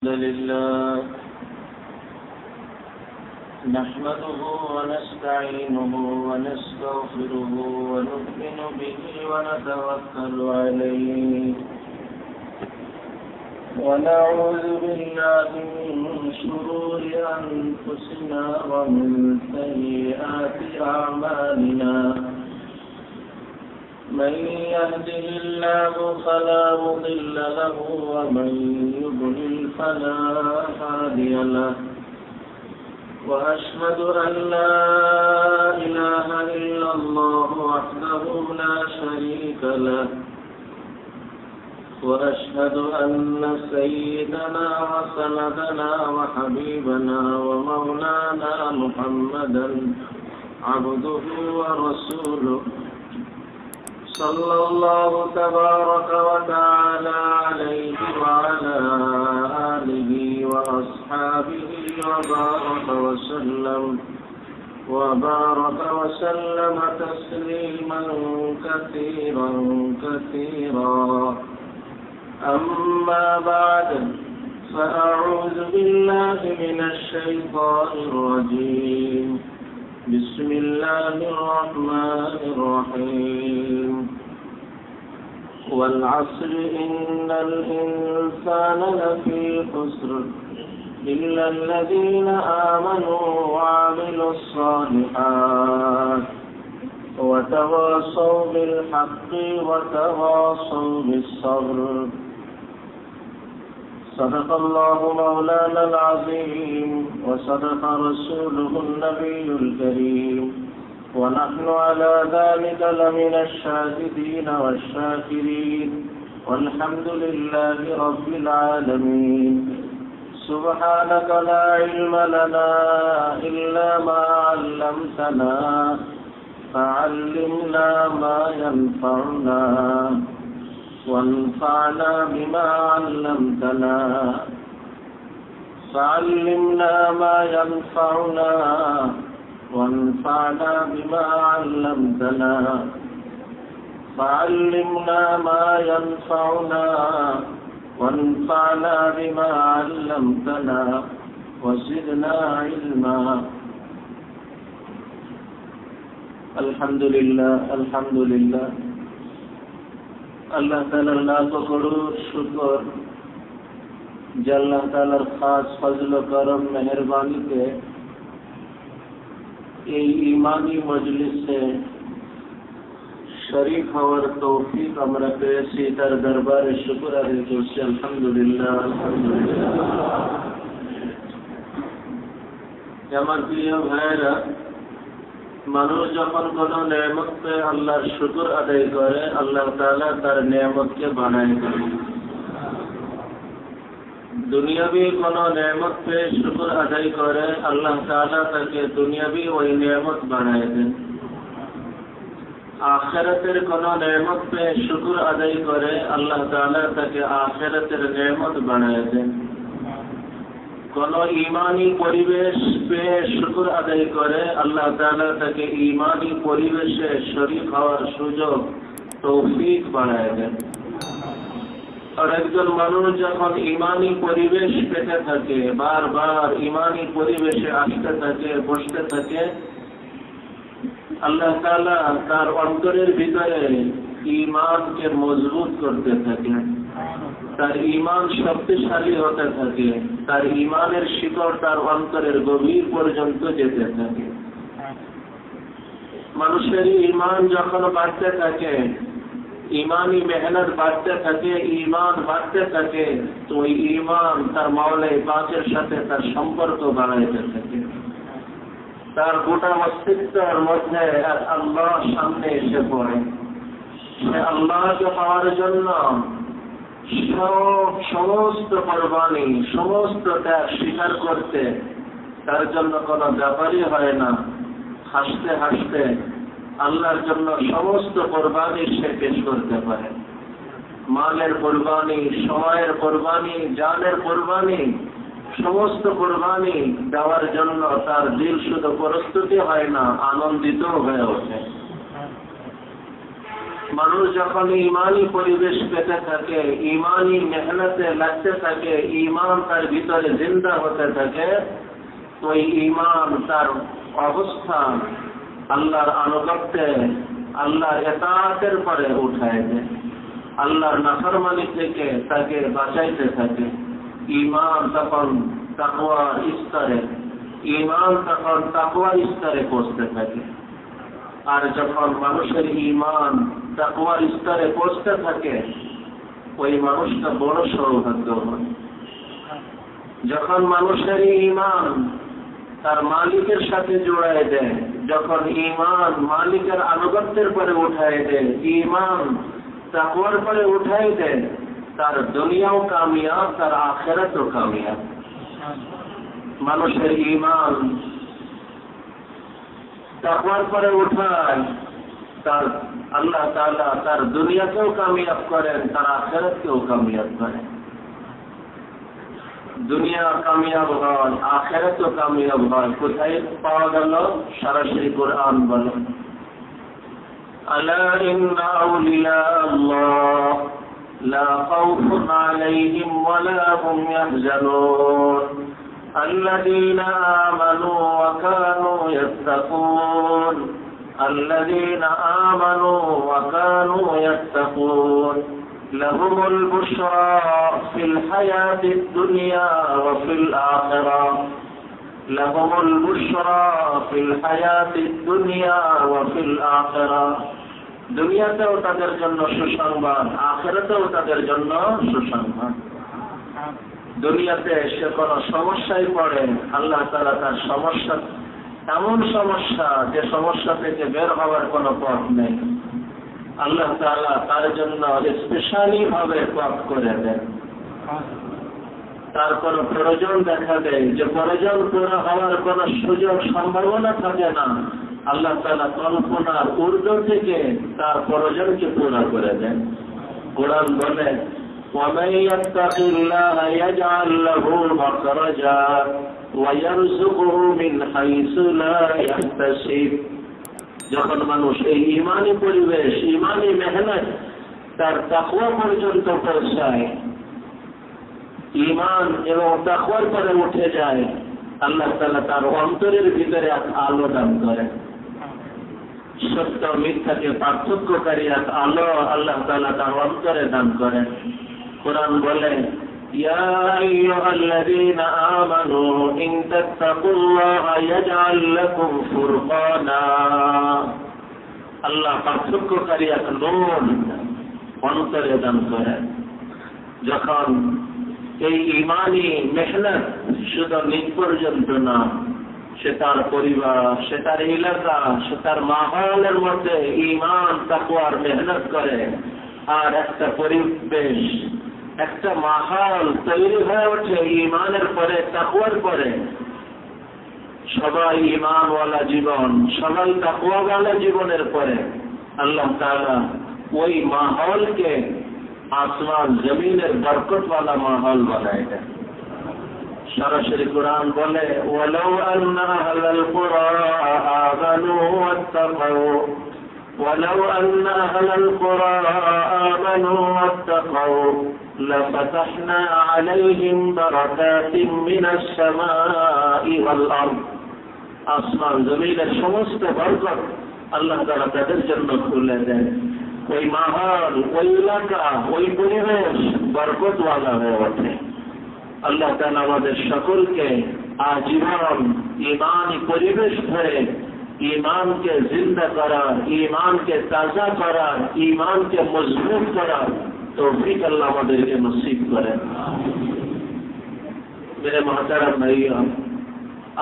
الحمد لله نحمده ونستعينه ونستغفره ونؤمن به ونتوكل عليه ونعوذ بالله من شرور أنفسنا ومن سيئات أعمالنا من يهده الله فلا مضل له ومن يضلل فلا هادي له وأشهد أن لا إله إلا الله وحده لا شريك له وأشهد أن سيدنا وسندنا وحبيبنا ومولانا محمدا عبده ورسوله صلى الله تبارك وتعالى عليه وعلى آله وأصحابه وبارك وسلم تسليما كثيرا كثيرا أما بعد فأعوذ بالله من الشيطان الرجيم بسم الله الرحمن الرحيم والعصر إن الإنسان لفي خسر إلا الذين آمنوا وعملوا الصالحات وتواصوا بالحق وتواصوا بالصبر صدق الله مولانا العظيم وصدق رسوله النبي الكريم ونحن على ذلك لمن الشاهدين والشاكرين والحمد لله رب العالمين سبحانك لا علم لنا إلا ما علمتنا فعلمنا ما ينفعنا وانفعنا بما علمتنا فعلمنا ما ينفعنا وانفعنا بما علمتنا فعلمنا ما ينفعنا وانفعنا بما علمتنا وزدنا علما الحمد لله الحمد لله আল্লাহ তাআলার লাখ করোড় শুকর যে আল্লাহ তাআলার খাস ফজল করম মেহেরবানিতে এই ঈমানী মজলিসে শরীক হওয়ার তৌফিক আমরা পেয়েছি তার দরবারে শুকর আদায় করছি আলহামদুলিল্লাহ আলহামদুলিল্লাহ আমার প্রিয় ভাইরা মানুষ যখন কোন নেয়ামত পেয়ে আল্লাহর শুকর আদায় করে আল্লাহ তাআলা তার নেয়ামতকে বাড়ায় দেন দুনিয়াবি কোন নেয়ামত পেয়ে শুকর আদায় করে আল্লাহ তাআলা তাকে দুনিয়াবি ওই নেয়ামত বাড়ায় দেন আখিরাতের কোন নেয়ামত পেয়ে শুকর আদায় করে আল্লাহ তাআলা তাকে আখিরাতের নেয়ামত বাড়ায় দেন কোন ঈমানী পরিবেশ পেয়ে শুকর আদায় করে আল্লাহ তাআলা তাকে ঈমানী পরিবেশে শরীক হওয়ার সুযোগ তৌফিক বাড়ায় দেন আর একজন মানুষ যখন ঈমানী পরিবেশ পেতে থাকে বারবার ঈমানী পরিবেশে আসতে থাকে বসতে থাকে আল্লাহ তাআলা তার অন্তরের ভিতরে ঈমানকে মজবুত করতে থাকে তার ঈমান শক্তিশালী হতে থাকে তার ঈমানের শিকড় তার অন্তরের গভীর পর্যন্ত যেতে থাকে মানুষের ঈমান যখন বাড়তে থাকে ঈমানী মেহনত বাড়তে থাকে ঈমান বাড়তে থাকে তো ওই ঈমান তার মাওলাই পাকের সাথে তার সম্পর্ক বাড়াইতে থাকে তার গোটা অস্তিত্বের মধ্যে আল্লাহ সামনে এসে পড়ে সে আল্লাহকে পাওয়ার জন্য সমস্ত কোরবানি সমস্ত ত্যাগ স্বীকার করতে তার জন্য কোনো ব্যাপারই হয় না হাসতে হাসতে আল্লাহর জন্য সমস্ত কোরবানি সে পেশ করতে পারে মালের কোরবানি সময়ের কোরবানি জানের কোরবানি সমস্ত কোরবানি দেওয়ার জন্য তার দিল শুধু প্রস্তুতি হয় না আনন্দিত হয়ে ওঠে মানুষ যখন ইমানি পরিবেশ পেতে থাকে, ইমানি মেহনতে লাগতে থাকে, ইমান তার ভিতরে জিন্দা হতে থাকে, ওই ইমান তার অবস্থান আল্লাহর আনুগত্যে, আল্লাহর ইতাআতের পরে উঠায় দেয়, আল্লাহর নাফরমানি থেকে তাকে বাঁচাইতে থাকে। ইমান তখন তাকওয়ার স্তরে, ইমান তখন তাকওয়ার স্তরে পৌঁছতে থাকে। আর যখন মানুষের ইমান তাকওয়ার স্তরে পৌঁছতে থাকে, ওই মানুষটা বড় সৌভাগ্যবান। যখন মানুষের ইমান তার মালিকের সাথে জোড়ায় দেয়, যখন ইমান মালিকের আনুগত্যের পরে উঠায় দেয়, ইমান তাকওয়ার পরে উঠায় দেয়, তার দুনিয়াও কামিয়াব, তার আখিরাতও কামিয়াব। মানুষের ইমান তাকওয়ার পরে উঠায়, তার আল্লাহ তাআলা তার দুনিয়াকেও কামিয়াব করেন, তার আখিরাতকেও কামিয়াব করেন। দুনিয়া কামিয়াব হয়, আখিরাতও কামিয়াব হয়। কোথায় পাওয়া গেল? সরাসরি কোরআন বলে, আলা ইন্না আউলিয়া আল্লাহ লা খাউফুন আলাইহিম ওয়া লা হুম ইয়াহজানুন আল্লাযীনা আমানু ওয়া কানূ ইয়াত্তাকুন الذين آمنوا وكانوا يتقون لهم البشرى في الحياة الدنيا وفي الآخرة لهم البشرى في الحياة الدنيا وفي الآخرة দুনিয়াতেও তাদের জন্য সুসংবাদ, আখিরাতেও তাদের জন্য সুসংবাদ। দুনিয়াতে সে কোনো সমস্যায় পড়ে, আল্লাহ তাআলা তার সমস্যা এমন সমস্যা যে সমস্যা থেকে বের হওয়ার কোনো পথ নেই, আল্লাহ তাআলা তার জন্য স্পেশালি ভাবে পথ করে দেন। তার কোনো প্রয়োজন দেখা দেয়, যে প্রয়োজন পুরো হওয়ার কোনো সুযোগ সম্ভাবনা থাকে না, আল্লাহ তাআলা কল্পনার ঊর্ধ্ব থেকে তার প্রয়োজনকে পুরো করে দেন। কোরআন বলে, وَمَن يَتَّقِ اللَّهَ يَجْعَل لَّهُ مَخْرَجًا وَيَرْزُقْهُ مِنْ حَيْثُ لَا يَحْتَسِبُ। যখন মানুষ এই ইমানি পরিবেশ, ইমানি মেহনত তার তাকওয়া পর্যন্ত পৌঁছায়, ইমান এবং তাকওয়ার পরে উঠে যায়, আল্লাহ তাআলা তার অন্তরের ভিতরে এক আলো দান করেন। সত্য মিথ্যাকে পার্থক্যকারী এক আলো আল্লাহ তাআলা তার অন্তরে দান করেন। কোরআন বলে, ইয়া আইয়ুহাল্লাযীনা আমানু ইন তাত্তাকুল্লাহা ইয়াজআল লাকুম ফুরকানা। আল্লাহ পার্থক্যকারী এক নূর অন্তরে দান করেন। যখন এই ইমানি মেহনত শুধু নিজ পর্যন্ত না, সে তার পরিবার, সে তার এলাকা, সে তার মাহলের মধ্যে ইমান তাকওয়ার মেহনত করে, আর একটা পরিবেশ, একটা মাহল তৈরি হয়ে ওঠে ইমানের পরে, তাকওয়ার পরে। সবাই ইমানওয়ালা জীবন, সবাই তাকওয়াওয়ালা জীবনের পরে আল্লাহ তাআলা ওই মাহলকে আসমান জমিনের বরকতওয়ালা মাহল বানায় দেয়। সরাসরি কোরআন বলে, ওয়ালাউ আন্না আহলাল কুরা আমানু ওয়াত্তাকাউ ওয়ালাউ আন্না আহলাল কুরা আমানু ওয়াত্তাকাউ লাফাতাহনা আলাইহিম বারাকাতিম মিনাস সামাই ওয়াল আরদ। আসমান জমিনের সমস্ত বরকত আল্লাহ তাআলা তাদের জন্য খুলে দেন। ওই মাহল, ওই এলাকা, ওই পরিবেশ বরকতওয়ালা হয়ে ওঠে। আল্লাহ তাআলা আমাদের সকলকে আজীবন ইমানি পরিবেশ ধরে ইমানকে জিন্দা করার, ইমানকে তাজা করার, ইমানকে মজবুত করার তৌফিক আল্লাহ আমাদেরকে নসিব করেন। মেরে মহতারাম ভাইয়া,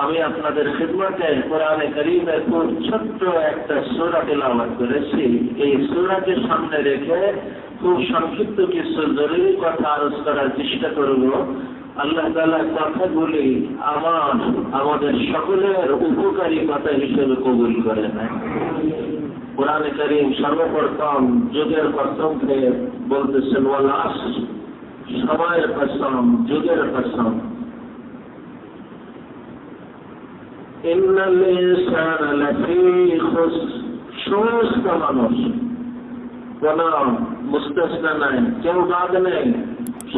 আমি আপনাদের খিদমতে কোরআনে কারীমের খুব ছোট্ট একটা সূরা তেলাওয়াত করেছি। এই সূরাকে সামনে রেখে খুব সংক্ষিপ্ত কিছু জরুরি কথা আলোচ করার চেষ্টা করব। আল্লাহ তাআলার কথাগুলি আমাদের সকলের উপকারী কথা হিসেবে কবুল করে নেয়। কোরআনে কারীম সর্বপ্রথম যুগের কসম খেয়ে বলতেছেন, ওয়াল আসর, সময়ের কসম, যুগের কসম। ইন্নাল ইনসানা লাফী খুসর, সমস্ত মানুষ কোন মুস্তাসনা নাই, কেউ বাদ নেই।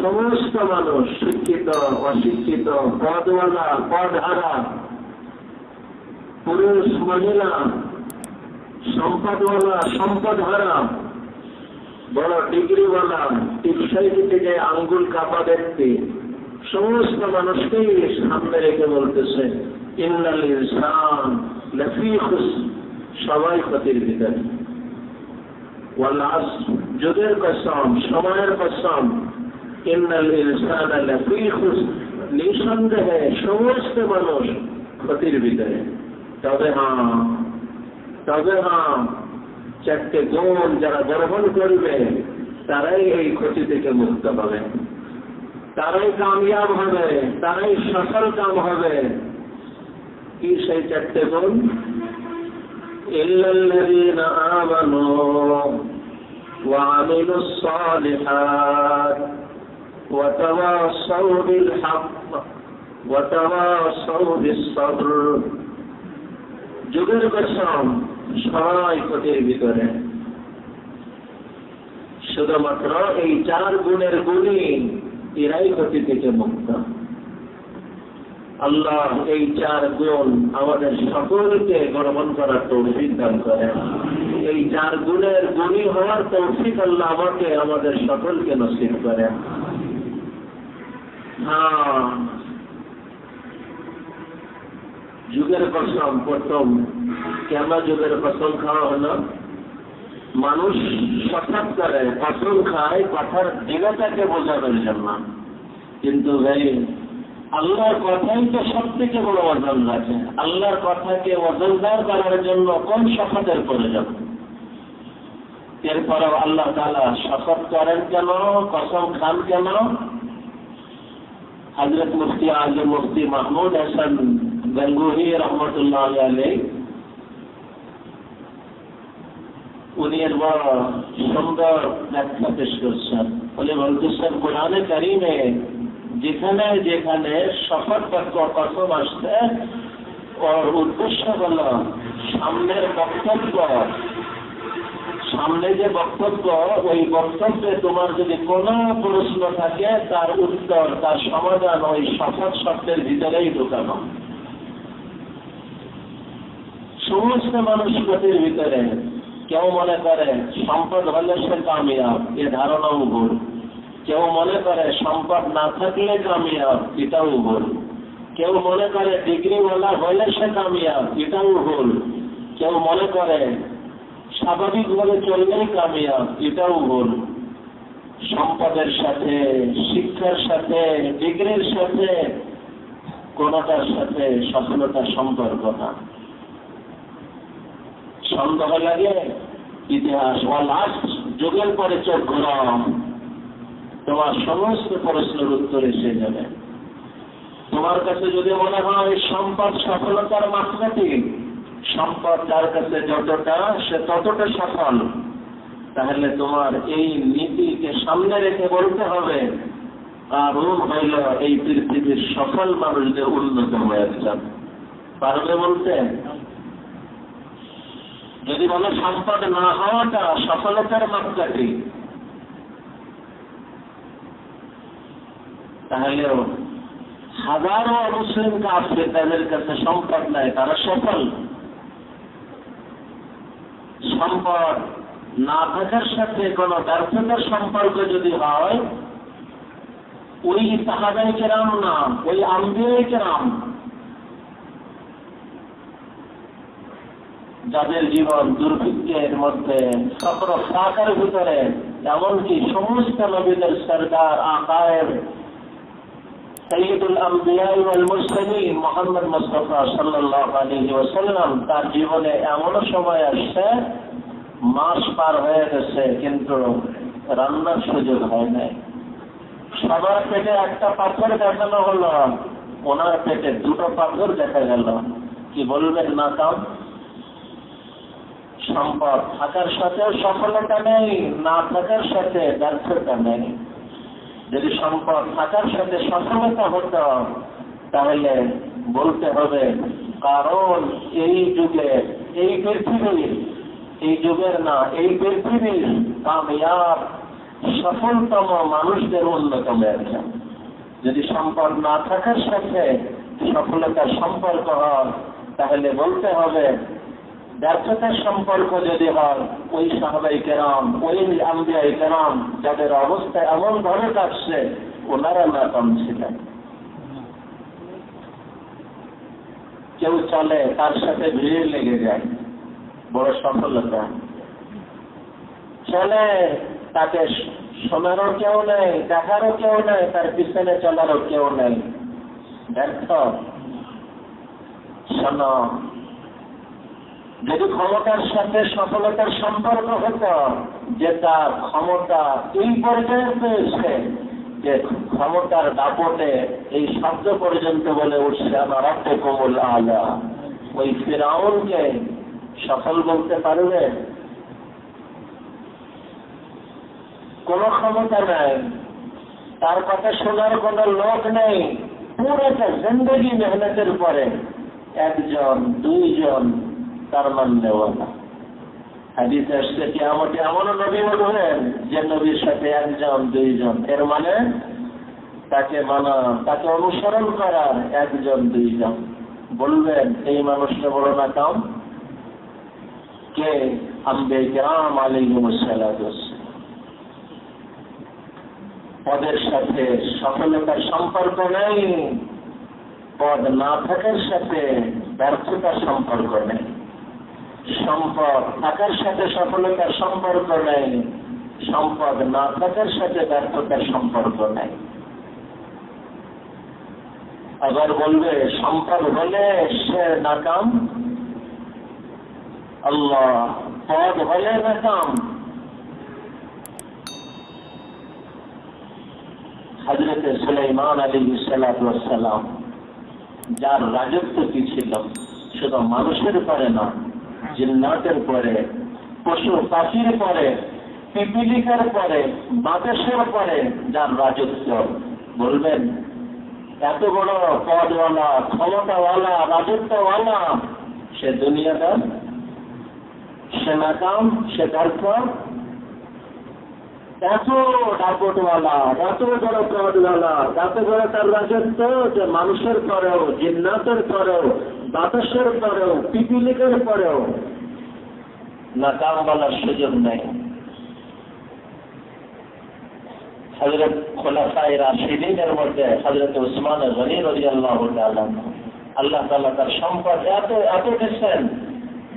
সমস্ত মানুষ, শিক্ষিত অশিক্ষিত, পদওয়ালা পদহারা, পুরুষ মহিলা, সম্পদওয়ালা সম্পদহারা, বড় ডিগ্রিওয়ালা, টিপসাইটি থেকে আঙ্গুল কাপা ব্যক্তি, সমস্ত মানুষকেই সামনে রেখে বলতেছে ইন্নাল ইনসান লাফি খুসর, সবাই ক্ষতির ভিতরে। ওয়াল আসর, যুগের কসম, সময়ের কসম, ইন্নাল ইনসান লাফি খুসর, নিঃসন্দেহে সমস্ত মানুষ ক্ষতির ভিতরে। তবে হ্যাঁ, চারটে গুণ যারা গ্রহণ করবে তারাই এই ক্ষতি থেকে মুক্ত হবে, তারাই কামিয়াব হবে, তারাই সফল কাম হবে। কি সেই চারটে গুণ? ইল্লাল্লাযীনা আমানু ওয়া আমিলুস সালিহাত ওয়া তাওয়াসাউ বিল হক ওয়া তাওয়াসাউ বিস সবর। যুগের কসম, সবাই ক্ষতির ভিতরে। শুধুমাত্র এই চার গুণের গুণী এরাই ক্ষতি থেকে মুক্ত। আল্লাহ এই চার গুণ আমাদের সকলকে গ্রহণ করার তৌফিক দান করেন। এই চার গুণের গুণী হওয়ার তৌফিক আল্লাহ আমাকে আমাদের সকলকে নসিব করেন। যুগের কসম, প্রথম কেন যুগের কসম খাওয়া হলো? মানুষ শপথ করে, কসম খায় কথার দৃঢ়তাকে বোঝানোর জন্য। কিন্তু ভাই, আল্লাহর কথাই তো সব থেকে বড় ওজন রাখে। আল্লাহর কথাকে ওজনদার করার জন্য কোন শপথের প্রয়োজন? এরপরেও আল্লাহ তাআলা শপথ করেন কেন, কসম খান কেন? হযরত মুফতি আজম মুফতি মাহমুদ হাসান গঙ্গোহী রহমতুল্লাহ আলাইহি, উনি এর বড় সুন্দর ব্যাখ্যা পেশ করছেন। বলতেছেন কোরআনে কারিমে যেখানে যেখানে শপথ বাক্য কসম আসছে, ওর উদ্দেশ্য হল সামনের বক্তব্য, সামনে যে বক্তব্য, ওই বক্তব্যে তোমার যদি কোনো প্রশ্ন থাকে তার উত্তর, তার সমাধান ওই শপথ শব্দের ভিতরেই ঢুকানো। সমস্ত মানুষ ক্ষতির ভিতরে। কেউ মনে করে সম্পদ হলে সে কামিয়াব, এ ধারণাও ভুল। কেউ মনে করে সম্পদ না থাকলে কামিয়াব, এটাও ভুল। কেউ মনে করে ডিগ্রিওয়ালা হলে সে কামিয়াব, এটাও ভুল। কেউ মনে করে স্বাভাবিকভাবে চললেই কামিয়াব, এটাও ভুল। সম্পদের সাথে, শিক্ষার সাথে, ডিগ্রির সাথে কোনটার সাথে সফলতার সম্পর্ক না। সন্দেহ লাগে ইতিহাস ও লাস্ট যুগের পরে চোখ ঘোরাও, তোমার সমস্ত প্রশ্নের উত্তর এসে যাবে। তোমার কাছে যদি মনে হয় সম্পদ সফলতার মাপকাঠি, সম্পদ তার কাছে যতটা সে ততটা সফল, তাহলে তোমার এই নীতিকে সামনে রেখে বলতে হবে কারণ হইল এই পৃথিবীর সফল মানুষদের উন্নত হয়েছেন। পারবে বলতে? যদি বলো সম্পদ না হওয়াটা সফলতার মাপকাঠি, তাহলেও হাজারো মুসলিম কাফের তাদের কাছে সম্পদ নাই, তারা সফল। সম্পদ না থাকার সাথে কোন ব্যর্থতার সম্পর্ক যদি হয়, ওই সাহাবায়ে কেরাম না, ওই আম্বিয়ায়ে কেরাম যাদের জীবন দুর্ভিক্ষের মধ্যে, সফর ফাঁকার ভিতরে, এমনকি সমস্ত নবীদের সরদার আকায়ের সাইয়্যিদুল আম্বিয়া ওয়াল মুরসালিন মুহাম্মদ মুস্তাফা সাল্লাল্লাহু আলাইহি ওয়াসাল্লাম, তার জীবনে এমন সময় আসছে মাস পার হয়ে গেছে কিন্তু রান্নার সুযোগ হয় নাই। সবার পেটে একটা পাথর দেখানো হলো, ওনার পেটে দুটো পাথর দেখা গেল। কি বলবেন না কাম? সম্পদ থাকার সাথে সফলতা নেই, না থাকার সাথে ব্যর্থতা নেই। যদি সম্পদ থাকার সাথে সফলতা হতো তাহলে বলতে হবে কারণ এই যুগে, এই পৃথিবীর এই যুগের না, এই পৃথিবীর কামিয়াব সফলতম মানুষদের অন্যতম একজন। যদি সম্পদ না থাকার সাথে সফলতার সম্পর্ক হয়, তাহলে বলতে হবে ব্যর্থতার সম্পর্ক যদি হয় ওই সাহাবায়ে কেরাম, ওই আম্বিয়ায়ে কেরাম যাদের অবস্থা এমন ভাবে কাটছে, ওনারা নাকাম ছিলেন। কেউ চলে, তার সাথে ভিড় লেগে যায়, বড় সফলতা। চলে, তাকে শোনারও কেউ নেই, দেখারও কেউ নেই, তার পিছনে চলারও কেউ নেই, ব্যর্থ। শোনো, যদি ক্ষমতার সাথে সফলতার সম্পর্ক হতো, যে তার ক্ষমতা এই পর্যায়ে পেয়েছে যে ক্ষমতার দাপটে এই শব্দ পর্যন্ত বলে উঠছে আমার রাব্বুকুমুল আলা, ওই ফিরআউনকে সফল বলতে পারবে? কোন ক্ষমতা নাই, তার কথা শোনার কোন লোক নেই। পুরোটা জিন্দগি মেহনতের পরে একজন দুইজন তার মাননেওয়ালা। হাদিস আসছে কিয়ামতে এমনও নবী উঠবেন যে নবীর সাথে একজন দুইজন, এর মানে তাকে মানা, তাকে অনুসরণ করার একজন দুইজন। বলবেন এই মানুষটা বড় না কাম কে? আম্বিয়া কিরাম আলাইহিমুস সালাতু ওয়াস সালাম। পদের সাথে সফলতার সম্পর্ক নেই, পদ না থাকার সাথে ব্যর্থতার সম্পর্ক নেই, সম্পদ থাকার সাথে সফলতার সম্পর্ক নেই, সম্পদ না থাকার সাথে ব্যর্থতার সম্পর্ক নেই। আবার বলবে সম্পদ হলে সে নাকাম, আল্লাহ, পদ হলে নাকাম। হযরত সুলাইমান আলাইহিস সালাতু ওয়াস সালাম, যার রাজত্ব কি ছিল, শুধু মানুষের পরে না, জিন্নাতের পরে, পশু পাখির পরে, পিপিলিকার পরে, বাতাসের পরে যার রাজত্ব। বলবেন এত বড় পদওয়ালা, ক্ষমতাওয়ালা, রাজত্বওয়ালা, সে দুনিয়াদার, সে নাকাম, সে ব্যর্থ। এত দাপটওয়ালা, এত বড় পদওয়ালা, এত বড় তার রাজত্ব যে মানুষের পরেও, জিন্নাতের পরেও, বাতাসের পরেও, পিপিলিকার পরেও নাকাম বলার সুযোগ নেই। হযরত খুলাফায়ে রাশিদিনের মধ্যে হযরত উসমান গনি রাদিয়াল্লাহু তাআলা, আল্লাহ তাআলা তার সম্পদ এত এত দিয়েছেন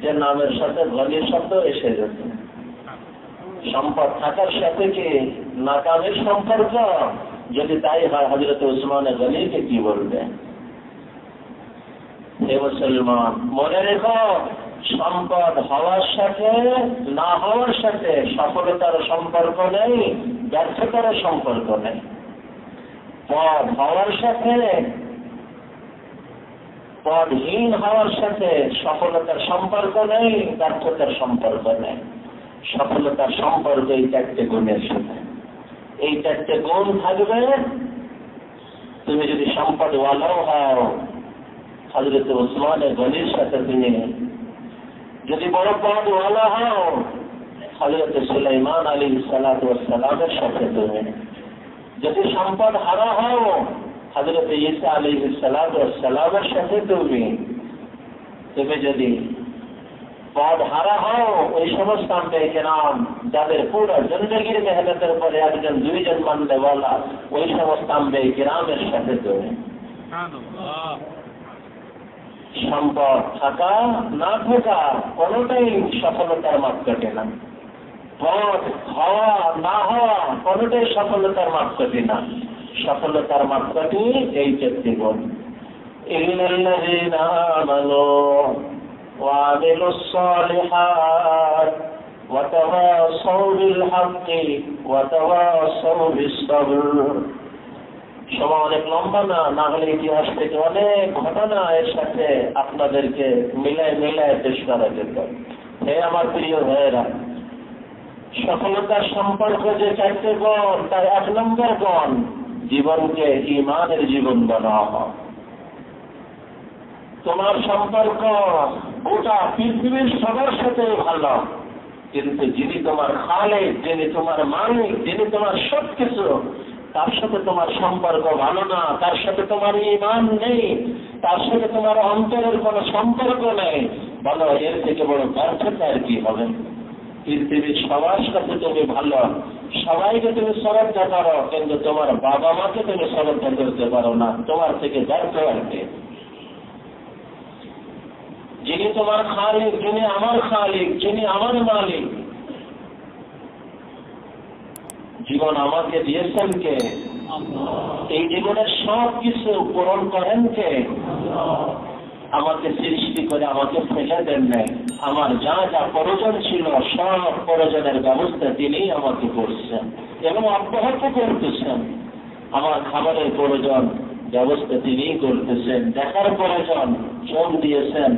যে নামের সাথে গনি শব্দ এসে যেত। সম্পদ থাকার সাথে কি নাকামের সম্পর্ক? যদি তাই হয়, হযরত উসমান গনিকে কি বলবে? হে মুসলমান, মনে রেখো, সম্পদ হওয়ার সাথে না হওয়ার সাথে সফলতার সম্পর্ক নেই, ব্যর্থতার সম্পর্ক নেই। পদ হওয়ার সাথে, পদহীন হওয়ার সাথে সফলতার সম্পর্ক নেই, ব্যর্থতার সম্পর্ক নেই। সফলতার সম্পর্ক এই চারটে গুণের সাথে। এই চারটে গুণ থাকবে, তুমি যদি সম্পদওয়ালাও হও, হযরত উসমান গনির সাথে তুমি যদি বড় পদওয়ালা হও, হযরত সুলাইমান আলাইহিস সালাতু ওয়াস সালামের সাথে তুমি যদি সম্পদ হারা হও, হযরত ঈসা আলাইহিস সালাতু ওয়াস সালামের সাথে তুমি যদি পদ হারা হও, ওই সমস্ত আম্বিয়া কেরাম যাদের পুরো জিন্দেগির মেহনতের পরে একজন দুইজন মাননেওয়ালা, ওই সমস্ত আম্বিয়া কেরামের সাথে তুমি। সম্পদ থাকা না থাকা কোনটাই সফলতার মাপকাঠি না, পদ হওয়া না হওয়া কোনটাই সফলতার মাপকাঠি না। সফলতার মাপকাঠি এই চারটি গুণ। ইল্লাল্লাযীনা আমানু ওয়া আমিলুস সালিহাত ওয়া তাওয়াসাউ বিল হাক্কি ওয়া তাওয়াসাউ বিস সাবর। সময় অনেক লম্বা না হলে ইতিহাস থেকে অনেক ঘটনা এর সাথে আপনাদেরকে মিলায় পেশ করা যেত। হে আমার প্রিয় ভাইয়েরা, সফলতার সম্পর্ক যে চারটে গুণ, তার এক নম্বর গুণ জীবনকে ঈমানের জীবন বানাও। তোমার সম্পর্ক গোটা পৃথিবীর সবার সাথে ভালো, কিন্তু যিনি তোমার খালেক, যিনি তোমার মালিক, যিনি তোমার সবকিছু, তার সাথে তোমার সম্পর্ক ভালো না, তার সাথে তোমার ঈমান নেই, তার সাথে তোমার অন্তরের কোনো সম্পর্ক নেই, বলো এর থেকে বড় ব্যর্থতা আর কি হবে? পৃথিবীর সবার সাথে তুমি ভালো, সবাইকে তুমি শ্রদ্ধা করো, কিন্তু তোমার বাবা মাকে তুমি শ্রদ্ধা করতে পারো না, তোমার থেকে ব্যর্থ আর কি? যিনি তোমার খালিক, যিনি আমার খালিক, যিনি আমার মালিক, জীবন আমাকে দিয়েছেন কে? এই জীবনের সব কিছু পূরণ করেন কে? আমাকে সৃষ্টি করে আমাকে ফেলে দেন নাই। আমার যা যা প্রয়োজন ছিল সব প্রয়োজনের ব্যবস্থা তিনি আমাকে করছেন এবং অব্যাহত করতেছেন। আমার খাবারের প্রয়োজন ব্যবস্থা তিনিই করতেছেন, দেখার প্রয়োজন চোখ দিয়েছেন,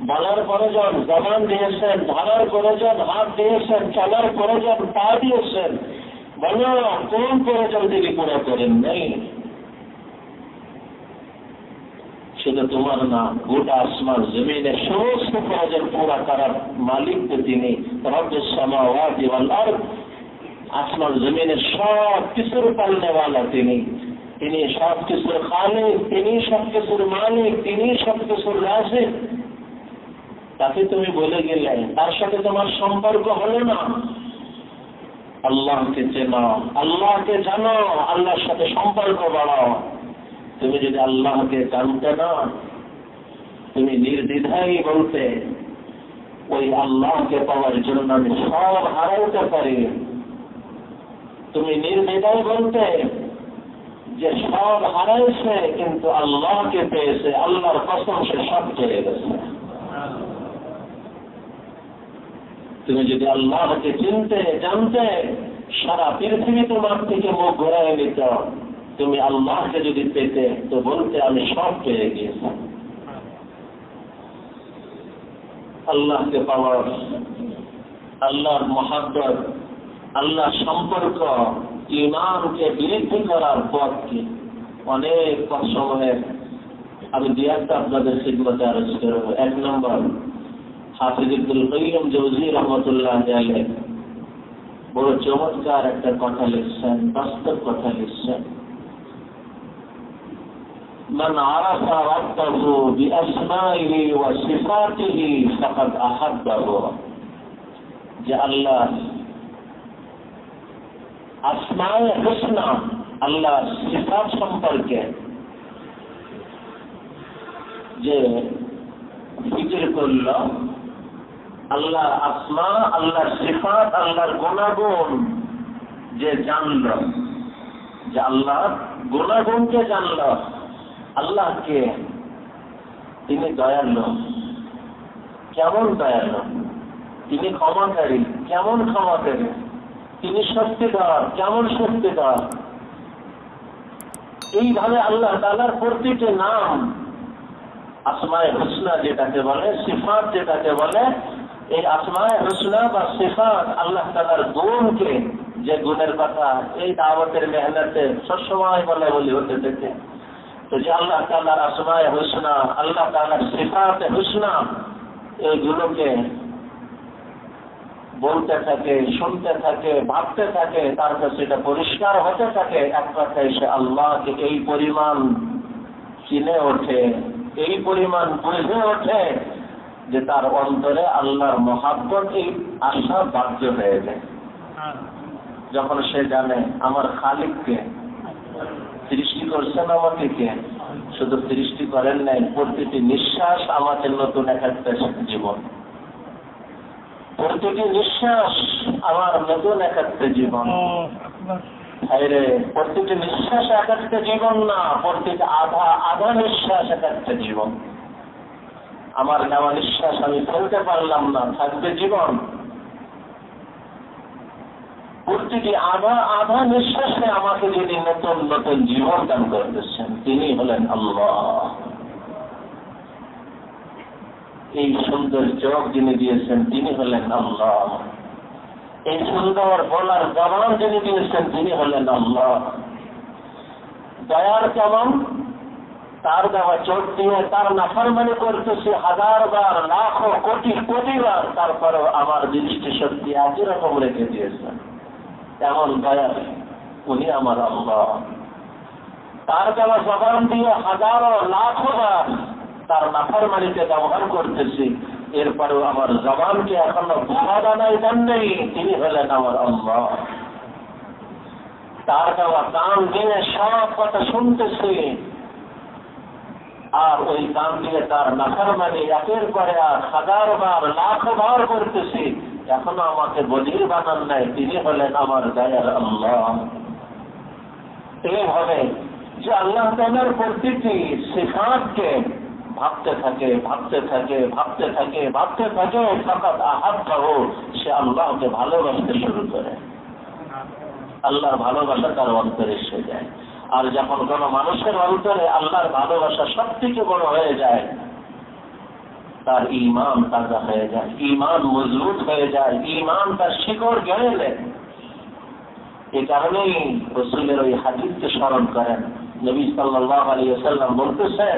বলার প্রয়োজন জবান দিয়েছেন, ধরার প্রয়োজন হাত দিয়েছেন, চলার প্রয়োজন পা দিয়েছেন। বলো কোন প্রয়োজন তিনি পুরো করেন নাই? শুধু তোমার না, গোটা আসমান জমিনের সমস্ত প্রয়োজন পুরা করার মালিক তো তিনি। রব্বুস সামাওয়াতি ওয়াল আরদ, আসমান জমিনের সব কিছুর পালনেওয়ালা তিনি। তিনি সব কিছুর খালিক, তিনি সব কিছুর মালিক, তিনি সব কিছুর রাজিক। তাকে তুমি বলে গেলে, তার সাথে তোমার সম্পর্ক হলো না। আল্লাহকে চেনো, আল্লাহকে জানো, আল্লাহর সাথে সম্পর্ক বাড়াও। তুমি যদি আল্লাহকে জানতে না, তুমি নির্দ্বিধায় বলতে ওই আল্লাহকে পাওয়ার জন্য আমি সব হারাইতে পারি। তুমি নির্দ্বিধায় বলতে যে সব হারাইছে কিন্তু আল্লাহকে পেয়েছে, আল্লাহর কসম সে সব পেয়ে গেছে। তুমি যদি আল্লাহকে চিনতে জানতে, সারা পৃথিবী তোমার থেকে মুখ ঘুরাই নিত। তুমি আল্লাহকে যদি পেতে তো বলতে আমি সব পেয়ে গিয়েছি। আল্লাহকে পাওয়ার, আল্লাহর মহাব্বত, আল্লাহর সম্পর্ক, ঈমানকে বৃদ্ধি করার পথ কি? অনেক পথ সময়ে আমি দুই-একটা আপনাদের খিদমতে আরজ করব। 1 নম্বর, হাফিজ ইবনুল কাইয়্যিম জাওযী রাহমাতুল্লাহ আলাইহি বড় চমৎকার একটা কথা লিখছেন, বাস্তব কথা লিখছেন। মান আরাফা রাব্বাহু বিআসমাইহি ওয়া সিফাতিহি ফাকাদ আহাব্বাহু। যে আল্লাহ আসমায়ে হুসনা, আল্লাহর সিফাত সম্পর্কে যে ফিকির করল, আল্লাহ আসমা, আল্লাহর সিফাত, আল্লাহর গুণাগুণ যে জানল, যে আল্লাহর গুণাগুণকে জানল, আল্লাহকে তিনি দয়ালু, কেমন দয়ালু, তিনি ক্ষমাকারী, কেমন ক্ষমাকারী, তিনি শক্তিধর, কেমন শক্তিধর। এইভাবে আল্লাহ তাআলার প্রতিটি নাম, আসমায়ে হুসনা যেটাকে বলে, সিফাত যেটাকে বলে, এই আসমায়ে হুসনা বা সিফাত আল্লাহ তাআলার গুণকে, যে গুণের কথা এই দাওয়াতের মেহনতে সবসময় বলি হতে থাকে, তো যে আল্লাহ তাআলার আসমায়ে হুসনা, আল্লাহ তাআলার সিফাতে হুসনা, এইগুলোকে বলতে থাকে, শুনতে থাকে, ভাবতে থাকে, তারপর সেটা পরিষ্কার হতে থাকে। এক কথায় সে আল্লাহকে এই পরিমাণ চিনে ওঠে, এই পরিমাণ বুঝে ওঠে যে তার অন্তরে আল্লাহর মহাব্বত এই আশা বাধ্য হয়ে যায়। যখন সে জানে আমার খালিককে, সৃষ্টি করছেন আমাকে কে, শুধু সৃষ্টি করেন নাই, প্রতিটি নিঃশ্বাস আমাদের নতুন একটা জীবন, প্রতিটি নিঃশ্বাস আমার নতুন একটা জীবন। প্রতিটি নিঃশ্বাস একটা জীবন না, প্রতিটি আধা নিঃশ্বাস একটা জীবন। আমার নেওয়া নিঃশ্বাস আমি ফেলতে পারলাম না, থাকবে জীবন। প্রতিটি আধা নিঃশ্বাসে আমাকে যিনি নতুন নতুন জীবন দান করতেছেন তিনি হলেন আল্লাহ। এই সুন্দর চোখ যিনি দিয়েছেন তিনি হলেন আল্লাহ। এই সুন্দর বলার জবান যিনি দিয়েছেন তিনি হলেন আল্লাহ। দয়ার কেমন তার দেওয়া চোখ দিয়ে তার নাফরমানি করতেছি হাজার বার, লাখো, কোটি কোটি বার, তারপরেও আমার দৃষ্টি শক্তি একই রকম রেখে দিয়েছেন। এমন দয়া উনি আমার আল্লাহ। তার দেওয়া জবান দিয়ে হাজারো লাখো বার তার নাফরমানিতে ব্যবহার করতেছি, এরপরেও আমার জবানকে এখনো ভাবানাই দেন নেই, তিনি হলেন আমার আল্লাহ। তার দেওয়া কান দিয়ে সব কথা শুনতেছি, আর ওই কান দিয়ে তার নাফরমানি একের পরে আর হাজার বার লাখো বার করতেছি, এখনো আমাকে বধির বানান নাই, তিনি হলেন আমার দয়ার আল্লাহ। এইভাবে যে আল্লাহ তাআলার প্রতিটি সিফাতকে ভাবতে থাকে, ভাবতে থাকে, ভাবতে থাকে, ভাবতে থাকে, ফাকাত আহাব্বাহু, সে আল্লাহকে ভালোবাসতে শুরু করে। আল্লাহর ভালোবাসা তার অন্তরে এসে যায়। আর যখন কোন মানুষের অন্তরে আল্লাহর ভালোবাসা সব থেকে বড় হয়ে যায়, তার ঈমান তাজা হয়ে যায়, ঈমান মজবুত হয়ে যায়, ঈমান তার শিকড় গেড়ে নেয়। এই কারণেই রাসূলের ওই হাদিসকে স্মরণ করেন। নবী সাল্লাল্লাহু আলাইহি ওয়াসাল্লাম বলতেছেন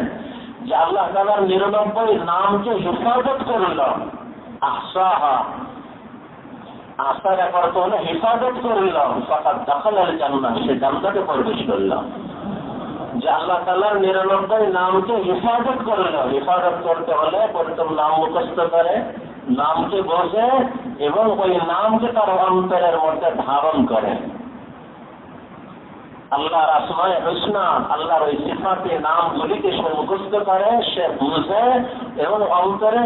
যে আল্লাহ তাআলার 99 নামকে হেফাজত করল, আহসাহা, আসার অর্থ হলো হেফাজত করল, ফাকাদ দাখালাল জান্নাহ, সে জান্নাতে প্রবেশ করল। যে আল্লাহ তাআলার 99 নামকে হেফাজত করল, হেফাজত করতে হলে প্রথম নাম মুখস্থ করে, নামকে বোঝে এবং ওই নামকে তার অন্তরের মধ্যে ধারণ করে। আল্লাহর আসমায়ে হুসনা, আল্লাহর ওই সিফাতে নামগুলিকে সে মুখস্থ করে, সে বুঝে এবং অন্তরে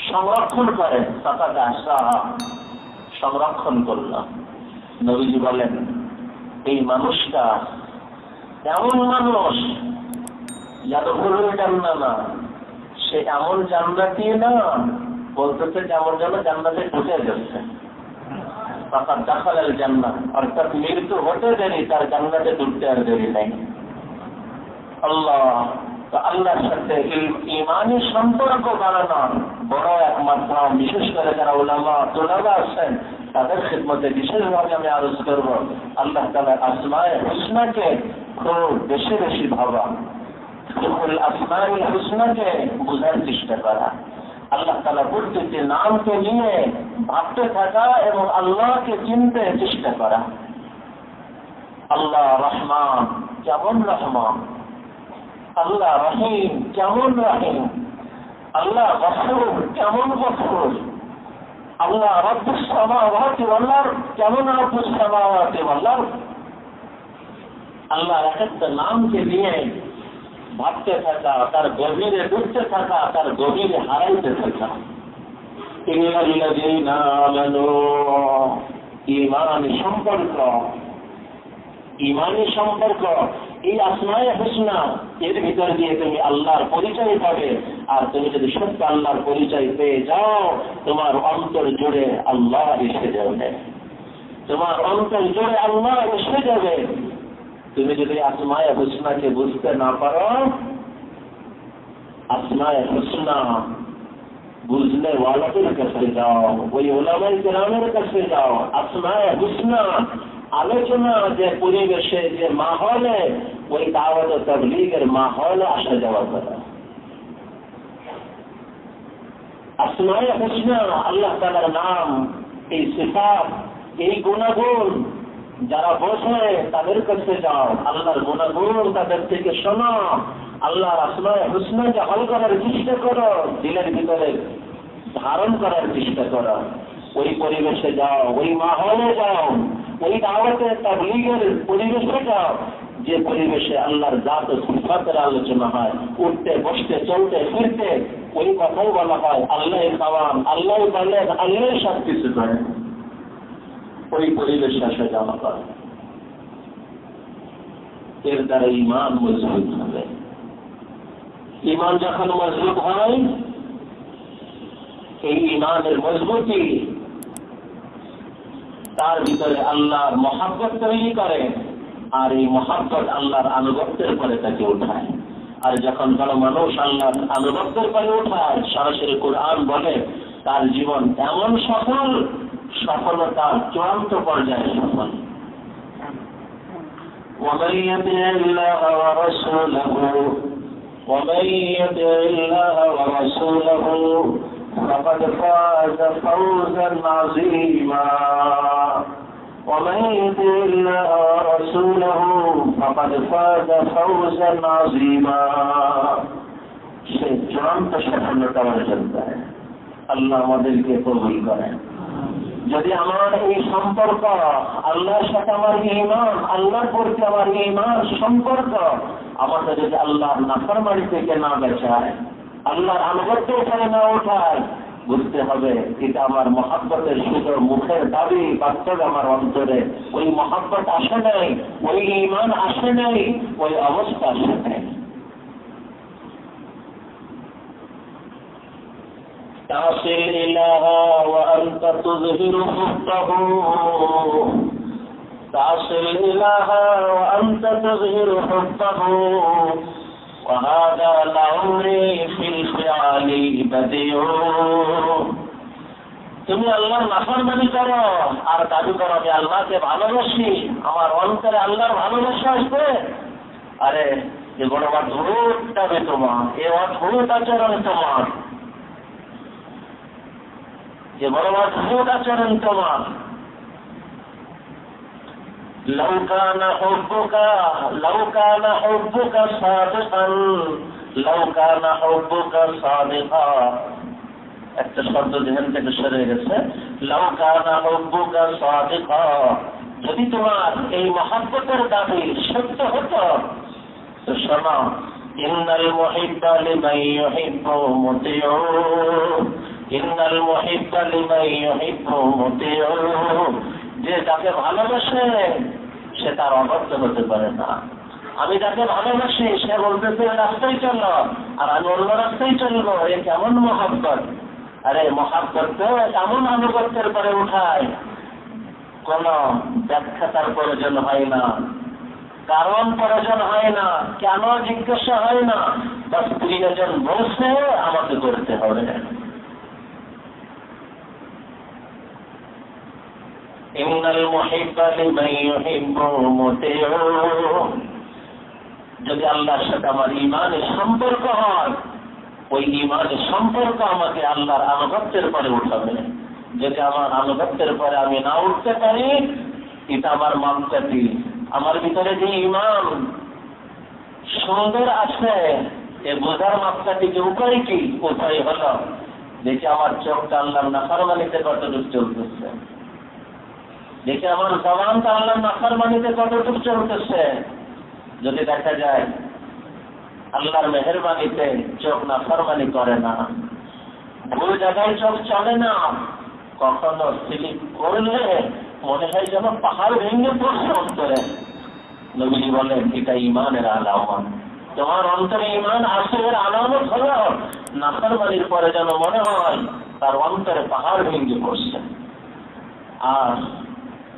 সংরক্ষণ করে, ফাকাদ আহসাহা, সংরক্ষণ করল। নবীজি বলেন এই মানুষটা এমন মানুষ, ইয়াদখুলুল জান্নাহ না, সে এমন জান্নাতি না, বলতেছে যেমন যেন জান্নাতে ঢুকে যাচ্ছে। ফাকাদ দাখালাল জান্নাহ, অর্থাৎ মৃত্যু হতে দেরি, তার জান্নাতে ঢুকতে আর দেরি নাই। আল্লাহ, তো আল্লাহর সাথে ঈমানি সম্পর্ক বাড়ানোর বড় এক মাধ্যম, বিশেষ করে যারা উলামা তুলাবা আছেন তাদের খিদমতে বিশেষভাবে আমি আরজ করব, আল্লাহ তাআলার আসমায়ে হুসনাকে খুব বেশি বেশি ভাবা, আসমায়ে হুসনাকে বুঝার চেষ্টা করা, আল্লাহ তাআলা প্রত্যেকটি নামকে নিয়ে ভাবতে থাকা এবং আল্লাহকে চিনতে চেষ্টা করা। আল্লাহ রহমান, কেমন রহমান, আল্লাহ রহিম, কেমন রহিম, আল্লাহ গফুর, কেমন গফুর, আল্লাহ রব্বুস সামাওয়াতি ওয়াল আরদ, কেমন রব্বুস সামাওয়াতি ওয়াল আরদ। আল্লাহ এক একটা নামকে নিয়ে ভাবতে থাকা, তার গভীরে ডুবতে থাকা, তার গভীরে হারাইতে থাকা। ইন্নাল্লাযীনা আমানু, ঈমানি সম্পর্ক, ঈমানি সম্পর্ক, এই আসমায়ে হুসনা, এর ভিতর দিয়ে তুমি আল্লাহর পরিচয় পাবে। আর তুমি যদি সত্য আল্লাহর পরিচয় পেয়ে যাও, তোমার অন্তর জুড়ে আল্লাহ এসে যাবে, তোমার অন্তর জুড়ে আল্লাহ এসে যাবে। তুমি যদি আসমায়ে হুসনাকে বুঝতে না পারো, আসমায়ে হুসনা বুঝলে ওয়ালাদের কাছে যাও, ওই উলামায়ে কেরামের কাছে যাও। আসমায়ে হুসনা আলোচনা যে পরিবেশে, যে মাহলে, ওই দাওয়াত ও তাবলীগের মাহলে আসা যাওয়া করা। আসমায়ে হুসনা আল্লাহ তাআলার নাম, এই সিফাত, এই গুণাগুণ যারা বোঝে তাদের কাছে যাও, আল্লাহর গুণাগুণ তাদের থেকে শোনো, আল্লাহর আসমায়ে হুসনাকে হল করার চেষ্টা করো, দিলের ভিতরে ধারণ করার চেষ্টা করো। ওই পরিবেশে যাও, ওই মাহলে যাও, ওই দাওয়াতে তাবলীগের পরিবেশে যাও, যে পরিবেশে আল্লাহর জাত ও সিফাতের আলোচনা হয়, উঠতে বসতে চলতে ফিরতে ওই কথাই বলা হয় আল্লাহ খাওয়ান, আল্লাহ বলেন, আল্লাহ সব কিছু করেন। ওই পরিবেশে আসা যাওয়া করে, এর দ্বারা ঈমান মজবুত হবে। ঈমান যখন মজবুত হয়, এই ঈমানের মজবুতি তার ভিতরে আল্লাহর মহাব্বত তৈরি করে, আর এই মহাব্বত আল্লাহর আনুগত্যের পরে তাকে উঠায়। আর যখন কোনো মানুষ আল্লাহর আনুগত্যের পরে উঠায়, সরাসরি কুরআন বলে তার জীবন এমন সফল, সফলতার চূড়ান্ত পর্যায়ে সফল। ومن يطع الله ورسوله فقد فاز فوزا عظيما ومن يطع الله ورسوله فقد فاز فوزا عظيما সে চূড়ান্ত সফলতা অর্জন করে। আল্লাহ আমাদেরকে কবুল করেন। যদি আমার এই সম্পর্ক আল্লাহর সাথে আমার ঈমান, আল্লাহর প্রতি আমার ঈমান সম্পর্ক আমাকে যদি আল্লাহর নাফরমানি থেকে না বাঁচায়, আল্লাহর আনুগত্যের উপরে না ওঠায়, বুঝতে হবে এটা আমার মহাব্বতের শুধু মুখের দাবি, বাস্তবে আমার অন্তরে ওই মহাব্বত আসে নাই, ওই ঈমান আসে নাই, ওই অবস্থা আসে নাই। تصل إليها وأنت تظهر حبه تصل إليها وأنت تظهر حبه وهذا لعمري في الفعل بديع তুমি আল্লাহর নাফরমানি করো আর দাবি করো আমি আল্লাহকে ভালোবাসি, আমার অন্তরে আল্লাহর ভালোবাসা আসবে। আরে এ বড় অদ্ভুত দাবি তোমার, এ অদ্ভুত আচরণ তোমার, যে বড় অদ্ভুত আচরণ তোমার। لو كان حبك صادقا একটা শব্দ ধ্যান থেকে সরে গেছে। لو كان حبك صادقا যদি তোমার এই মহব্বতের দাবি সত্য হতো তো শোনো, ইন্নাল মুহিব্বা লিমান ইউহিব্বু মুতিউ ইন্নাল মুহিব্বা লিমান ইউহিব্বু মুতিউ যে যাকে ভালোবাসে সে তার অবাধ্য হতে পারে না। আমি যাকে ভালোবাসি সে বলতেছে রাস্তায় চলো আর আমি অন্য রাস্তায় চলবো, এ কেমন মহব্বত? আরে মহব্বত এমন আনুগত্যের পরে উঠায় কোন ব্যাখ্যা তার প্রয়োজন হয় না, কারণ প্রয়োজন হয় না, কেন জিজ্ঞাসা হয় না, বাস প্রিয়জন বলছে আমাকে করতে হবে। ইন্নাল মুহিব্বা লিমান ইউহিব্বু মুতিউ যদি আল্লাহর সাথে আমার ঈমানের সম্পর্ক হয়, ওই ঈমানের সম্পর্ক আমাকে আল্লাহর আনুগত্যের পরে উঠাবে। যদি আমার আনুগত্যের পরে আমি না উঠতে পারি, এটা আমার মাপকাঠি। আমার ভিতরে যে ঈমান সুন্দর আছে এ বোঝার মাপকাঠি যে উপায় কি? উপায় হলো দেখি আমার চোখটা আল্লাহর নাফরমানিতে কতটুকু চলতেছে, দেখি আমার জবানটা আল্লাহর নাফরমানিতে কতটুকু চলতেছে। যদি দেখা যায় আল্লাহর মেহেরবানিতে চোখ নাফরমানি করে না, ভুল জায়গায় চোখ চলে না, কখনো স্লিপ করলে মনে হয় যেন পাহাড় ভেঙে পড়ছে অন্তরে। নবীজি বলেন এটা ঈমানের আলামত। তোমার অন্তরে ঈমান আসে, এর আলামত হলো নাফরমানির পরে যেন মনে হয় তার অন্তরে পাহাড় ভেঙে পড়ছে। আর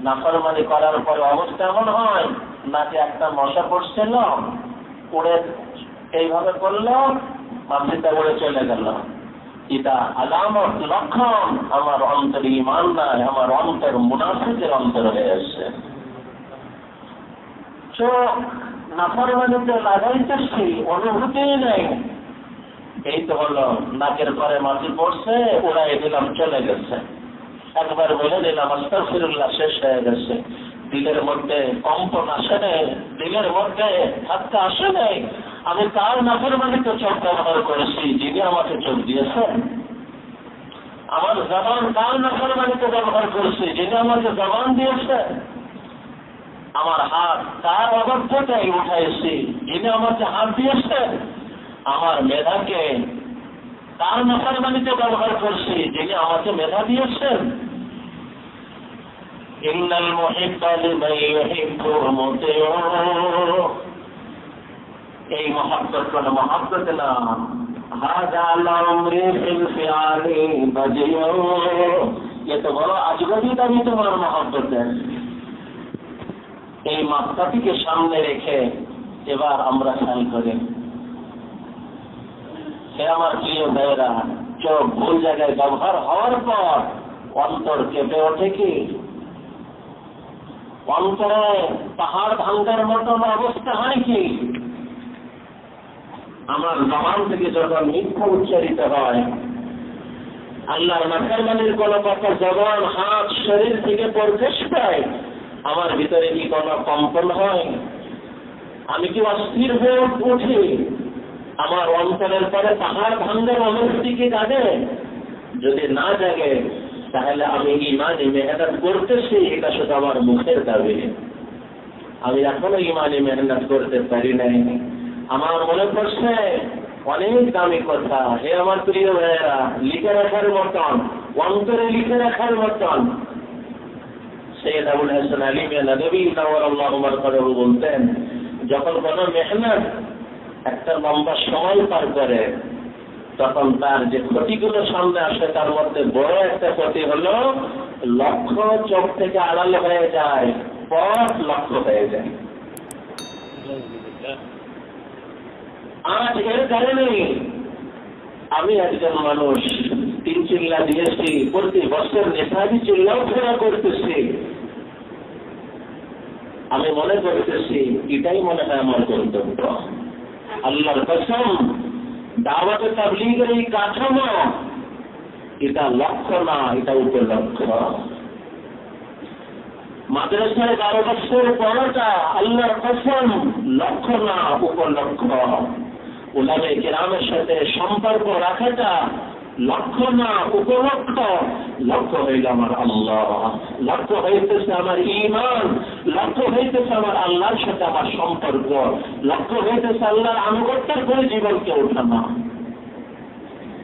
নাফরমানি করার পরে অবস্থা এমন হয় নাকি একটা মশা পড়ছিল, উড়ে এইভাবে করলো, মাটিতে উড়ে চলে গেল। এটা আলামত, লক্ষণ আমার অন্তরে ঈমান নাই, আমার অন্তর মুনাফিকের অন্তর হয়ে আসছে। চোখ নাফরমানিতে লাগাইতেছি, অনুভূতি নেই। এই তো হলো নাকের পরে মাটি পড়ছে, উড়াই দিলাম, চলে গেছে। একবার বলে দিলাম আস্তাগফিরুল্লাহ, শেষ হয়ে গেছে। দিলের মধ্যে কম্পন আসে নাই, দিলের মধ্যে ধাক্কা আসে নাই। আমি কার নাফরমানিতে চোখ ব্যবহার করেছি? যিনি আমাকে চোখ দিয়েছেন। আমার জবান কার নাফরমানিতে ব্যবহার করেছি? যিনি আমাকে জবান দিয়েছেন। আমার হাত কার অবদ্ধতায় উঠাইছি? যিনি আমাকে হাত দিয়েছেন। আমার মেধাকে কার নাফরমানিতে ব্যবহার করছি? যিনি আমাকে মেধা দিয়েছেন। ইন্নাল মুহিব্বা লিমান ইউহিব্বু মুতিউ এই মহব্বত কোন মহব্বত না। হাযা লামরি ফিল ফিআলি বাজিউ এ তো বড় আজগবি দাবি তোমার মহব্বতের। এই মাত্রাটিকে সামনে রেখে এবার আমরা খেয়াল করি। হে আমার প্রিয় ভাইয়েরা, চোখ ভুল জায়গায় ব্যবহার হওয়ার পর অন্তর কেঁপে ওঠে কি? অন্তরে পাহাড় ভাঙ্গার মতন অবস্থা হয় কি? আমার জবান থেকে যখন মিথ্যা উচ্চারিত হয়, আল্লাহর নাফরমানির কোন কথা জবান, হাত, শরীর থেকে প্রকাশ পায়, আমার ভিতরে কি কোনো কম্পন হয়? আমি কি অস্থির হয়ে উঠি? আমার অন্তরের পরে পাহাড় ভাঙ্গার অনুভূতি কি জাগে? যদি না জাগে তাহলে আমি ইমানি মেহনত করতেছি, এটা শুধু আমার মুখের দাবি। আমি এখনো ইমানি মেহনত করতে পারি নাই। আমার মনে পড়ছে অনেক দামি কথা, হে আমার প্রিয় ভাইয়েরা, লিখে রাখার মতন, অন্তরে লিখে রাখার মতন। সৈয়দ আবুল হাসান আলী মিয়া নদভী নাওয়ারাল্লাহু মারকাদাহু বলতেন, যখন কোনো মেহনত একটা লম্বা সময় পার করে, তখন তার যে ক্ষতিগুলো সামনে আসে, তার মধ্যে বড় একটা ক্ষতি হলো লক্ষ্য চোখ থেকে আড়াল হয়ে যায়, পথ লক্ষ্য হয়ে যায়। আজ এর কারণে আমি একজন মানুষ 3 চিল্লা দিয়েছি, প্রতি বছর নেশাবি চিল্লাও ফেরা করতেছি। আমি মনে করতেছি এটাই মনে হয় আমার কর্তব্য। আল্লাহর কসম, দাওয়াতে তাবলীগের এই কাঠামো, এটা লক্ষ্য না, এটা উপলক্ষ্য। মাদ্রাসায় 12 বছর পড়াটা আল্লাহর কসম লক্ষ্য না, উপলক্ষ্য। উলামায়ে কেরামের সাথে সম্পর্ক রাখাটা লক্ষ্য না, উপলক্ষ্য। লক্ষ্য হইল আমার আল্লাহ, লক্ষ্য হইতেছে আমার ঈমান, লক্ষ্য হইতেছে আমার আল্লাহর সাথে আমার সম্পর্ক, লক্ষ্য হইতেছে আল্লাহর আনুগত্যের করে জীবনকে ওঠানো।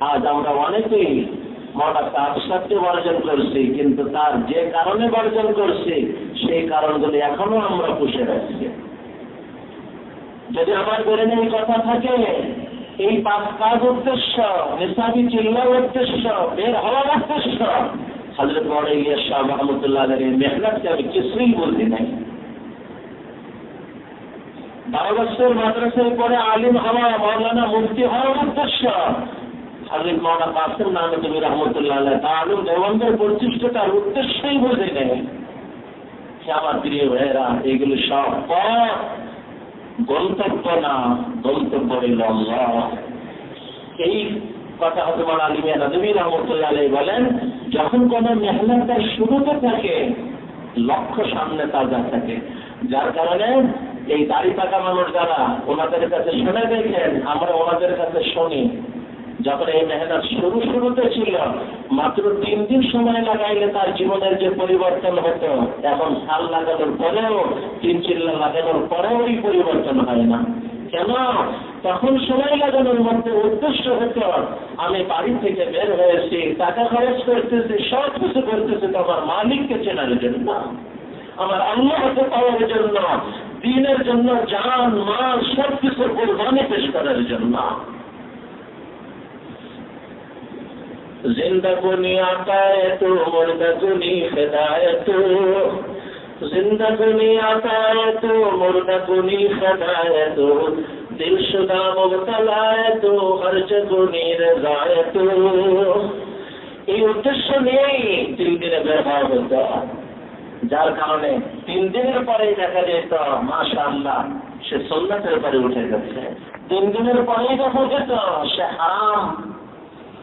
আজ আমরা অনেকেই মনে তার সত্যি বর্জন করছি, কিন্তু তার যে কারণে বর্জন করছি সেই কারণগুলি এখনো আমরা পুষে রাখছি। যদি আমার বেরেন এই কথা থাকে, এই 5 কাজ উদ্দেশ্য, নিসাবি চিল্লার উদ্দেশ্য, বের হওয়ার উদ্দেশ্য, হযরত বড় ইলিয়াস শাহ রহমাতুল্লাহ আলাইহির মেহনতকে আমি কিছুই বলতে নাই। 12 বছর মাদ্রাসায় পড়ে আলিম হওয়া, মাওলানা মুফতি হওয়ার উদ্দেশ্য হযরত মাওলানা কাসিম নানতুবী রহমাতুল্লাহ আলাইহি তাআলুম দেওবন্দের প্রতিষ্ঠাতার উদ্দেশ্যই বোঝে নেই। আমার প্রিয় ভাইয়েরা, এগুলো সব গন্তব্য না, গন্তব্য হইল আল্লাহ। এই কথা হযরত মাওলানা আলী মিয়া নদভী রহমাতুল্লাহ আলাইহি বলেন, যখন কোন মেহনতের শুরুতে থাকে লক্ষ্য সামনে তাজা থাকে, যার কারণে এই দাড়ি পাকা মানুষ যারা ওনাদের কাছে শুনে দেখেন, আমরা ওনাদের কাছে শুনি, যখন এই মেহনত শুরুতে ছিল মাত্র 3 দিন সময় লাগাইলে তার জীবনের যে পরিবর্তন হতো, এখন সাল লাগানোর পরেও, 3 চিল্লা লাগানোর পরেও এই পরিবর্তন হয় না। কেন? তখন সময় লাগানোর মধ্যে উদ্দেশ্য হতো, আমি বাড়ি থেকে বের হয়েছি, টাকা খরচ করতেছি, সব কিছু করতেছি তো আমার মালিককে চেনার জন্য, আমার আল্লাহকে পাওয়ার জন্য, দ্বীনের জন্য জান মাল সব কিছুর কুরবানি পেশ করার জন্য। जिंदा कुनी आकायत मुर्दा कुनी हिदायत, जिंदा कुनी आकायत मुर्दा कुनी हिदायत, दिलशुदा मुबतलायत हर्ज कुनी रजायत। এই উদ্দেশ্য নিয়েই 3 দিনে বের হওয়া হতো, যার কারণে 3 দিনের পরেই দেখা যেত মাশাআল্লাহ সে সুন্নাতের পরে উঠে গেছে। 3 দিনের পরেই দেখা যেত সে হারাম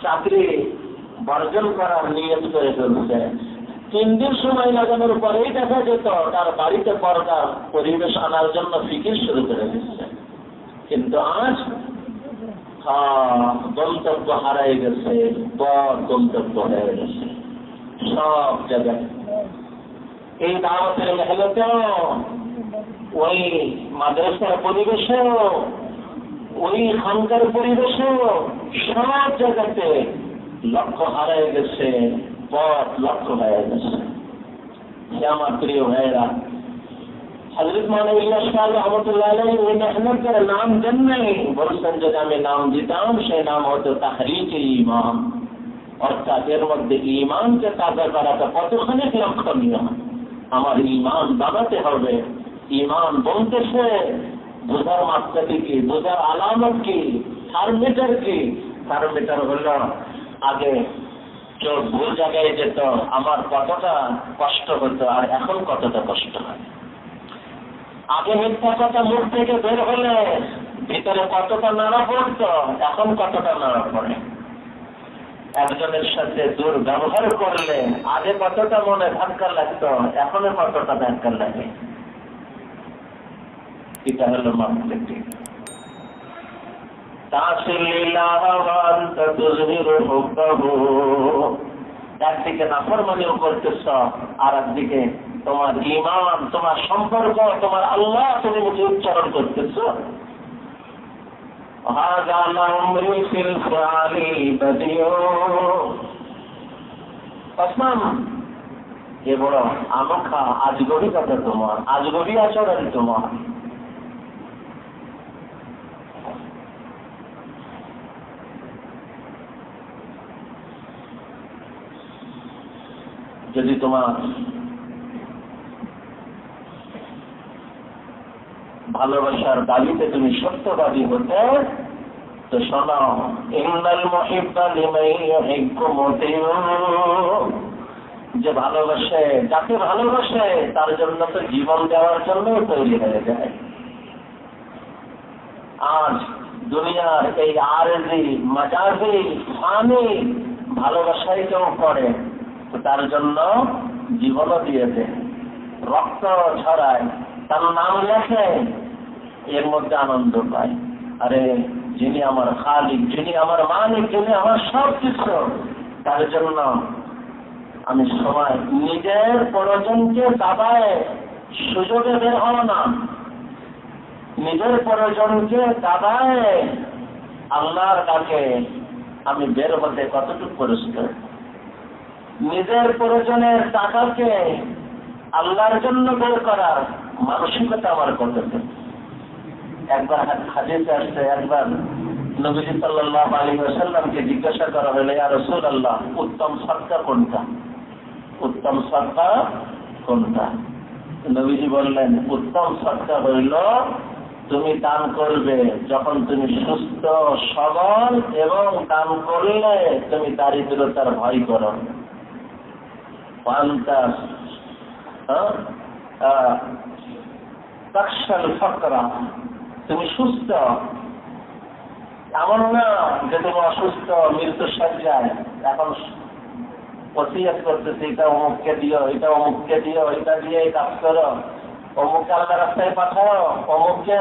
চাকরি বর্জন করার নিয়ত করে ফেলছে। 3 দিন সময় লাগানোর পরেই দেখা যেত তার বাড়িতে পর্দার পরিবেশ আনার জন্য ফিকির শুরু করে দিচ্ছে। কিন্তু আজ গন্তব্য হারাই গেছে, বড় গন্তব্য হয়ে গেছে সব জায়গায়। এই দাওয়াতের মেহনতেও, ওই মাদ্রাসার পরিবেশেও, ওই খানকার পরিবেশেও, সব জায়গাতে লক্ষ্য হারাই গেছে, পথ লক্ষ্য হয়ে গেছে। আমার প্রিয় ভাইয়েরা, হযরত মাওলানা ইলিয়াস শাহ রহমাতুল্লাহ আলাইহি ওই মেহনতের নাম দেন নাই, বলছেন যদি আমি নাম দিতাম সেই নাম হতো তাহরিকে ঈমান, অর্থাৎ এর মধ্যে ঈমানকে তাজা করাটা কতখানি লক্ষণীয়। আমার ঈমান বাড়াতে হবে। ঈমান বলতেছে বোঝার মাত্রাটি কি, বোঝার আলামত কি, থার্মোমিটার কি? থার্মোমিটার হল আগে চোখ ভুল জায়গায় যেত, আমার কতটা কষ্ট হতো আর এখন কতটা কষ্ট হয়। আগে মিথ্যা কথা মুখ থেকে বের হলে ভিতরে কতটা নাড়া পড়তো, এখন কতটা নাড়া পড়ে। একজনের সাথে দুর্ব্যবহার করলে আগে কতটা মনে ধাক্কা লাগতো, এখনো কতটা ধাক্কা লাগে। এটা হলো মাপকাঠি। একদিকে নাফরমানিও করতেছ, আর একদিকে তোমার ঈমান, তোমার সম্পর্ক, তোমার আল্লাহ তুমি মুখে উচ্চারণ করতেছ। এ বড় আনোখা আজগবি কথা তোমার, আজগবি আচরণ তোমার। যদি তোমার ভালোবাসার দাবিতে তুমি সত্যবাদী হতে, তো শোনো, ইন্নাল মুহিব্বা লিমান ইউহিব্বু মুতিউ, যে ভালোবাসে, যাকে ভালোবাসে তার জন্য তো জীবন দেওয়ার জন্য তৈরি হয়ে যায়। আজ দুনিয়ার এই আরজি মাজাজি ফানি ভালোবাসাই কেউ করে, তার জন্য জীবনও দিয়েছে, রক্ত ছড়ায়, তার নাম লেখে, এর মধ্যে আনন্দ পায়। আরে যিনি আমার খালিক, যিনি আমার মালিক, যিনি আমার সব কিছু, তার জন্য আমি সময় নিজের প্রয়োজনকে দাবায় সুযোগে বের হব না, নিজের প্রয়োজনকে দাবায় আল্লাহর ডাকে আমি বের হতে কতটুকু পরিষ্কার। নিজের প্রয়োজনের টাকাকে আল্লাহর জন্য বের করার মানসিকতা আমার কতটুকু। একবার হাদিসে আসছে, একবার নবীজি সাল্লাল্লাহু আলাইহি ওয়াসাল্লামকে জিজ্ঞাসা করা হলো, ইয়া রাসূলুল্লাহ, উত্তম সাদকা কোনটা? উত্তম সাদকা কোনটা? নবীজি বললেন, উত্তম সাদকা হইল তুমি দান করবে যখন তুমি সুস্থ সবল, এবং দান করলে তুমি দারিদ্রতার ভয় করো। তুমি সুস্থ, এমন না যে তুমি অসুস্থ, মৃত্যু সজ্জায় এখন ওসিয়ত করতেছে, এটা অমুককে দিও, এটা অমুককে দিও, এটা দিয়ে এই কাজ করো, অমুককে আল্লাহ রাস্তায় পাঠাও, অমুককে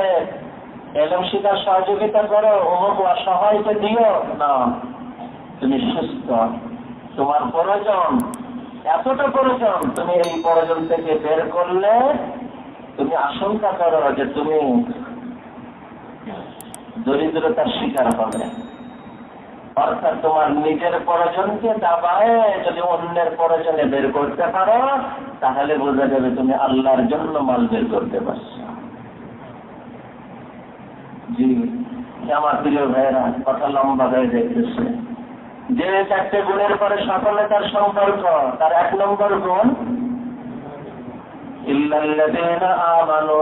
এলম শিখার সহযোগিতা করো, অমুক অসহায়কে দিও না। তুমি সুস্থ, তোমার প্রয়োজন এতটা প্রয়োজন, তুমি এই প্রয়োজন থেকে বের করলে তুমি আশঙ্কা করো যে তুমি দরিদ্রতার শিকার হবে। অর্থাৎ তোমার নিজের প্রয়োজনকে দাবায় যদি অন্যের প্রয়োজনে বের করতে পারো, তাহলে বোঝা যাবে তুমি আল্লাহর জন্য মাল বের করতে পারছো। জি আমার প্রিয় ভাইয়েরা, কথা লম্বা হয়ে যাইতেছে। যে চারটে গুণের পরে সকলে তার সম্পর্ক, তার এক নম্বর গুণ ইল্লাল্লাযীনা আমানু,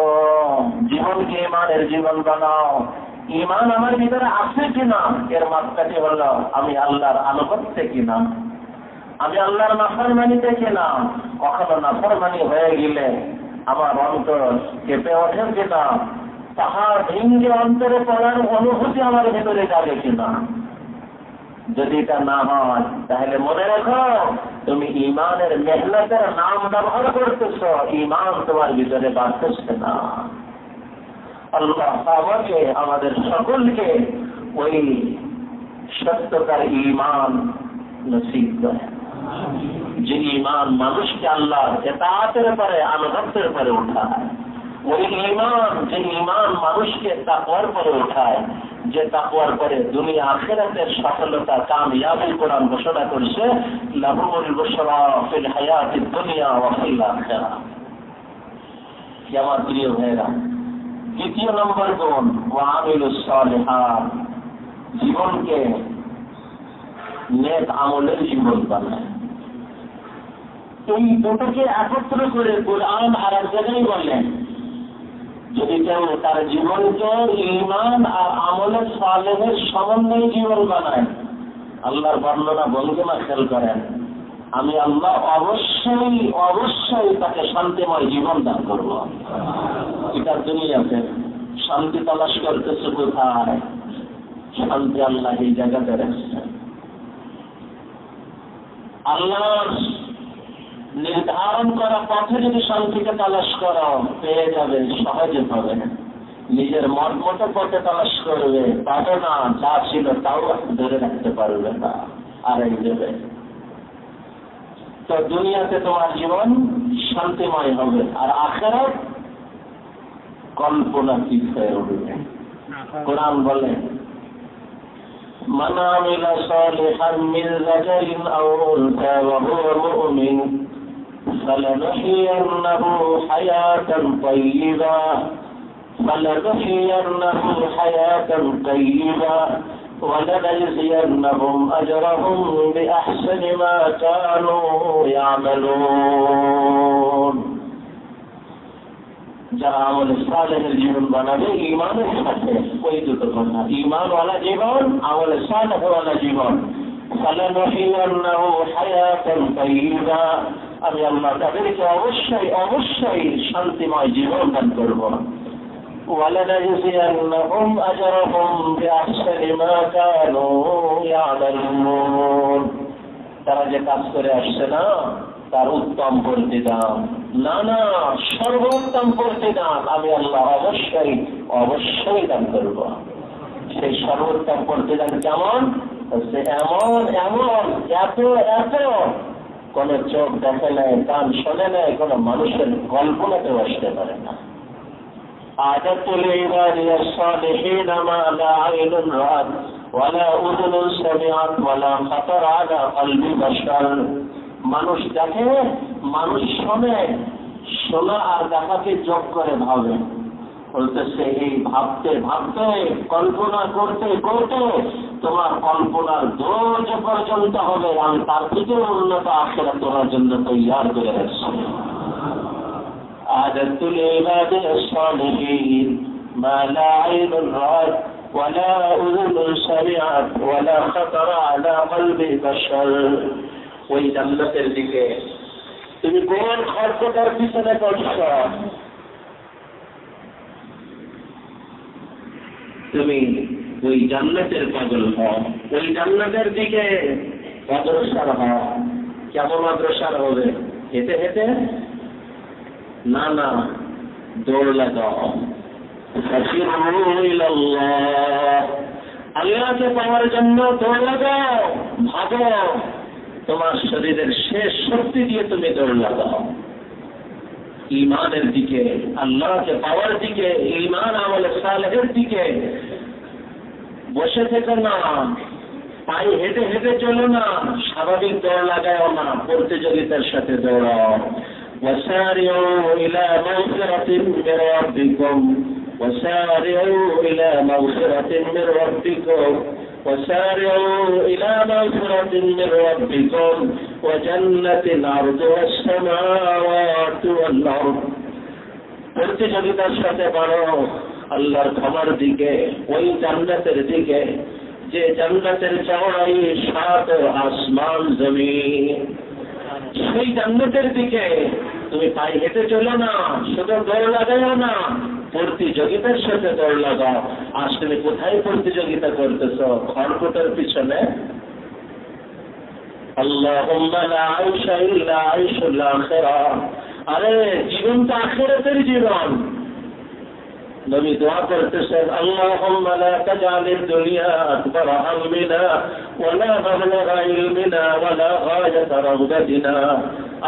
জীবনকে ঈমানের জীবন বানাও। ঈমান আমার ভিতরে আছে কিনা এর মাপকাঠি হলো আমি আল্লাহর আনুগত্যে কিনা, আমি আল্লাহর নাফরমানিতে কিনা। কখনো নাফরমানি হয়ে গেলে আমার অন্তর কেঁপে ওঠে কিনা, পাহাড় ভেঙে অন্তরে পড়ার অনুভূতি আমার ভিতরে যাবে কিনা। যদি এটা না হয় তাহলে মনে রাখো তুমি ঈমানের মেহনতের নাম ব্যবহার করতেছ, ঈমান তোমার ভিতরে বাড়তেছে না। আল্লাহ আমাকে, আমাদের সকলকে ওই সত্যতার ঈমান নসিব করে, যে ঈমান মানুষকে আল্লাহর ইতাআতের পরে, আনুগত্যের পরে উঠায়। ওই ঈমান, যে ঈমান মানুষকে তাকওয়ার পরে উঠায়, যে তাকওয়ার পরে দুনিয়া আখিরাতের সফলতা, কামিয়াবি কোরআন ঘোষণা করছে, লাহুমুল বুশরা ফিল হায়াতিদ দুনিয়া ওয়া ফিল আখিরাহ। আমার প্রিয় ভাইরা, দ্বিতীয় নম্বর গুণ ওয়া আমিলুস সালিহাত, জীবনকে নেক আমলের জীবন বানায়। এই দুটোকে একত্র করে কোরআন আর এক জায়গায় বলেন, যদি কেউ তার জীবনকে ঈমান আর আমলের সালেহের সমন্বয়ে জীবন বানায়, আল্লাহর বর্ণনা বলবো না, খেয়াল করেন। আমি আল্লাহ অবশ্যই অবশ্যই তাকে শান্তিময় জীবন দান করবো। এটার দুনিয়াতে শান্তি তালাশ করতেছে কোথায়? শান্তি আল্লাহ এই জায়গাতে রাখছে। আল্লাহর নির্ধারণ করা পথে যদি শান্তিকে তালাশ করো, পেয়ে যাবে, সহজে পাবে। নিজের মত মতো পথে তালাশ করবে, পাবে না, যা ছিল তাও ধরে রাখতে পারবে না, আড়াই দেবে। তো দুনিয়াতে তোমার জীবন শান্তিময় হবে, আর আখিরাত কল্পনাতীত হয়ে উঠবে। কোরআন বলে, মান আমিলা সালিহান মিন যাকারিন আও উনসা ওয়া হুয়া মুমিন ফালানুহইয়ান্নাহু হায়াতান তাইয়্যিবা وَلَنَجْزِيَنَّهُمْ أَجْرَهُمْ بِأَحْسَنِ مَا كَانُوا يَعْمَلُونَ। যারা আমল সালেহের জীবন বানাবে ঈমানের সাথে, ওই দুটো কথা, ঈমানওয়ালা জীবন, আমল সালেহওয়ালা জীবন। فَلَنُحْيِيَنَّهُ حَيَاةً طَيِّبَةً, আমি আল্লাহ তাদেরকে অবশ্যই অবশ্যই শান্তিময় জীবন দান করব। وَلَنَجْزِيَنَّهُمْ أَجْرَهُمْ بِأَحْسَنِ مَا كَانُوا يَعْمَلُونَ। তারা যে কাজ করে আসছে না, তার উত্তম প্রতিদান, না না সর্বোত্তম প্রতিদান আমি আল্লাহ অবশ্যই অবশ্যই দান করব। সেই সর্বোত্তম প্রতিদান কেমন? এমন এমন এত এত কোন চোখ দেখে নাই, কান শোনে নাই, কোন মানুষের কল্পনাতেও আসতে পারে না। أعددت لعبادي الصالحين ما لا عين رأت ولا أذن سمعت ولا خطر على قلب بشر। মানুষ দেখে, মানুষ শোনে, শোনা আর দেখাকে যোগ করে ভাবে। বলতেছে এই ভাবতে ভাবতে, কল্পনা করতে করতে তোমার কল্পনার দোষ পর্যন্ত হবে, আমি তার থেকে উন্নত আখিরাত তোমার জন্য তৈয়ার করে রাখছি। أعددت لعبادي الصالحين ما لا عين رأت ولا أذن سمعت ولا خطر على قلب بشر। ওই জান্নাতের দিকে তুমি কোন খরচটার পিছনে করছ? তুমি ওই জান্নাতের পাগল হও, ওই জান্নাতের দিকে অগ্রসর হও। কেমন অগ্রসর হবে? হেঁটে হেঁটে? না না, দৌড় লাগাও। আল্লাহকে পাওয়ার জন্য দৌড় লাগাও, ভাগো। তোমার শরীরের শেষ শক্তি দিয়ে তুমি দৌড় লাগাও ঈমানের দিকে, আল্লাহকে পাওয়ার দিকে, ঈমান আমল সালেহের দিকে। বসে থেকো না, পায়ে হেঁটে হেঁটে চলো না, স্বাভাবিক দৌড় লাগাও না, প্রতিযোগিতার সাথে দৌড়াও। وسارعوا إلى مغفرة من ربكم وسارعوا إلى مغفرة من ربكم وسارعوا إلى مغفرة من ربكم وجنة عرضها السماوات والأرض। প্রতিযোগিতার সাথে বাড়ো আল্লাহর ক্ষমার দিকে, ওই জান্নাতের দিকে যে জান্নাতের চওড়াই 7 আসমান জমিন। সেই জান্নাতের দিকে তুমি পায়ে হেঁটে চলো না, শুধু দৌড় লাগাও না, প্রতিযোগিতার সাথে দৌড় লাগাও। আজ তুমি কোথায় প্রতিযোগিতা করতেছ? খড়কুটার পিছনে। আল্লাহুম্মা লা আইশা ইল্লা আইশুল আখিরাহ। আরে জীবন তো আখিরাতের জীবন। নবী দোয়া করতেছেন, আল্লাহুম্মা লা তাজআলিদ দুনিয়া আকবার হাম্মিনা ওয়া লা মাবলাগা ইলমিনা ওয়া লা গায়াতা রাগবাতিনা।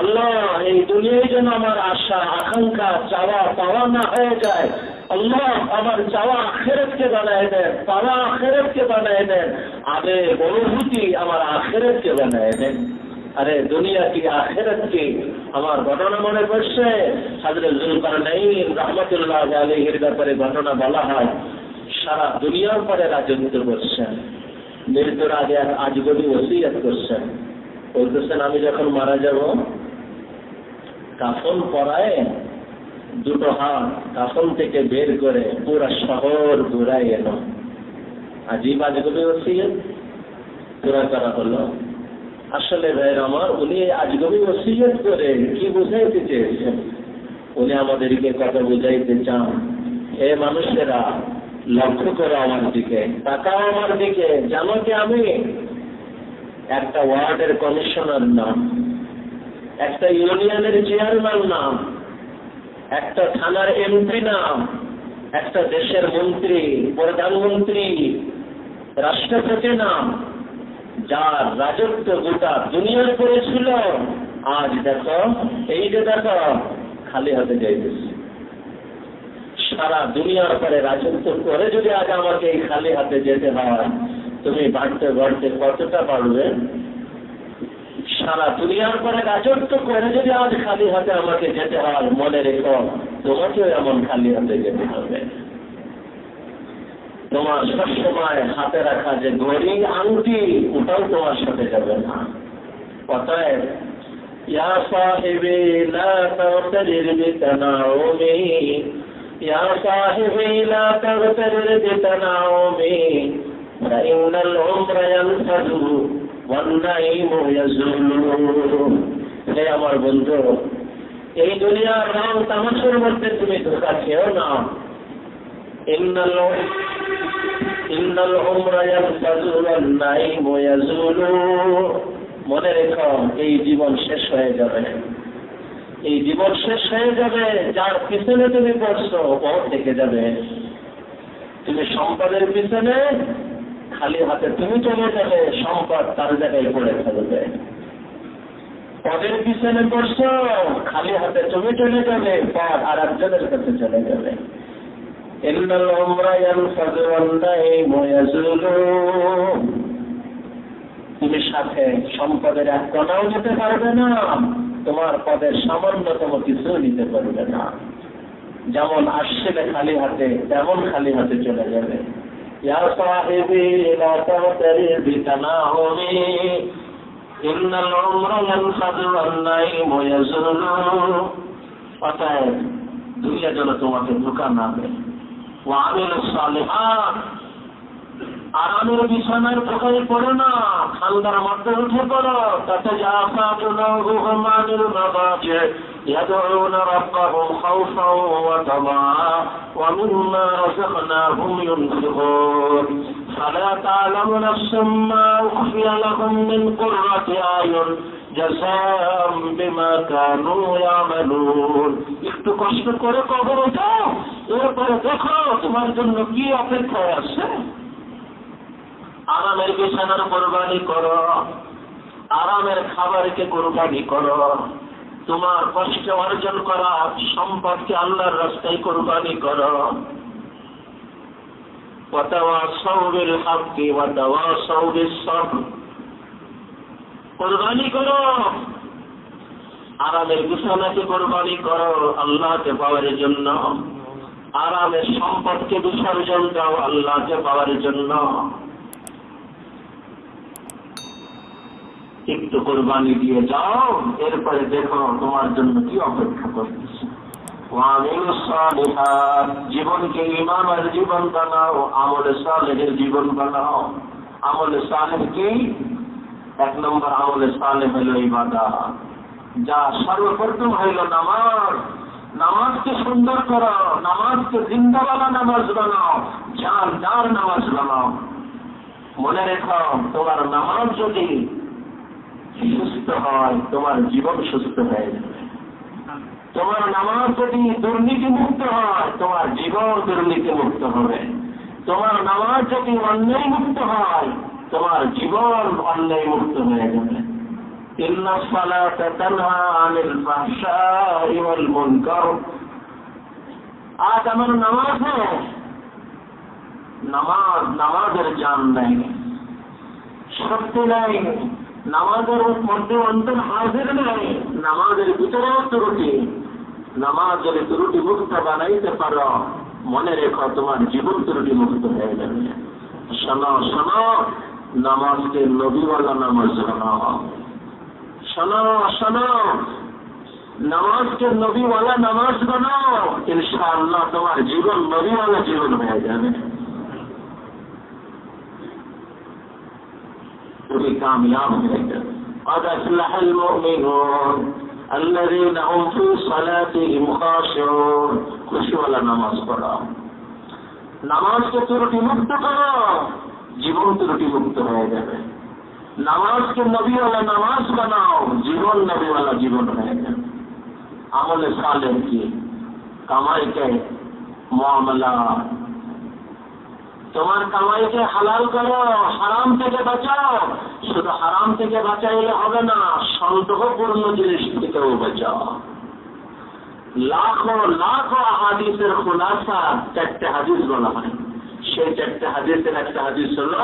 আল্লাহ, এই দুনিয়ায় যেন আমার আশা আকাঙ্ক্ষা চাওয়া পাওয়া না হয়ে যায়। আল্লাহ, আমার চাওয়া আখিরাতকে বানায় দেন, পাওয়া আখিরাতকে বানায় দেন, আবেগ অনুভূতি আমার আখিরাতকে বানায় দেন। আরে দুনিয়া কি আখিরাত কি? আমার ঘটনা মনে পড়ছে, হযরত যুলকারনাইন রাহমাতুল্লাহ আলাইহির ব্যাপারে ঘটনা বলা হয়। সারা দুনিয়ার পরে রাজত্ব করছেন, মৃত্যুর আগে আজীবনী ওসিয়ত করছেন। বলতেছেন, আমি যখন মারা যাব, কাফন পরায় 2 হাত কাফন থেকে বের করে পুরা শহর ঘুরাই এলো। আজীব আজীবনী ওসিয়ত। পুরা করা হলো। আসলে ভাই আমার, উনি আজগবি ওসিয়ত করে কি বুঝাইতে চেয়েছেন? উনি আমাদেরকে কথা বুঝাইতে চান, হে মানুষেরা লক্ষ্য করো আমার দিকে, তাকাও আমার দিকে, জানো কি আমি একটা ওয়ার্ডের কমিশনার নাম, একটা ইউনিয়নের চেয়ারম্যান নাম, একটা থানার এমপি নাম, একটা দেশের মন্ত্রী, প্রধানমন্ত্রী, রাষ্ট্রপতি নাম, যার রাজত্ব গোটা দুনিয়ার করেছিল, আজ দেখো এই যে দেখো খালি হাতে যাইতেছে। সারা দুনিয়ার পরে রাজত্ব করে যদি আজ আমাকে এই খালি হাতে যেতে হয়, তুমি বাড়তে বাড়তে কতটা পারবে? সারা দুনিয়ার পরে রাজত্ব করে যদি আজ খালি হাতে আমাকে যেতে হয়, মনে রেখো তোমাকেও এমন খালি হাতে যেতে হবে। তোমার সবসময় হাতে রাখা যে ঘড়ি আংটি, ওটাও তোমার সাথে যাবে না। অতএব ইয়া সাহিবি লা তাগতারির বিতানাউমি, ইয়া সাহিবি লা তাগতারির বিতানাউমি, ফাইনাল উমরা ইয়ানফাদু ওয়ান নাইমু ইয়াজুলু। হে আমার বন্ধু, এই দুনিয়ার রং তামাশার মধ্যে তুমি ধোঁকা খেও না। ইন্নাল উমরা ইয়ানফাদু ওয়ান নাইমু ইয়াজুলু। মনে রেখো এই জীবন শেষ হয়ে যাবে, এই জীবন শেষ হয়ে যাবে। যার পিছনে তুমি পড়ছো ও থেকে যাবে। তুমি সম্পদের পিছনে খালি হাতে তুমি চলে যাবে, সম্পদ তার জায়গায় পড়ে থাকবে। পদের পিছনে পড়ছো, খালি হাতে তুমি চলে যাবে, পদ আর একজনের কাছে চলে যাবে। ইন্নাল উমরা ইয়ানফাদু ওয়ান নাইমু ইয়াজুলু। তুমি সাথে সম্পদের এক কণাও নিতে পারবে না, তোমার পদের সামান্যতম কিছু নিতে পারবে না। যেমন আসছিলে খালি হাতে, তেমন খালি হাতে চলে যাবে। ইয়া সাহিবি লা তাগতারির বিতানাউমি, ইন্নাল উমরা ইয়ানফাদু ওয়ান নাইমু ইয়াজুলু। অতএব দুনিয়া যেন তোমাকে ধোঁকা না দেয়। ওয়া আমিলুস সালিহাত, আরামের বিছানার পোকায় পড়ো না, ঠান্ডার মধ্যে উঠে পড়ো। তাতে জাফাতুহুম আনিল মাদাজি ইয়াদউনা রাব্বাহুম খাওফাও ওয়া তামাআ ওয়া মিম্মা রাযাকনাহুম ইউনফিকুন। ফালা তা'লামু নাফসুম মা উখফিয়া লাহুম মিন কুররাতি আয়ুন জাযাআম বিমা কানু ইয়ামালুন। একটু কষ্ট করে কবরে যাও, এরপরে দেখো তোমার জন্য কি অপেক্ষায় আছে। আরামের বিছানার কোরবানি করো, আরামের খাবারকে কোরবানি করো, তোমার কষ্ট অর্জন করা সম্পদকে আল্লাহর রাস্তায় কোরবানি করো। ওয়াতাওয়াসাউ বিল হাক্কি ওয়াতাওয়াসাউ বিস সাবর। কোরবানি করো, আরামের বিছানাকে কোরবানি করো আল্লাহকে পাওয়ার জন্য, আরামের সম্পদকে বিসর্জন দাও আল্লাহকে পাওয়ার জন্য। একটু কোরবানি দিয়ে যাও, এরপরে দেখো তোমার জন্য কি অপেক্ষা করতেছে। জীবনকে ঈমানের জীবন বানাও, আমলে সালেহের জীবন বানাও। আমলে সালেহ কি? এক নম্বর আমলে সালেহ হলো ইবাদত, যা সর্বপ্রথম হইল নামাজ। নামাজকে সুন্দর করো, নামাজকে জিন্দাওয়ালা নামাজ বানাও, জানদার নামাজ বানাও। মনে রেখো তোমার নামাজ যদি সুস্থ হয়, তোমার জীবন সুস্থ হয়ে যাবে। তোমার নামাজ যদি দুর্নীতি মুক্ত হয়, তোমার জীবন দুর্নীতি মুক্ত হবে। তোমার নামাজ যদি অন্যায় মুক্ত হয়, তোমার জীবন অন্যায় মুক্ত হয়ে যাবে। ইন্নাস সালাতা তানহা আনিল ফাহশাই ওয়াল মুনকার। আজ আমার নামাজ নেই, নামাজের জান নেই, শক্তি নেই, নামাজের মধ্যে অন্তর হাজির নেই, নামাজের ভিতরেও ত্রুটি। নামাজ যদি ত্রুটি মুক্ত বানাইতে পারো, মনে রেখো তোমার জীবন ত্রুটি মুক্ত হয়ে যাবে। শোনো শোনো, নামাজকে নবীওয়ালা নামাজ বানাও। শোনো শোনো, নামাজকে নবীওয়ালা নামাজ বানাও, ইনশাআল্লাহ তোমার জীবন নবীওয়ালা জীবন হয়ে যাবে। তুমি কামিয়াব হয়ে যাবে। قد أفلح المؤمنون الذين هم في صلاتهم خاشعون। খুশিওয়ালা নামাজ পড়ো, নামাজকে ত্রুটিমুক্ত করো, জীবন ত্রুটিমুক্ত হয়ে যাবে। নামাজকে নবীওয়ালা নামাজ বানাও, জীবন নবীওয়ালা জীবন হয়ে যাবে। আমলে সালেহ কি? কামাইকে মুআমালা, তোমার কামাইকে হালাল করো, হারাম থেকে বাঁচাও। শুধু হারাম থেকে বাঁচাইলে হবে না, সন্তোষপূর্ণ জিনিস থেকেও বাঁচাও। লাখো লাখো হাদিসের খুলাসা চারটে হাদিস বলা হয়। সেই চারটে হাদিসের একটা হাদিস হলো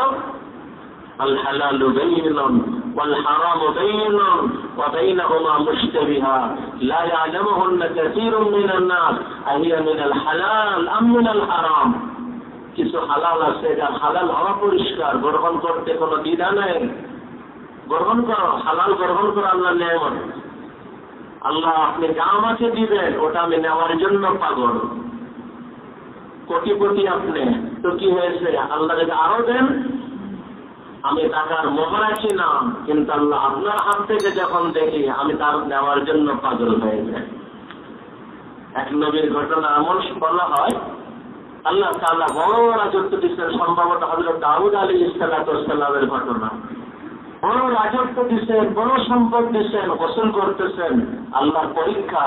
আল হালালু বাইয়িনুন ওয়াল হারামু বাইয়িনুন ওয়া বাইনাহুমা মুশতাবিহা লা ইয়ালামুহুন্না কাসীরুম মিনান নাস আহিয়া মিনাল হালাল আম মিনাল হারাম। কিছু হালাল আছে, যা হালাল হওয়া পরিষ্কার, গ্রহণ করতে কোনো দ্বিধা নেই। গ্রহণ করো, হালাল গ্রহণ করো, আল্লাহর নিয়ামত। আল্লাহ আপনি যা আমাকে দিবেন ওটা আমি নেওয়ার জন্য পাগল। কোটিপতি আপনি, তো কি হয়েছে? আল্লাহ যদি আরো দেন, আমি টাকার মোহ রাখি না, কিন্তু আল্লাহ আপনার হাত থেকে যখন দেখি আমি তার নেওয়ার জন্য পাগল হয়ে যাই। এক নবীর ঘটনা এমন বলা হয়, আল্লাহ তাআলা বড় রাজত্ব দিচ্ছেন, সম্ভবত হযরত দাউদ আলাইহিস সালামের ঘটনা। বড় রাজত্ব দিচ্ছেন, বড় সম্পদ দিচ্ছেন, গোসল করতেছেন, আল্লাহর পরীক্ষা,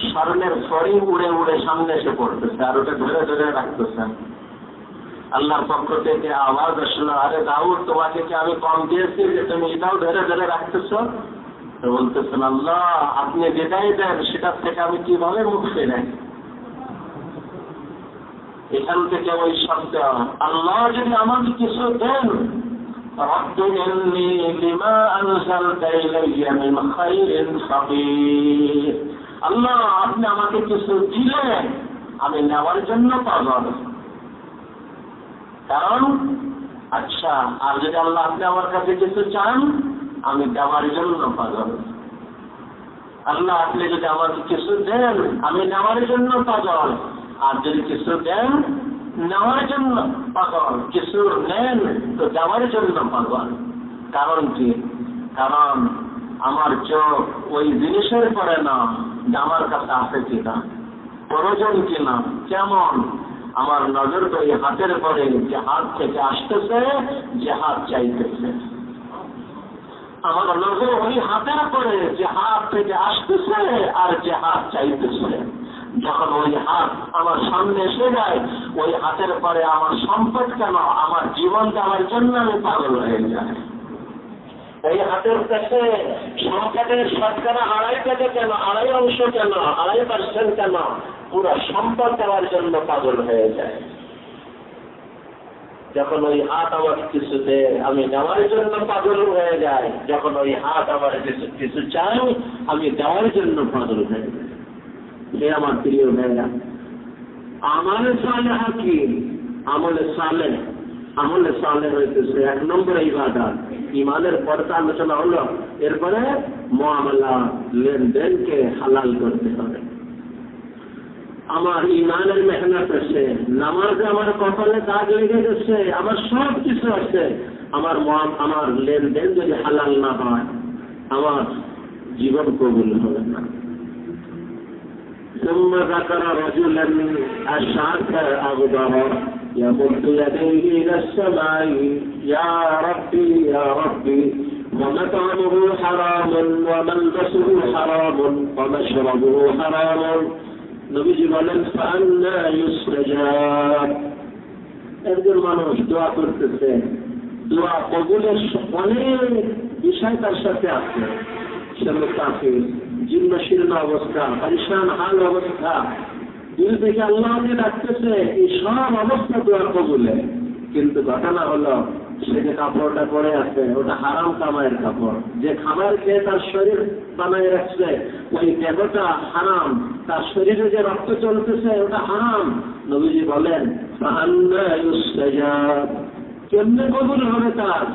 স্বর্ণের ফড়িং উড়ে উড়ে সামনে এসে পড়তেছে, আর ওটা ধরে ধরে রাখতেছেন। আল্লাহর পক্ষ থেকে আওয়াজ আসলো, আরে দাউদ, তোমাকে কি আমি কম দিয়েছি যে তুমি এটাও ধরে ধরে রাখতেছ? বলতেছেন, আল্লাহ আপনি যেটাই দেন সেটার থেকে আমি কিভাবে মুখ ফেরাই। এখান থেকে ওই শব্দ, আল্লাহ যদি আমাকে কিছু দেন, রব্বি ইন্নী লিমা আনজালতা ইলাইয়া মিন খাইরিন ফাকির। আল্লাহ আপনি আমাকে কিছু দিলেন, আমি নেওয়ার জন্য পাগল। কারণ আচ্ছা, আর যদি আল্লাহ আপনি আমার কাছে কিছু চান, আমি দেওয়ার জন্য পাগল। আল্লাহ আপনি যদি আমাকে কিছু দেন, আমি নেওয়ার জন্য পাগল। আর যদি কিছু দেন, নেওয়ার জন্য পাগল। কিছু নেন তো দেওয়ার জন্য পাগল। কারণ কি? কারণ আমার চোখ ওই জিনিসের পরে না যে আমার কাছে আছে কিনা, প্রয়োজন কিনা, কেমন। আমার নজর তো এই হাতের পরে, যে হাত থেকে আসতেছে, যে হাত চাইতেছে। আমার নজর ওই হাতের পরে, যে হাত থেকে আসতেছে আর যে হাত চাইতেছে। যখন ওই হাত আমার সামনে এসে যায়, ওই হাতের পরে আমার সম্পদ কেন, আমার জীবন দেওয়ার জন্য আমি পাগল হয়ে যাই। এই হাতের কাছে সম্পদের শতকরা 2.5% কেন, 2.5% কেন, 2.5% কেন, পুরো সম্পদ দেওয়ার জন্য পাগল হয়ে যায়। যখন ওই হাত আমার কিছু দেয়, আমি নেওয়ার জন্য পাগল হয়ে যাই। যখন ওই হাত আমার কিছু চাই, আমি দেওয়ার জন্য পাগল হয়ে যাই। হে আমার প্রিয় ভাইরা, আমলে সালেহ কি? আমলে সালেহ হইতেছে 1 নম্বর ইবাদত। ইমানের পর্দা আলোচনা হলো, এরপরে মুআমালা, লেনদেনকে হালাল করতে হবে। আমার ইমানের মেহনত আছে, নামাজে আমার কপালে দাগ লেগে গেছে, আমার সব কিছু আছে, আমার লেনদেন যদি হালাল না হয়, আমার জীবন কবুল হবে না। ثم ذكر رجلا أشعث أغبر يمد يديه إلى السماء يا ربي يا ربي ومطعمه حرام وملبسه حرام ومشربه حرام নবীজি বলেন فأنى يستجاب। একজন মানুষ দোয়া করতেছে, দোয়া কবুলের অনেক বিষয় তার সাথে আছে। সে কাফির, জীর্ণ শীর্ণ অবস্থা, পরিশান হাল অবস্থা, দিল থেকে আল্লাহকে ডাকতেছে, এই সব অবস্থা দোয়া কবুলে। কিন্তু ঘটনা হলো, সে যে কাপড়টা পরে আছে ওটা হারাম কামাইয়ের কাপড়। যে খাবার খেয়ে তার শরীর বানায় রাখছে, ওই দেহটা হারাম। তার শরীরে যে রক্ত চলতেছে ওটা হারাম। নবীজি বলেন কেমনে কবুল হবে তার?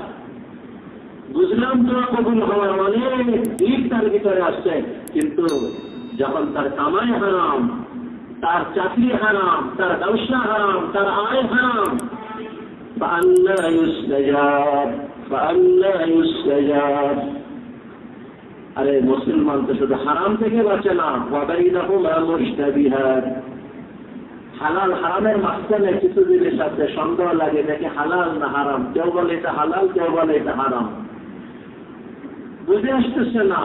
বুঝলাম তো কবুল হওয়ার অনেক দিক তার ভিতরে আসছে, কিন্তু যখন তার কামাই হারাম, তার চাকরি হারাম, তার ব্যবসা হারাম, তার আয় হারাম, فأنى يستجاب। আরে মুসলমান তো শুধু হারাম থেকে বাঁচে না, ওয়াবাইনাহুমা মুশতাবিহাত, হালাল হারামের মাঝখানে কিছু জিনিস আছে, সন্দেহ লাগে দেখে হালাল না হারাম, কেউ বলে এটা হালাল, কেউ বলে এটা হারাম, বুঝে আসতেছে না।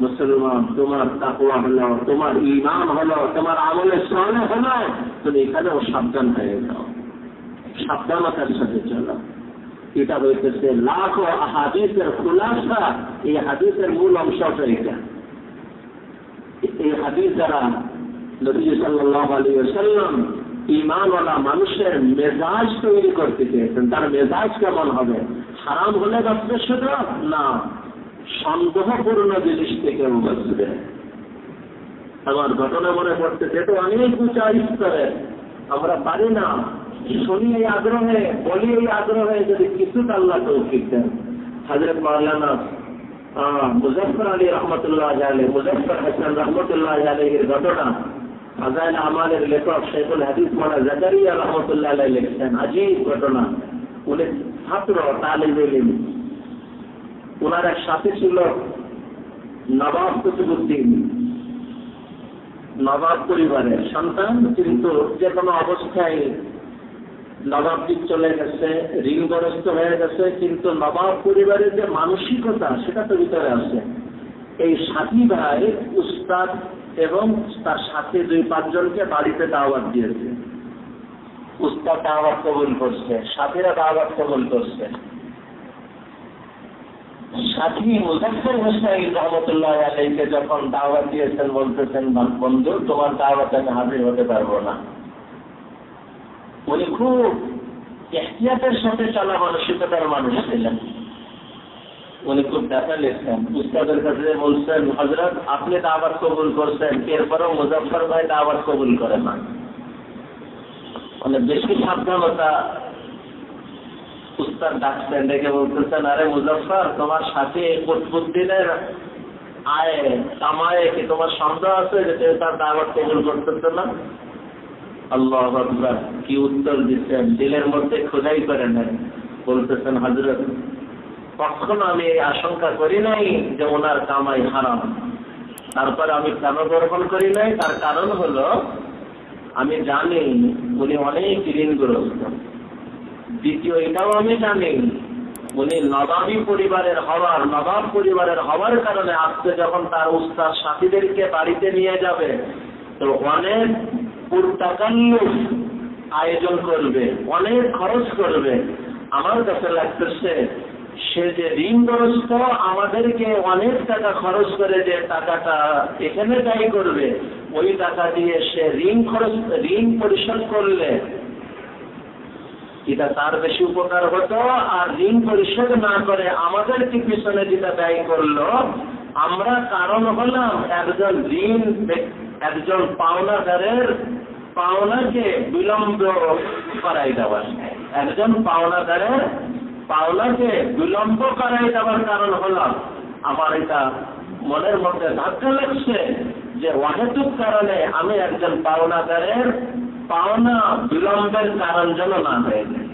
মুসলমান, তোমার তাকওয়া হলো, তোমার ঈমান হলো, তোমার আমলে সালেহ হলো, তুমি এখানেও সাবধান হয়ে যাও, সাবধানতার সাথে চলো। এটা হইতেছে লাখো হাদিসের খুলাসা। এই হাদিসের মূল অংশটা এটা। এই হাদিস দ্বারা নবী সাল্লাল্লাহু আলাইহি ওয়াসাল্লাম ঈমানওয়ালা মানুষের মেজাজ তৈরি করতে চেয়েছেন। তার মেজাজ কেমন হবে? হারাম হলে বাঁচবে শুধু না, সন্দেহপূর্ণ জিনিস থেকেও বাঁচবে। আমার ঘটনা মনে পড়তেছে, তো অনেক উঁচা স্তরে আমরা পারি না, শুনি এই আগ্রহে, বলি এই আগ্রহে, যদি কিছুটা আল্লাহ তৌফিক দেন। হযরত মাওলানা মুজাফফর আলী রহমতুল্লাহ আলাইহি, মুজাফফর হাসান রহমতুল্লাহ আলাইহির ঘটনা ফাজাইল আমালের লেখক শেখুল হাদিস মাওলানা জাকারিয়া রহমতুল্লাহ আলাইহি লিখছেন। আজীব ঘটনা। উনি ছাত্র, তালিবে ইলম। ওনার এক সাথী ছিল নবাব কুতুবউদ্দিন, নবাব পরিবারের সন্তান, কিন্তু যে কোনো অবস্থায় নবাব দিক চলে গেছে, ঋণগ্রস্ত হয়ে গেছে, কিন্তু নবাব পরিবারের যে মানসিকতা সেটা তো ভিতরে আছে। এই সাথী ভাই উস্তাদ এবং তার সাথে 2-5 জনকে বাড়িতে দাওয়াত দিয়েছে। উস্তাদ দাওয়াত কবুল করছে, সাথীরা দাওয়াত কবুল করছে। সাথী মুজাফফর হোসেন রহমতুল্লাহ আলাইহিকে যখন দাওয়াত দিয়েছেন, বলতেছেন, বন্ধু তোমার দাওয়াতে আমি হাজির হতে পারবো না। উনি খুব এহতিয়াতের সাথে চলা মানসিকতার মানুষ ছিলেন। উনি খুব দেখা লিখছেন, উস্তাদের কাছে বলছেন, হযরত আপনি দাওয়াত কবুল করছেন, এরপরেও মুজাফফর ভাই দাওয়াত কবুল করে না। অনেক বেশি সাবধানতা। উস্তাদ ডাকছেন, ডেকে বলতেছেন, আরে মুজাফফর, তোমার সাথে কুতুবউদ্দিনের আয় কামায়ে কি তোমার সন্দেহ আছে যে তার দাওয়াত কবুল করতেছে না? আল্লাহু আকবার, কি উত্তর দিচ্ছেন, দিলের মধ্যে খোদাই করে নেন। বলতেছেন, হযরত কখনো আমি এই আশঙ্কা করি নাই যে ওনার কামাই হারাম। তারপর আমি কেন গ্রহণ করি নাই? তার কারণ হলো আমি জানি উনি অনেক ঋণগ্রস্ত। দ্বিতীয়, এটাও আমি জানি উনি নবাব পরিবারের হওয়ার কারণে আজকে যখন তার উস্তাদ সাথীদেরকে বাড়িতে নিয়ে যাবে, তো অনেক পুরতাকাল্লুফ আয়োজন করবে, অনেক খরচ করবে। আমার কাছে লাগতেছে সে যে ঋণগ্রস্ত, আমাদেরকে অনেক টাকা খরচ করে যে টাকাটা এখানে ব্যয় করবে, ওই টাকা দিয়ে সে ঋণ পরিশোধ করলে এটা তার বেশি উপকার হতো। আর ঋণ পরিশোধ না করে আমাদেরকে পিছনে যেটা ব্যয় করলো, আমরা কারণ হলাম একজন পাওনাদারের পাওনাকে বিলম্ব করাই দেওয়ার। একজন পাওনাদারের পাওনাকে বিলম্ব করাই দেওয়ার কারণ হলাম আমার এটা মনের মধ্যে ধাক্কা লাগছে যে অহেতুক কারণে আমি একজন পাওনাদারের পাওনা বিলম্বের কারণ যেন না হয়ে যায়।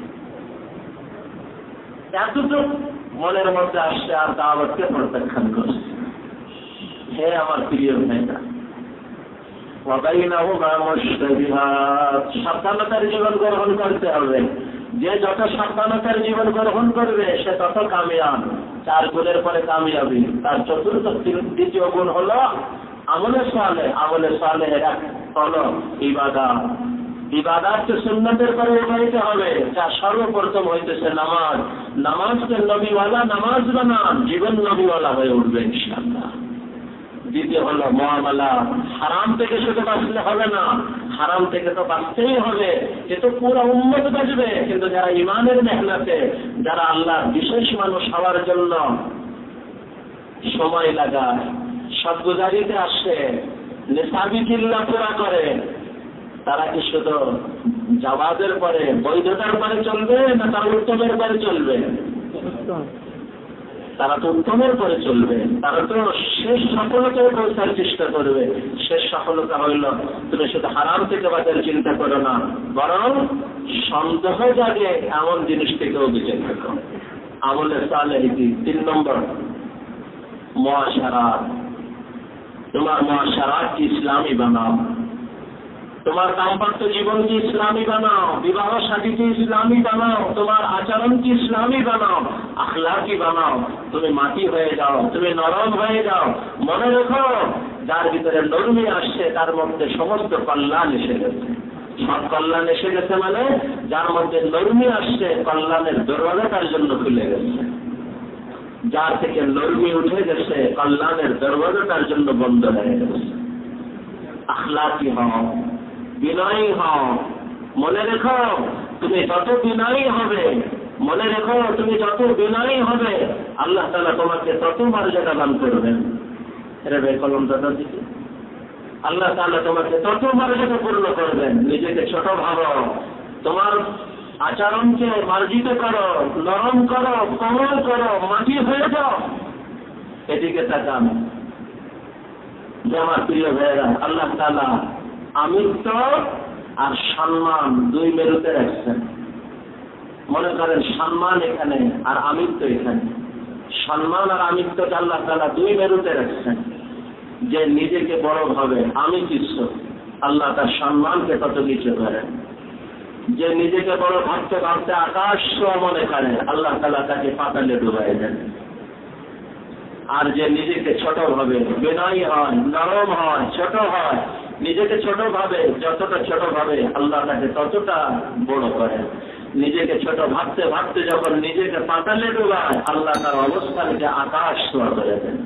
এতটুকু মনের মধ্যে আসছে, আর দাওয়াতকে প্রত্যাখ্যান করছে। হে আমার প্রিয় ভাইরা, সাবধানতার জীবন গ্রহণ করতে হবে। যে যত সাবধানতার জীবন গ্রহণ করবে সে তত কামিয়াব। 4 গুণের পরে কামিয়াবি। তার দ্বিতীয় গুণ হলো আমলে সালেহ। আমলে সালেহ হলো ইবাদত। ইবাদতকে সুন্নতের পরে উঠাইতে হবে। যা সর্বপ্রথম হইতেছে নামাজ। নামাজকে নবীওয়ালা নামাজ বানান, জীবন নবীওয়ালা হয়ে উঠবে ইনশাআল্লাহ। দ্বিতীয় হলো মুআমালা। হারাম থেকে শুধু বাঁচলে হবে না, হারাম থেকে তো বাঁচতেই হবে। এ তো পুরো উম্মত বাঁচবে, কিন্তু যারা ইমানের মেহনতে, যারা আল্লাহ বিশেষ মানুষ হওয়ার জন্য সময় লাগায়, সৎগুজারিতে আসে, নেশাবি কিল্লা পুরা করে, তারা কি শুধু জাওয়াজের পরে বৈধতার পরে চলবে, না তারা উত্তমের পরে চলবে? তারা তো উত্তমের পরে চলবে। তারা তো শেষ সফলতায় পৌঁছার চেষ্টা করবে। শেষ সফলতা হইল তুমি শুধু হারাম থেকে বাঁচার চিন্তা করো না, বরং সন্দেহ জাগে এমন জিনিস থেকেও বেঁচে থাকো। আমলে সালেহ কি 3 নম্বর মুআশারাত। তোমার মুআশারাত কি ইসলামী বানাও, তোমার দাম্পত্য জীবন কি ইসলামী বানাও, বিবাহ শাদী কি ইসলামী বানাও, তোমার আচরণ কি ইসলামী বানাও, আখলাকি বানাও। তুমি মাটি হয়ে যাও, তুমি নরম হয়ে যাও। মনে রেখো, যার ভিতরে নরমি আসছে তার মধ্যে সমস্ত কল্যাণ এসে গেছে। সব কল্যাণ এসে গেছে মানে যার মধ্যে নরমি আসছে কল্যাণের দরওয়াজা তার জন্য খুলে গেছে। যার থেকে নরমি উঠে গেছে কল্যাণের দরওয়াজা তার জন্য বন্ধ হয়ে গেছে। আখলাকি হও, বিনয়ী হও। মনে রেখো, তুমি যত বিনয়ী হবে, মনে রেখো তুমি যত বিনয়ী হবে আল্লাহ তাআলা তোমাকে তত মর্যাদা দান করবেন। এর ভাই কলম দাদা দিকে আল্লাহ তাআলা তোমাকে তত মর্যাদা পূর্ণ করবেন। নিজেকে ছোট ভাবো, তোমার আচরণকে মার্জিত করো, নরম করো, কোমল করো, মাটি হয়ে যাও। এদিকে তাকান যে আমার প্রিয় ভাইয়েরা, আল্লাহ তাআলা আমিত্ব আর সম্মান 2 মেরুতে রাখছেন। মনে করেন সম্মান এখানে আর আমিত্ব এখানে। সম্মান আর আমিত্বকে আল্লাহ তাআলা 2 মেরুতে রাখছেন। যে নিজেকে বড় ভাবে, আমি কিছু, আল্লাহ তার সম্মানকে তত নিচে করেন। যে নিজেকে বড় ভাবতে ভাবতে আকাশ মনে করে আল্লাহ তাআলা তাকে পাতালে ডুবাই দেন। আর যে নিজেকে ছোট ভাবে, বিনয়ী হয়, নরম হয়, ছোট হয়, নিজেকে ছোট ভাবে, যতটা ছোট ভাবে আল্লাহ তাকে ততটা বড় করে। নিজেকে ছোট ভাবতে ভাবতে যখন নিজেকে পাতালে ডুবায় আল্লাহ তার অবস্থানকে আকাশ ছোঁয়া করে দেন।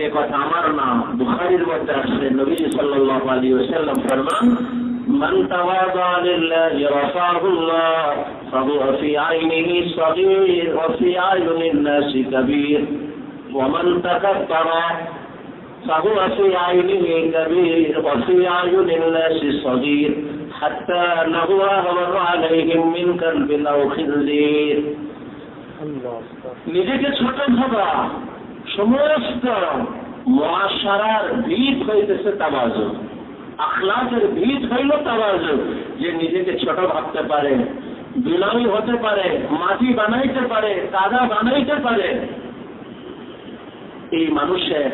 এ কথা আমার না, বুখারীর মধ্যে আসছে, নবীজি সাল্লাল্লাহু আলাইহি ওয়াসাল্লাম ফরমান, মান তাওয়াযা লিল্লাহি রাফাহুল্লাহ ফাহুয়া ফি আইনিহি সাগীর ওয়া ফি আইনিন নাসি কাবীর ওয়া মান তাকাব্বারা ফাহুয়া ফি আইনিহি কাবীর ওয়া ফি আইনিন নাসি সাগীর হাত্তা নাহুয়া আলাইহিম মিন কালবিন আও খিনজির। নিজেকে ছোট ভাবা, সমস্ত মুআশারার ভিত হইতেছে তাওয়াজু, আখলাকের ভিত হইল তাওয়াজু। যে নিজেকে ছোট ভাবতে পারে, বিনয়ী হতে পারে, মাটি বানাইতে পারে, কাদা বানাইতে পারে, এই মানুষের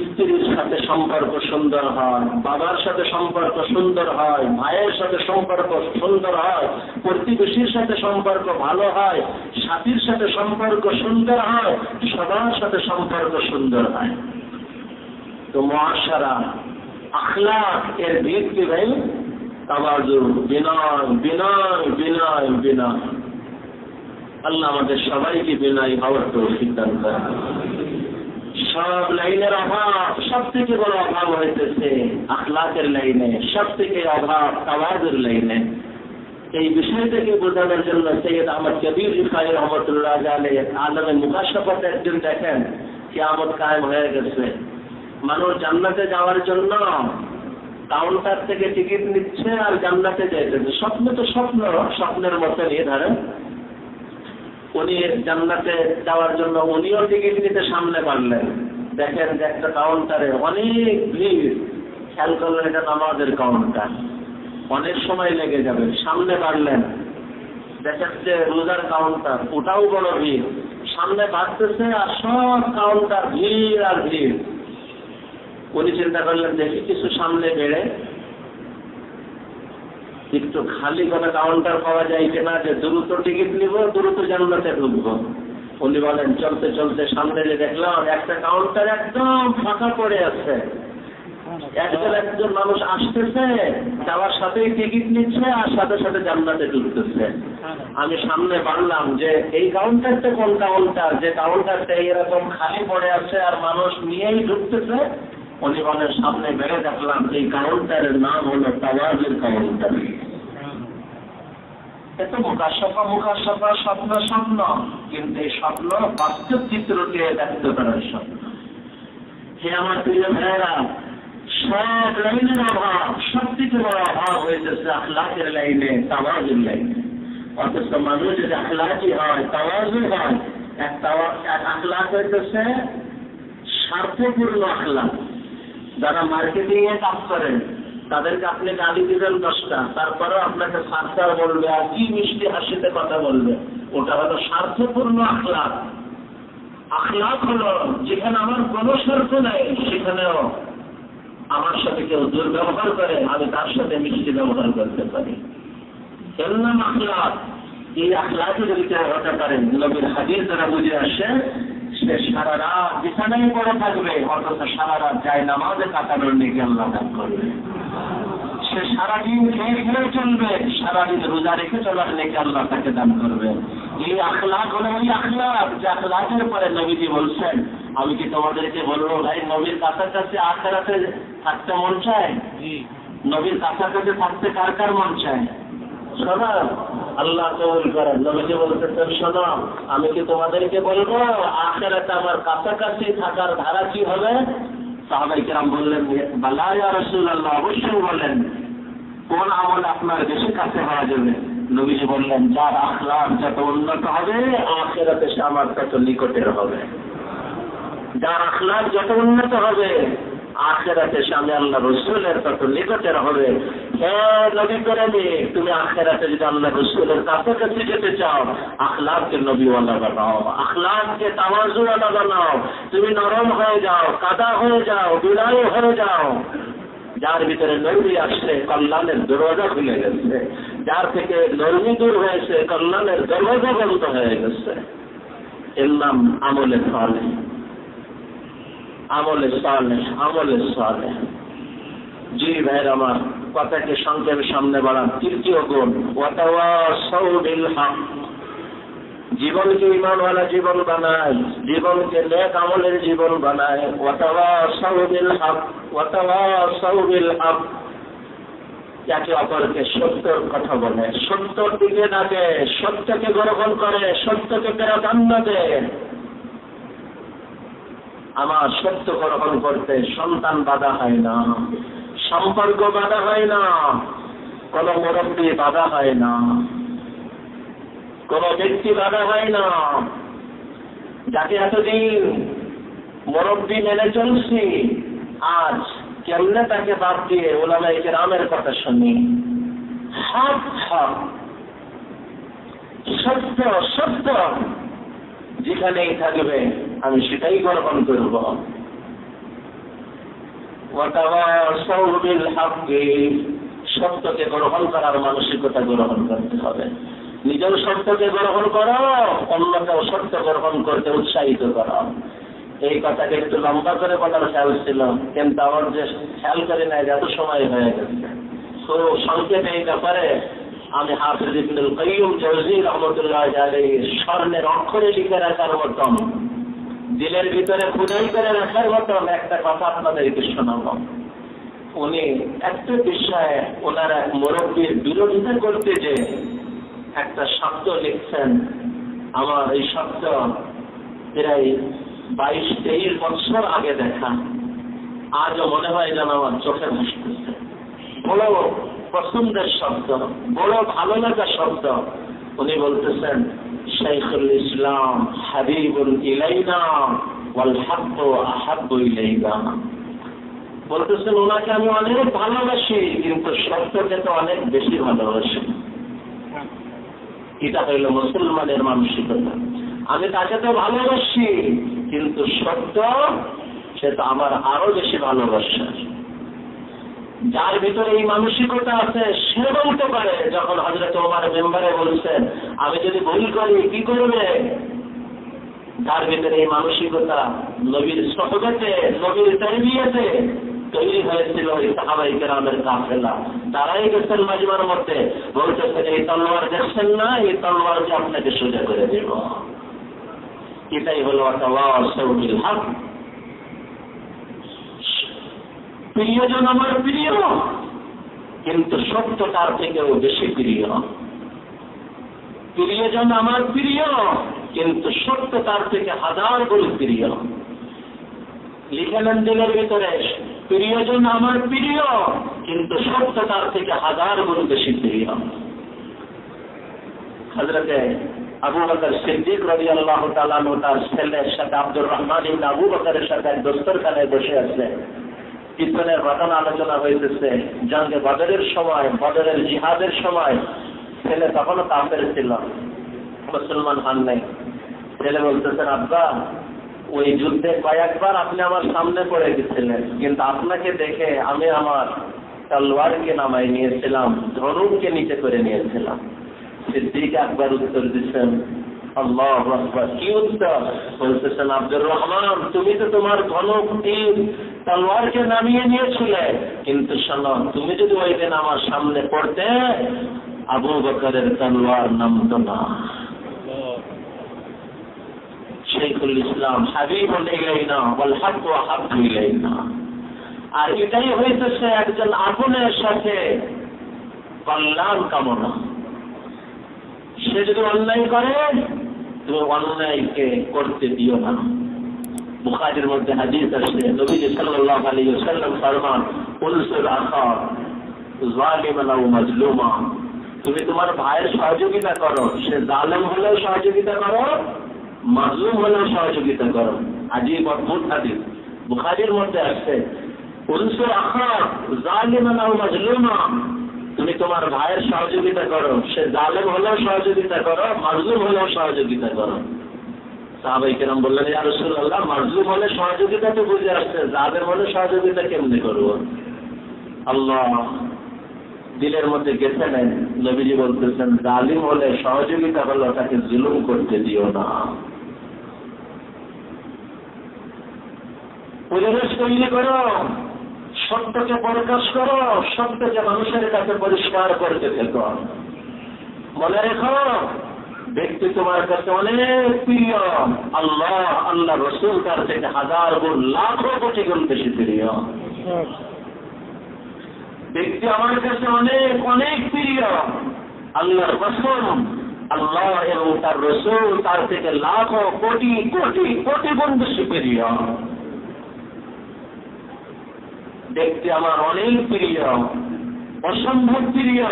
স্ত্রীর সাথে সম্পর্ক সুন্দর হয়, বাবার সাথে সম্পর্ক সুন্দর হয়, ভাইয়ের সাথে সম্পর্ক সুন্দর হয়, প্রতিবেশীর সাথে সম্পর্ক ভালো হয়, সাথীর সাথে সম্পর্ক সুন্দর হয়, সবার সাথে সম্পর্ক সুন্দর হয়। তো মুআশারা, আখলাক এর ভিত কি ভাই? তাওয়াজু, বিনয়, বিনয়, বিনয়, বিনয়। আল্লাহ আমাদের সবাইকে বিনয়ী হওয়ার তৌফিক দান করেন। সব লাইনের অভাব, সব থেকে বড় অভাব হইতেছে আখলাকের লাইনে, সব থেকে অভাব তাওয়াজুর লাইনে। এই বিষয়টাকে বোঝানোর জন্য সৈয়দ আহমদ কবির রিফাই রহমতুল্লাহ আলাইহি আলমে মুকাশফাতে একদিন দেখেন কিয়ামত কায়েম হয়ে গেছে। মানুষ জান্নাতে যাওয়ার জন্য কাউন্টার থেকে টিকিট নিচ্ছে আর জান্নাতে যাইতেছে। স্বপ্ন তো স্বপ্ন, স্বপ্নের মতো নিয়ে ধরেন উনি জান্নাতে যাওয়ার জন্য উনিও টিকিট নিতে সামনে বাড়লেন। দেখেন যে একটা কাউন্টারে অনেক ভিড়, খেয়াল করলেন এটা নামাজের কাউন্টার, অনেক সময় লেগে যাবে। সামনে বাড়লেন, দেখেন যে রোজার কাউন্টার, ওটাও বড় ভিড়। সামনে বাড়তেছে আর সব কাউন্টার ভিড় আর ভিড়। উনি চিন্তা করলেন দেখি কিছু সামনে বেড়ে একটু খালি কোনো কাউন্টার পাওয়া যায় কিনা, যে দ্রুত টিকিট নিব, দ্রুত জান্নাতে ঢুকবো। উনি বলেন চলতে চলতে সামনে যে দেখলাম একটা কাউন্টার একদম ফাঁকা পড়ে আছে। একজন মানুষ আসতেছে, যাওয়ার সাথেই টিকিট নিচ্ছে আর সাথে সাথে জান্নাতে ঢুকতেছে। আমি সামনে বাড়লাম যে এই কাউন্টারটা কোন কাউন্টার, যে কাউন্টারটা এরকম খালি পড়ে আছে আর মানুষ নিয়েই ঢুকতেছে। উনি বলেন সামনে বেড়ে দেখলাম এই কাউন্টারের নাম হলো তাওয়াজুর কাউন্টার। এত মুকাশফা মুকাশফা, স্বপ্ন স্বপ্ন, কিন্তু এই স্বপ্ন বাস্তব চিত্রকে ব্যক্ত করার স্বপ্ন। হে আমার প্রিয় ভাইয়েরা, সব লাইনের অভাব, সব থেকে বড় অভাব হয়েছে আখলাকের লাইনে, তাওয়াজুর লাইনে। অথচ মানুষ যদি আখলাকি হয়, তাওয়াজু হয়, এক আখলাক হইতেছে স্বার্থপূর্ণ আখলাক। যারা মার্কেটিং এ কাজ করেন তাদেরকে আপনি গালি দিবেন 10টা, তারপরেও আপনাকে সাতটা বলবে আর কি মিষ্টি হাসিতে কথা বলবে। ওটা হলো স্বার্থপূর্ণ আখলাক। আখলাক হলো যেখানে আমার কোনো স্বার্থ নাই সেখানেও আমার সাথে কেউ দুর্ব্যবহার করে আমি তার সাথে মিষ্টি ব্যবহার করতে পারি, এর নাম আখলাক। এই আখলাকে যদি কেউ হতে পারেন, নবীর হাদিস দ্বারা বুঝে আসে, সে সারা রাত বিছানায় পড়ে থাকবে অথচ সারা রাত যায় নামাজে কাটানোর নেকি আল্লাহ দান করবে। সে সারাদিন খেয়ে খেয়ে চলবে, সারাদিন রোজা রেখে চলার নেকি আল্লাহ তাকে দান করবে। এই আখলাক হলো ওই আখলাক যে আখলাকের পরে নবীজি বলছেন, আমি কি তোমাদেরকে বলবো ভাই নবীর কাছাকাছি আখিরাতে থাকতে মন চায়? নবীর কাছাকাছি থাকতে কার কার মন চায়? শোনো, আল্লাহ কবুল করেন। নবীজি বলতেছেন, শোনো আমি কি তোমাদেরকে বলবো আখিরাতে আমার কাছাকাছি থাকার ধারা কি হবে? সাহাবায়ে কেরাম বললেন, বালা ইয়া রাসূলুল্লাহ, অবশ্যই বলেন। কোন আমল আপনার বেশি কাছে হওয়া যাবে? নবীজি বললেন, যার আখলাক যত উন্নত হবে আখিরাতে সে আমার তত নিকটের হবে। যার আখলাক যত উন্নত হবে আখিরাতে সে আমি আল্লাহ রাসূলের তত নিকটের হবে। হে নবী প্রেমী, তুমি আখিরাতে যদি আল্লাহ রাসূলের কাছাকাছি যেতে চাও আখলাককে নবীওয়ালা বানাও, আখলাককে তাওয়াজুওয়ালা বানাও। তুমি নরম হয়ে যাও, কাদা হয়ে যাও, বিলাই হয়ে যাও। যার ভিতরে নরমি আসছে কল্যাণের দরজা খুলে গেছে, যার থেকে নরমি দূর হয়েছে কল্যাণের দরজা বন্ধ হয়ে গেছে। এর নাম আমলে সালেহ। আমলে সালেহ, আমলে সালেহ। জি ভাইয়ের আমার, কথাকে সংক্ষেপে সামনে বাড়ান। তৃতীয় গুণ, ওয়াতাওয়াসাউ বিল হক। জীবনকে ঈমানওয়ালা জীবন বানায়, জীবনকে নেক আমলের জীবন বানায়। ওয়াতাওয়াসাউ বিল হক, ওয়াতাওয়াসাউ বিল হক। একে অপরকে সত্যর কথা বলে, সত্যর দিকে ডাকে, সত্যকে গ্রহণ করে, সত্যকে প্রাধান্য দেয়। আমার সত্য গ্রহণ করতে সন্তান বাধা হয় না, সম্পর্ক বাধা হয় না, কোন মুরব্বী বাধা হয় না, কোন ব্যক্তি বাধা হয় না। যাকে এতদিন মুরব্বী মেনে চলছি, আজ কেমনে তাকে বাদ দিয়ে উলামায়ে কেরামের কথা শুনি। হক হক, সত্য সত্য যেখানেই থাকবে আমি সেটাই গ্রহণ করব। ওয়াতাওয়াসাউ বিল হক, সত্যকে গ্রহণ করার মানসিকতা গ্রহণ করতে হবে। নিজের সত্যকে গ্রহণ করো, অন্যকেও সত্য গ্রহণ করতে উৎসাহিত করো। এই কথাকে একটু লম্বা করে বলার খেয়াল ছিল, কিন্তু আমার যে খেয়াল করি না, এত সময় হয়ে গেছে। তো সংক্ষেপে এই ব্যাপারে আমি হাফিজ ইবনুল কাইয়্যিম জাওযী রাহমাতুল্লাহ আলাইহি স্বর্ণের অক্ষরে লিখে রাখার মতন, দিলের ভিতরে খুদাই করে রাখার মতন একটা কথা আপনাদেরকে শোনাবো। উনি একটা বিষয়ে ওনার এক মুরব্বীর বিরোধিতা করতে যে একটা শব্দ লিখছেন, আমার এই শব্দ প্রায় 22-23 বছর আগে দেখা, আজও মনে হয় যেন আমার চোখে ভাসতেছে। বড় পছন্দের শব্দ, বড় ভালো লাগার শব্দ। উনি বলতেছেন, শাইখুল ইসলাম হাবিবুল ইলাইনা ওয়াল হাক্কু আহাব্বু ইলাইনা। বলতেছেন ওনাকে আমি অনেক ভালোবাসি, কিন্তু সত্যকে তো অনেক বেশি ভালোবাসি। এটা হইল মুসলমানের মানসিকতা। আমি তাকে তো ভালোবাসি, কিন্তু সত্য সে তো আমার আরো বেশি ভালোবাসে। যার ভিতরে এই মানসিকতা আছে সে বলতে পারে, যখন হযরত ওমর মেম্বারে বলছেন আমি যদি ভুল করি কি করবে, যার ভিতরে এই মানসিকতা নবীর সোহবতে, নবীর তারবিয়তে তৈরি হয়েছিল এই সাহাবায়ে কেরামের কাফেলা, তারাই গেছেন মাজমার মধ্যে, বলতেছেন এই তলোয়ার দেখছেন না, এই তলোয়ারকে আপনাকে সোজা করে দেব। এটাই হলো ওয়াতাওয়াসাউ বিল হক। প্রিয়জন আমার প্রিয়, কিন্তু সত্য তার থেকেও বেশি প্রিয়। প্রিয়জন আমার প্রিয়, কিন্তু সত্য তার থেকে 1000 গুণ প্রিয়। লিখে নেন দিলের ভিতরে, প্রিয়জন আমার প্রিয়, কিন্তু সত্য তার থেকে 1000 গুণ বেশি প্রিয়। হযরতে আবু বকর সিদ্দিক রাদিয়াল্লাহু তাআলা তার ছেলের সাথে আব্দুর রহমান ইবনে আবু বকরের সাথে দস্তরখানায় বসে আছে। পিছনের ঘটনা আলোচনা হইতেছে। জঙ্গে বদরের সময়, বদরের জিহাদের সময় ছেলে তখনও কাফের ছিল, মুসলমান হন নাই। ছেলে বলতেছেন, আব্বা ওই যুদ্ধে কয়েকবার আপনি আমার সামনে পড়ে গেছিলেন, কিন্তু আপনাকে দেখে আমি আমার তলোয়ারকে নামাই নিয়েছিলাম, ধনুককে নিচে করে নিয়েছিলাম। সিদ্দিক আকবর উত্তর দিচ্ছেন, আল্লাহু আকবার। কি উত্তর? বলতেছেন, আব্দুর রহমান তুমি তো তোমার ধনুক তীর তলোয়ারকে নামিয়ে নিয়েছিলে, কিন্তু শোনো, তুমি যদি ওই দিন আমার সামনে পড়তে আবু বকরের তলোয়ার নামতো না। শেখুল ইসলাম হাবিবুল ইলাইনা ওয়াল হক ওয়া হাব্বু ইলাইনা। আর এটাই হইতেছে একজন আপনের সাথে কল্যাণ কামনা। সে যদি অন্যায় করে তুমি অন্যায়কে করতে দিও না। বুখারীর মধ্যে হাদিস আছে, নবী সাল্লাল্লাহু আলাইহি ওয়াসাল্লাম ফরমান, উনসুর আখা যালিমান আও মাজলুমা। তুমি তোমার ভাইয়ের সহযোগিতা করো, সে জালেম হলেও সহযোগিতা করো, মাজলুম হলেও সহযোগিতা করো। আজীব অদ্ভুত হাদিস বুখারীর মধ্যে আছে, উনসুর আখা যালিমান আও মাজলুমা। তুমি তোমার ভাইয়ের সহযোগিতা করো, সে জালেম হলেও সহযোগিতা করো, মাজলুম হলেও সহযোগিতা করো। সাহাবায়ে কেরাম বললেন, ইয়া রাসূলুল্লাহ, মাজলুম হলে সহযোগিতা তো বুঝে আসছে, জালেম হলে সহযোগিতা কেমনে করব? আল্লাহ দিলের মধ্যে গেছে নেন। নবীজি বলতেছেন, জালিম হলে সহযোগিতা হলো তাকে জুলুম করতে দিও না। পরিবেশ তৈরি করো, সত্যকে প্রকাশ করো, সত্যকে মানুষের কাছে পরিষ্কার করতে থেকো। মনে রেখো, ব্যক্তি তোমার কাছে অনেক প্রিয়, আল্লাহ আল্লাহ রসুল তার থেকে হাজার গুণ লাখো কোটি গুণ বেশি প্রিয়। ব্যক্তি আমার কাছে অনেক অনেক প্রিয়, আল্লাহ রসুল আল্লাহ এবং তার রসুল তার থেকে লাখো কোটি কোটি কোটি গুণ বেশি প্রিয়। ব্যক্তি আমার অনেক প্রিয়, অসম্ভব প্রিয়,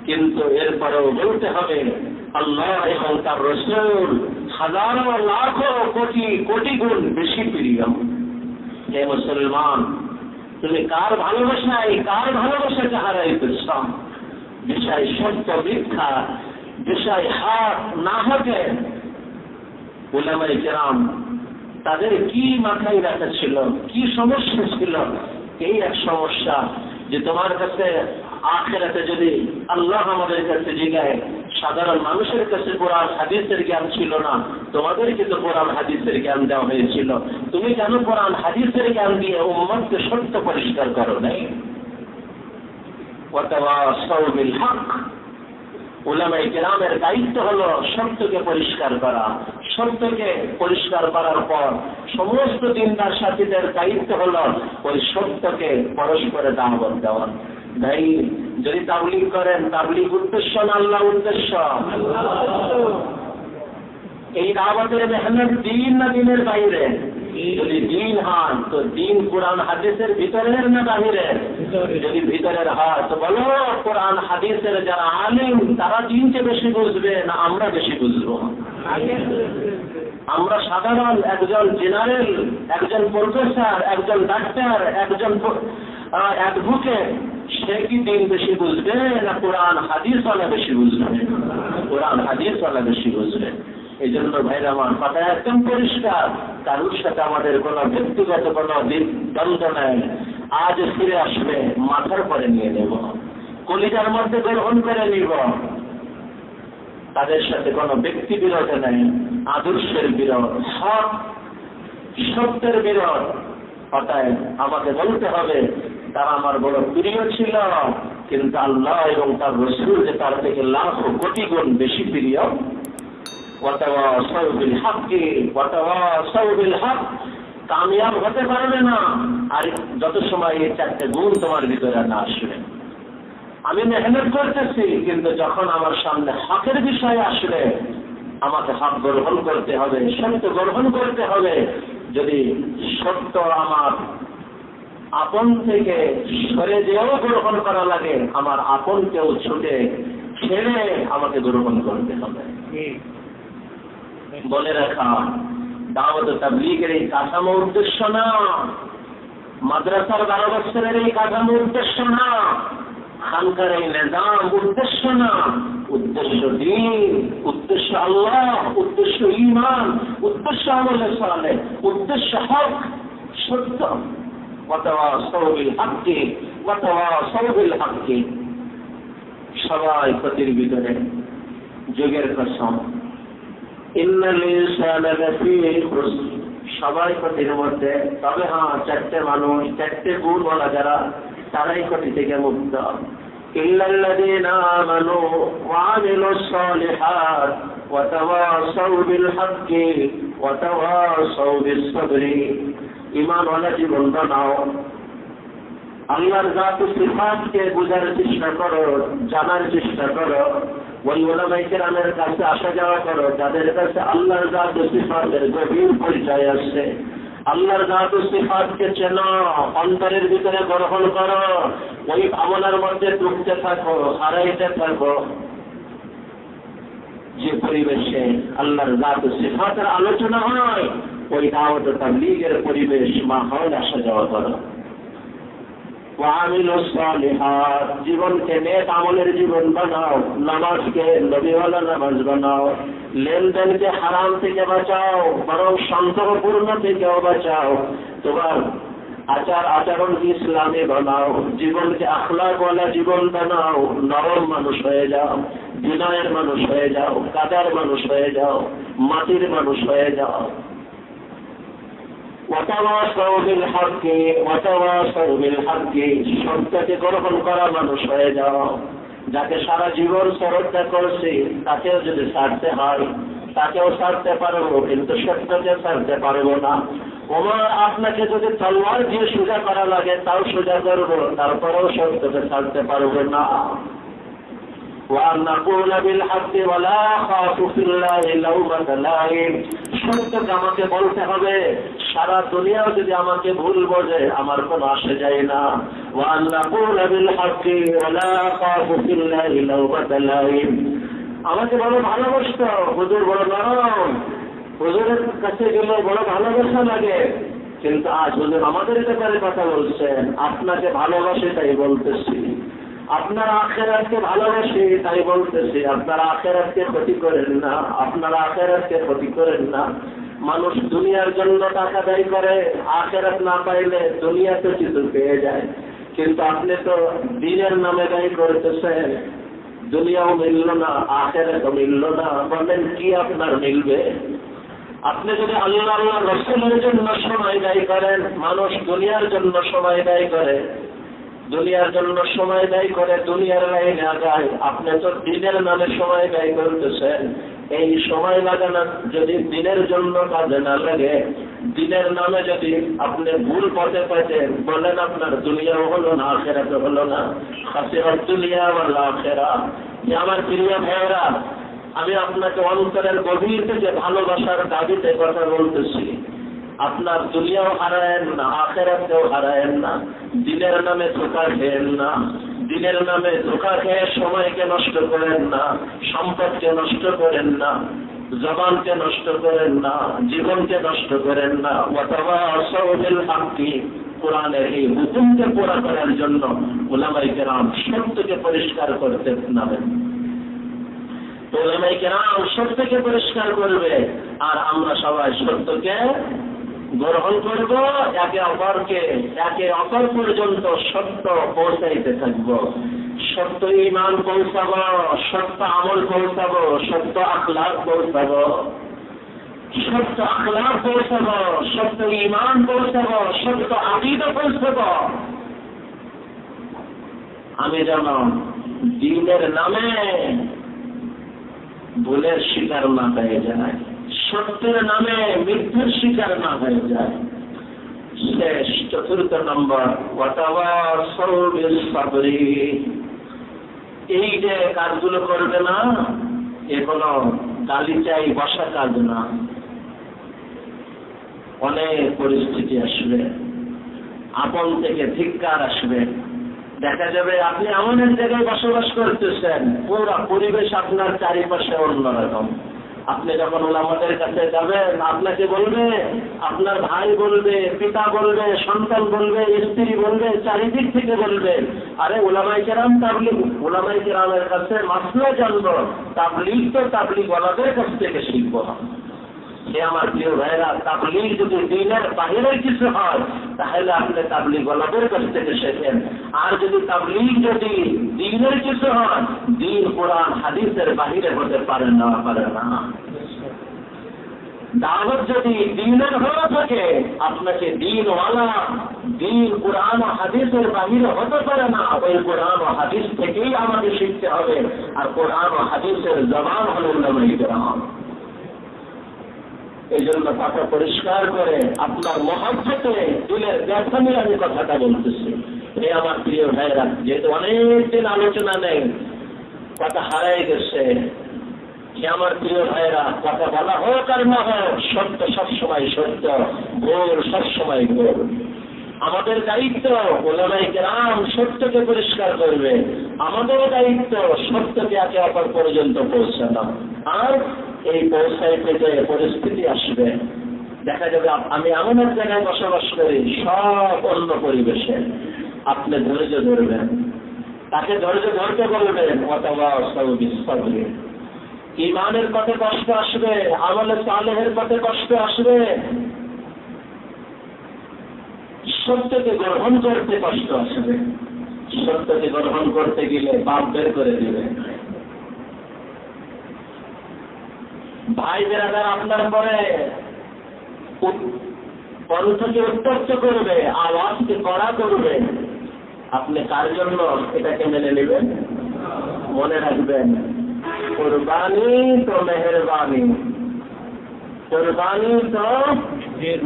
কিন্তু এরপরেও বলতে হবে আল্লাহ এবং তার রসুল হাজারো লাখো কোটি কোটি গুণ বেশি প্রিয়। হে মুসলমান, তুমি কার ভালোবাসাকে হারাইতেছ? বিষয় সত্য মিথ্যা, বিষয় হাত না হতে উলামায়ে কেরাম তাদের কি মাথায় রাখা ছিল, কি সমস্যা ছিল? এই এক সমস্যা যে তোমার কাছে আখিরাতে যদি আল্লাহ আমাদের কাছে জিজ্ঞাসা, সাধারণ মানুষের কাছে কোরআন হাদিসের জ্ঞান ছিল না, তোমাদেরকে তো কোরআন হাদিসের জ্ঞান দেওয়া হয়েছিল, তুমি কেন কোরআন হাদিসের জ্ঞান দিয়ে উম্মতকে সত্য পরিষ্কার করো নাই? ওয়াতাওয়াসাউ বিল হক। উলামায়ে কেরামের দায়িত্ব হলো সত্যকে পরিষ্কার করা। সত্যকে পরিষ্কার করার পর সমস্ত দিনদার সাথীদের দায়িত্ব হলো ওই সত্যকে পরস্পরে দাওয়াত দেওয়া। ভাই, যদি তাবলীগ করেন, তাবলীগ উদ্দেশ্য না আল্লাহ উদ্দেশ্য? এই দাওয়াতের মেহনত দিন না দিনের বাইরে? যদি দিন হয় তো দিন কোরআন হাদিসের ভিতরের না বাহিরের? যদি ভিতরের হয় তো বলো, কোরআন হাদিসের যারা আলিম তারা দিনকে বেশি বুঝবে না আমরা বেশি বুঝবো? আমরা সাধারণ একজন জেনারেল, একজন প্রফেসর, একজন ডাক্তার, একজন অ্যাডভোকেট, সে কি দিন বেশি বুঝবে না কোরআন হাদিসওয়ালা বেশি বুঝবে? কোরআন হাদিসওয়ালা বেশি বুঝবে। এই জন্য ভাইরা আমার কথা একদম পরিষ্কার, কারোর সাথে আমাদের কোনো ব্যক্তিগত কোনো দ্বন্দ্ব নাই। আজ ফিরে আসবে, মাথার পরে নিয়ে নেব, কলিজার মধ্যে গ্রহণ করে নিব। তাদের সাথে কোনো ব্যক্তি বিরোধ নেই, আদর্শের বিরোধ, হক সত্যের বিরোধ। অতএব আমাকে বলতে হবে তারা আমার বড় প্রিয় ছিল, কিন্তু আল্লাহ এবং তার রসুল যে তার থেকে লাখো কোটি গুণ বেশি প্রিয়। ওয়াতাওয়াসাউ বিল হক, ওয়াতাওয়াসাউ বিল হক। কামিয়াব হতে পারবে না আর যত সময় এই চারটে গুণ তোমার ভিতরে না আসবে। আমি মেহনত করতেছি, কিন্তু যখন আমার সামনে হকের বিষয় আসবে আমাকে হক গ্রহণ করতে হবে, সত্য গ্রহণ করতে হবে। যদি সত্য আমার আপন থেকে সরে যেও গ্রহণ করা লাগে, আমার আপনকেও ছুটে ছেড়ে আমাকে গ্রহণ করতে হবে। বলে রাখা, দাওয়াত তাবলীগের এই কাঠামো উদ্দেশ্য না। মাদ্রাসার 12 বছরের এই কাঠামো উদ্দেশ্য না, খানকার এই নিজাম উদ্দেশ্য না, উদ্দেশ্য দ্বীন, উদ্দেশ্য আল্লাহ, উদ্দেশ্য ঈমান, উদ্দেশ্য আমলে সালেহ, উদ্দেশ্য হক, সত্য। ওয়াতাওয়াসাউ বিল হাক্কি ওয়াতাওয়াসাউ বিল হাক্কি। সবাই প্রতির ভিতরে যুগের কসম, ইন্নাল ইনসানা লাফী খুসর, সবাই ক্ষতির মধ্যে। তবে হ্যাঁ, 4টে মানুষ, 4টে গুণ বলা যারা, তারাই ক্ষতি থেকে মুক্ত। ইল্লাল্লাযীনা আমানু ওয়া আমিলুস সালিহাত ওয়া তাওয়াসাউ বিল হাক্কি ওয়া তাওয়াসাউ বিস সাবরি। ঈমানওয়ালা জীবন বানাও, আল্লাহর জাত ও সিফাতকে বোঝার চেষ্টা করো, জানার চেষ্টা করো। ওই উলামায়ে কেরামের কাছে আসা যাওয়া করো যাদের কাছে আল্লাহর জাত ও সিফাতের গভীর পরিচয় আছে। আল্লাহর জাত ও সিফাতকে চেনো, অন্তরের ভিতরে গ্রহণ করো, ওই ভাবনার মধ্যে ডুবতে থাকো, হারাইতে থাকো। যে পরিবেশে আল্লাহর জাত ও সিফাতের আলোচনা হয়, ওই দাওয়াত ও তাবলীগের পরিবেশ, মাহৌল আসা যাওয়া করো। ওয়ামিলুস সালিহাত, জীবনকে নেক আমলের জীবন বানাও, নামাজকে নবীওয়ালা নামাজ বানাও, লেনদেনকে হারাম থেকে বাঁচাও, বরং সন্তপূর্ণ থেকেও বাঁচাও। তোমার আচার আচরণকে ইসলামে বানাও, জীবনকে আখলাকওয়ালা জীবন বানাও, নরম মানুষ হয়ে যাও, বিনয়ের মানুষ হয়ে যাও, কাদার মানুষ হয়ে যাও, মাটির মানুষ হয়ে যাও। ওয়াতাওয়াসাউ বিল হাক্কি ওয়াতাওয়াসাউ বিল হাক্কি, সত্যকে গ্রহণ করা মানুষ হয়ে যাও। যাকে সারা জীবন শ্রদ্ধা করছি তাকেও যদি ছাড়তে হয়, তাকেও ছাড়তে পারবো, কিন্তু সত্যকে ছাড়তে পারবো না। ওমর আপনাকে যদি তলোয়ার দিয়ে সোজা করা লাগে তাও সোজা করবো, তারপরেও সত্যকে ছাড়তে পারবো না। وَأَنَّقُولَ بِالْحَقِّ وَلَا خَافُ فِي اللَّهِ لَوْمَةَ لَائِمٍ, সত্যকে আমাকে বলতে হবে, সারা দুনিয়াও যদি আমাকে ভুল বোঝে আমার কোনো আসে যায় না। وَأَنَّقُولَ بِالْحَقِّ وَلَا خَافُ فِي اللَّهِ لَوْمَةَ لَائِمٍ। আমাকে বড় ভালোবাসতো, হুজুর বড় নরম, হুজুরের কাছে গেলে বড় ভালোবাসা লাগে, কিন্তু আজ হুজুর আমাদের ব্যাপারে কথা বলছেন, আপনাকে ভালোবাসে তাই বলতেছি, আপনার আখিরাতকে ভালোবাসি তাই বলতেছি, আপনার আখিরাতকে ক্ষতি করেন না, আপনার আখিরাতকে ক্ষতি করেন না। মানুষ দুনিয়ার জন্য টাকা ব্যয় করে, আখিরাত না পাইলে দুনিয়াতে কিছু পেয়ে যায়, কিন্তু আপনি তো দ্বীনের নামে ব্যয় করতেছেন, দুনিয়াও মিলল না, আখিরাতও মিলল না, বলেন কি আপনার মিলবে? আপনি যদি আল্লাহ আল্লাহ রাসূলের জন্য সময় ব্যয় করেন, মানুষ দুনিয়ার জন্য সময় ব্যয় করে, দুনিয়ার জন্য সময় ব্যয় করে দুনিয়ার লাইনে আগায়, আপনি তো দ্বীনের নামে সময় ব্যয় করতেছেন। এই সময় লাগানো যদি দ্বীনের জন্য কাজে না লাগে, দ্বীনের নামে যদি আপনি ভুল পথে পাইতেন, বলেন আপনার দুনিয়াও হলো না, আখিরাতও হলো না। খাসিরাত দুনিয়া ওয়াল আখিরা। আমার প্রিয় ভাইয়েরা, আমি আপনাকে অন্তরের গভীর থেকে ভালোবাসার দাবিতে কথা বলতেছি। আপনার দুনিয়াও হারায়েন না, আখিরাতেও হারায়েন না, দ্বীনের নামে ধোঁকা খেয়েন না, দ্বীনের নামে ধোঁকা খেয়ে সময়কে নষ্ট করেন না, সম্পদকে নষ্ট করেন না, জবানকে নষ্ট করেন না, জীবনকে নষ্ট করেন না। ওয়াতাওয়াসাউ বিল হাক্কি, কোরআনের এই হুকুমকে পুরা করার জন্য উলামায়ে কেরাম সত্যকে পরিষ্কার করতে নামেন। উলামায়ে কেরাম সত্যকে পরিষ্কার করবে, আর আমরা সবাই সত্যকে গ্রহণ করব, একে অপর পর্যন্ত সত্য পৌঁছাইতে থাকব। সত্য ঈমান পৌঁছাবো, সত্য আমল পৌঁছাবো, সত্য আখলাক পৌঁছাবো, সত্য আখলাক পৌঁছাবো, সত্য ঈমান পৌঁছাবো, সত্য আকীদা পৌঁছাবো। আমি যেন দ্বীনের নামে ভুলের শিকার না হয়ে যায়, সত্যের নামে মিথ্যার শিকার না হয়ে যায়। শেষ 4 নম্বর, ওয়াতাওয়াসাউ বিস সাবরি। এই যে কাজগুলো করবে না, এগুলো গালিচাই বসা কাজ না। অনেক পরিস্থিতি আসবে, আপন থেকে ধিক্কার আসবে, দেখা যাবে আপনি এমন এক জায়গায় বসবাস করতেছেন, পুরো পরিবেশ আপনার চারিপাশে অন্যরকম, আপনি যখন ওলামাদের কাছে যাবেন, আপনাকে বলবে, আপনার ভাই বলবে, পিতা বলবে, সন্তান বলবে, স্ত্রী বলবে, চারিদিক থেকে বলবে, আরে ওলামায়ে কেরাম তাবলীগ, ওলামায়ে কেরামের কাছে মাসলা জানবো, তাবলীগ তো তাবলীগ ওয়ালাদের কাছ থেকে শিখবো। সে আমার প্রিয় ভাইরা, তাবলীগ যদি দ্বীনের বাহিরের কিছু হয় তাহলে আপনি তাবলীগ ওয়ালাদের কাছ থেকে শেখেন। আর যদি তাবলীগ যদি দ্বীনের কিছু হয়, দ্বীন কোরআন হাদিসের বাহিরে হতে পারে না। দাওয়াত যদি দ্বীনের হয়ে থাকে, আপনাকে দ্বীনওয়ালা, দ্বীন কোরআন ও হাদিসের বাহিরে হতে পারে না। ওই কোরআন ও হাদিস থেকেই আমাকে শিখতে হবে। আর কোরআন ও হাদিসের জবান হল উলামায়ে কেরাম। এই জন্য কথা পরিষ্কার করে আপনার মহব্বতে দিলের ব্যথা নিয়ে আমি কথাটা বলতেছি। এই আমার প্রিয় ভাইরা, যেহেতু অনেকদিন আলোচনা নেই, কথা হারাই গেছে। আমার প্রিয় ভাইরা, কথা বলা হোক আর না হোক, সত্য সবসময় সত্য, ভুল সবসময় ভুল। আমাদের দায়িত্ব ওলামায়ে কেরাম সত্যকে পরিষ্কার করবে, আমাদের দায়িত্ব সত্যকে একে অপর পর্যন্ত পৌঁছানো। আর এই পৌঁছাইতে যে পরিস্থিতি আসবে, দেখা যাবে আমি এমন এক জায়গায় বসবাস করি, সব অন্য পরিবেশে, আপনি ধৈর্য ধরবেন, তাকে ধৈর্য ধরতে বলবেন, অথবা সবরি। ইমানের পথে কষ্ট আসবে, আমলে সালেহের পথে কষ্ট আসবে, সত্যকে গ্রহণ করতে কষ্ট আসবে। সত্যকে গ্রহণ করতে গেলে পাপ বের করে দিবে। ভাই বেরাদার আপনার পরে কণ্ঠকে উত্তপ্ত করবে, আওয়াজকে কড়া করবে, আপনি কার জন্য এটাকে মেনে নেবেন? মনে রাখবেন, কুরবানি তো মেহরবানি, কুরবানি তো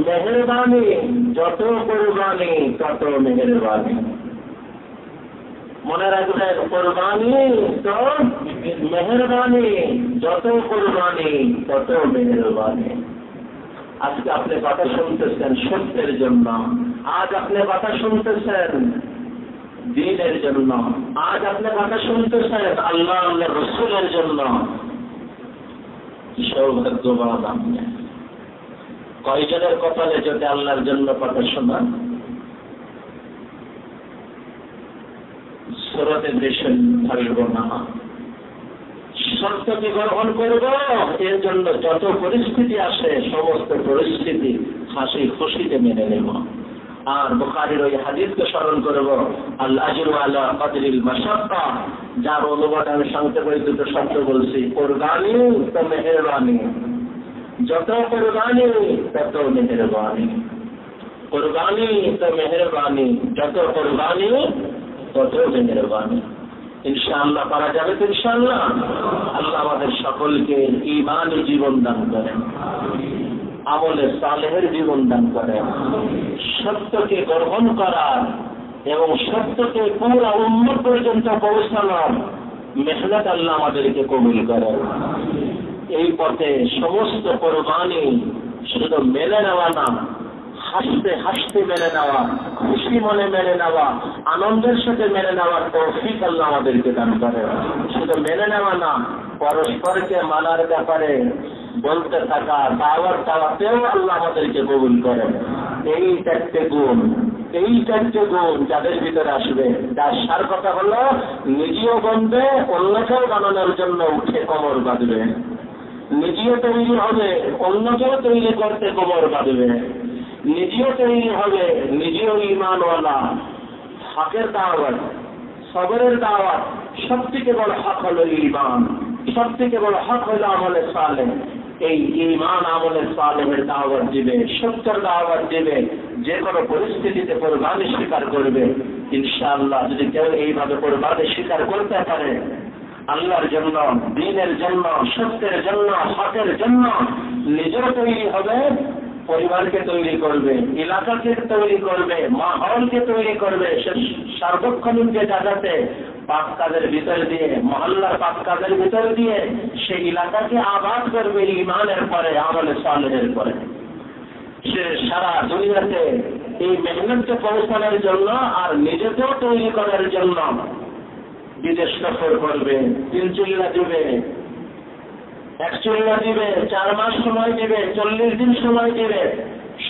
মেহরবানি, যত কুরবানি তত মেহরবানি। মনে রাখবেন, কুরবানি তো মেহরবানি, যত কুরবানি তত মেহরবানি। আজকে আপনি কথা শুনতেছেন সত্যের জন্য, আজ আপনি কথা শুনতেছেন দ্বীনের জন্য, আজ আপনি কথা শুনতেছেন আল্লাহ আল্লাহ রসুলের জন্য। সৌভাগ্যবান আপনি। কয়জনের কপালে যদি আল্লাহর জন্য কথা শোনা? স্রোতে ভেসে থাকব না। সত্যকে গ্রহণ করব, এর জন্য যত পরিস্থিতি আসে সমস্ত পরিস্থিতি হাসি খুশিতে মেনে নেব। আর বুখারীর ওই হাদিসকে স্মরণ করব, আল আজরু আলা কদরিল মাশাক্কা, যার অনুবাদ আমি সংক্ষেপে দুটো শব্দ বলছি, কুরবানি তো মেহরবানি, যত কুরবানি তত মেহরবানি। কুরবানি তো মেহরবানি, যত কুরবানি তত মেহরবানি। ইনশাআল্লাহ পারা যাবে তো ইনশাআল্লাহ। আল্লাহ আমাদের সকলকে ঈমানী জীবন দান করেন, আমলে সালেহের জীবন দান করেন, সত্যকে গ্রহণ করার এবং সত্যকে পুরো উম্মত পর্যন্ত পৌঁছানোর মেহনত আল্লাহ আমাদেরকে কবুল করেন। এই পথে সমস্ত কুরবানি শুধু মেনে নেওয়া না, হাসতে হাসতে মেনে নেওয়া, খুশি মনে মেনে নেওয়া, আনন্দের সাথে মেনে নেওয়ার তৌফিক আল্লাহ আমাদেরকে দান করেন। শুধু মেনে নেওয়া না, পরস্পরকে মানার ব্যাপারে বলতে থাকা, দাওয়াত দেওয়াতেও আল্লাহ আমাদেরকে কবুল করেন। এই চারটে গুণ যাদের ভিতরে আসবে, যার সার কথা হলো নিজেও বনবে, অন্যকেও বানানোর জন্য উঠে কোমর বাঁধবে, নিজেও তৈরি হবে, অন্যকেও তৈরি করতে কোমর বাঁধবে, নিজেও তৈরি হবে, নিজেও ঈমানওয়ালা, হকের দাওয়াত, সবরের দাওয়াত। সবথেকে বড় হক হলো ঈমান, সবথেকে বড় হক হলো আমলে সালেহ। এই ঈমান আমলে সালেহের দাওয়াত দিবে, সত্যের দাওয়াত দিবে, যে কোনো পরিস্থিতিতে কুরবানি স্বীকার করবে। ইনশাআল্লাহ যদি কেউ এইভাবে কুরবানি স্বীকার করতে পারে, আল্লাহর জন্য, দ্বীনের জন্য, সত্যের জন্য, হকের জন্য, নিজেও তৈরি হবে, পরিবারকে তৈরি করবে, এলাকাকে তৈরি করবে, মাহলকে তৈরি করবে, সার্বক্ষণিক যে জায়গাতে পাক কাজের ভিতর দিয়ে, মহল্লার পাক কাজের ভিতর দিয়ে সেই এলাকাকে আবাদ করবে ঈমানের পরে, আমলে সালেহের পরে। সে সারা দুনিয়াতে এই মেহনতকে পৌঁছানোর জন্য আর নিজেকেও তৈরি করার জন্য বিদেশ সফর করবে, তিনচিল্লা দিবে, এক চুল্লা দিবে, 4 মাস সময় দিবে, 40 দিন সময় দিবে।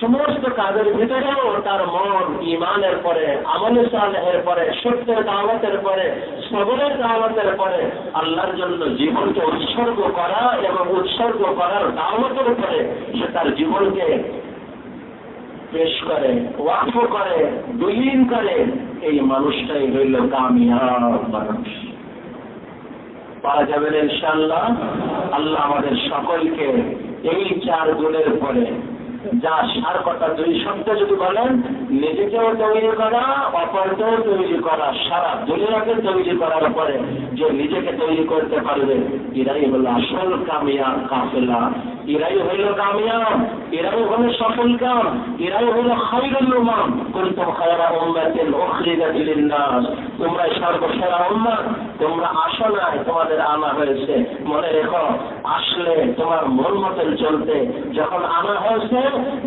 সমস্ত কাজের ভিতরেও তার মন ঈমানের পরে, আমলে সালেহের পরে, সত্যের দাওয়াতের পরে, সবরের দাওয়াতের পরে আল্লাহর জন্য জীবনকে উৎসর্গ করা এবং উৎসর্গ করার দাওয়াতের পরে সে তার জীবনকে পেশ করে, ওয়াকফ করে, বিলীন করে। এই মানুষটাই হইল কামিয়াব মানুষ। পারা যাবে না ইনশাআল্লাহ। আল্লাহ আমাদের সকলকে এই 4 গুণের পরে যা সার কথা 2 শব্দ যদি বলেন, নিজেকেও তৈরি করা, অপরকেও তৈরি করা, সারা দুনিয়াকে তৈরি করার পরে যে নিজেকে তৈরি করতে পারবে, এরাই হলো আসল কামিয়াব কাফেলা, এরাই হইল কামিয়াব, এরাই হলো সফল কাম, এরাই হলো খায়রুল উম্মাহ। কুনতুম খায়রা উম্মাতিন উখরিজাত লিন-নাস, তোমরা সর্বসেরা উম্মাহ, তোমরা আসো নাই, তোমাদের আনা হয়েছে। মনে রেখো, আসলে তোমার মন মতন চলতে, যখন আনা হয়েছে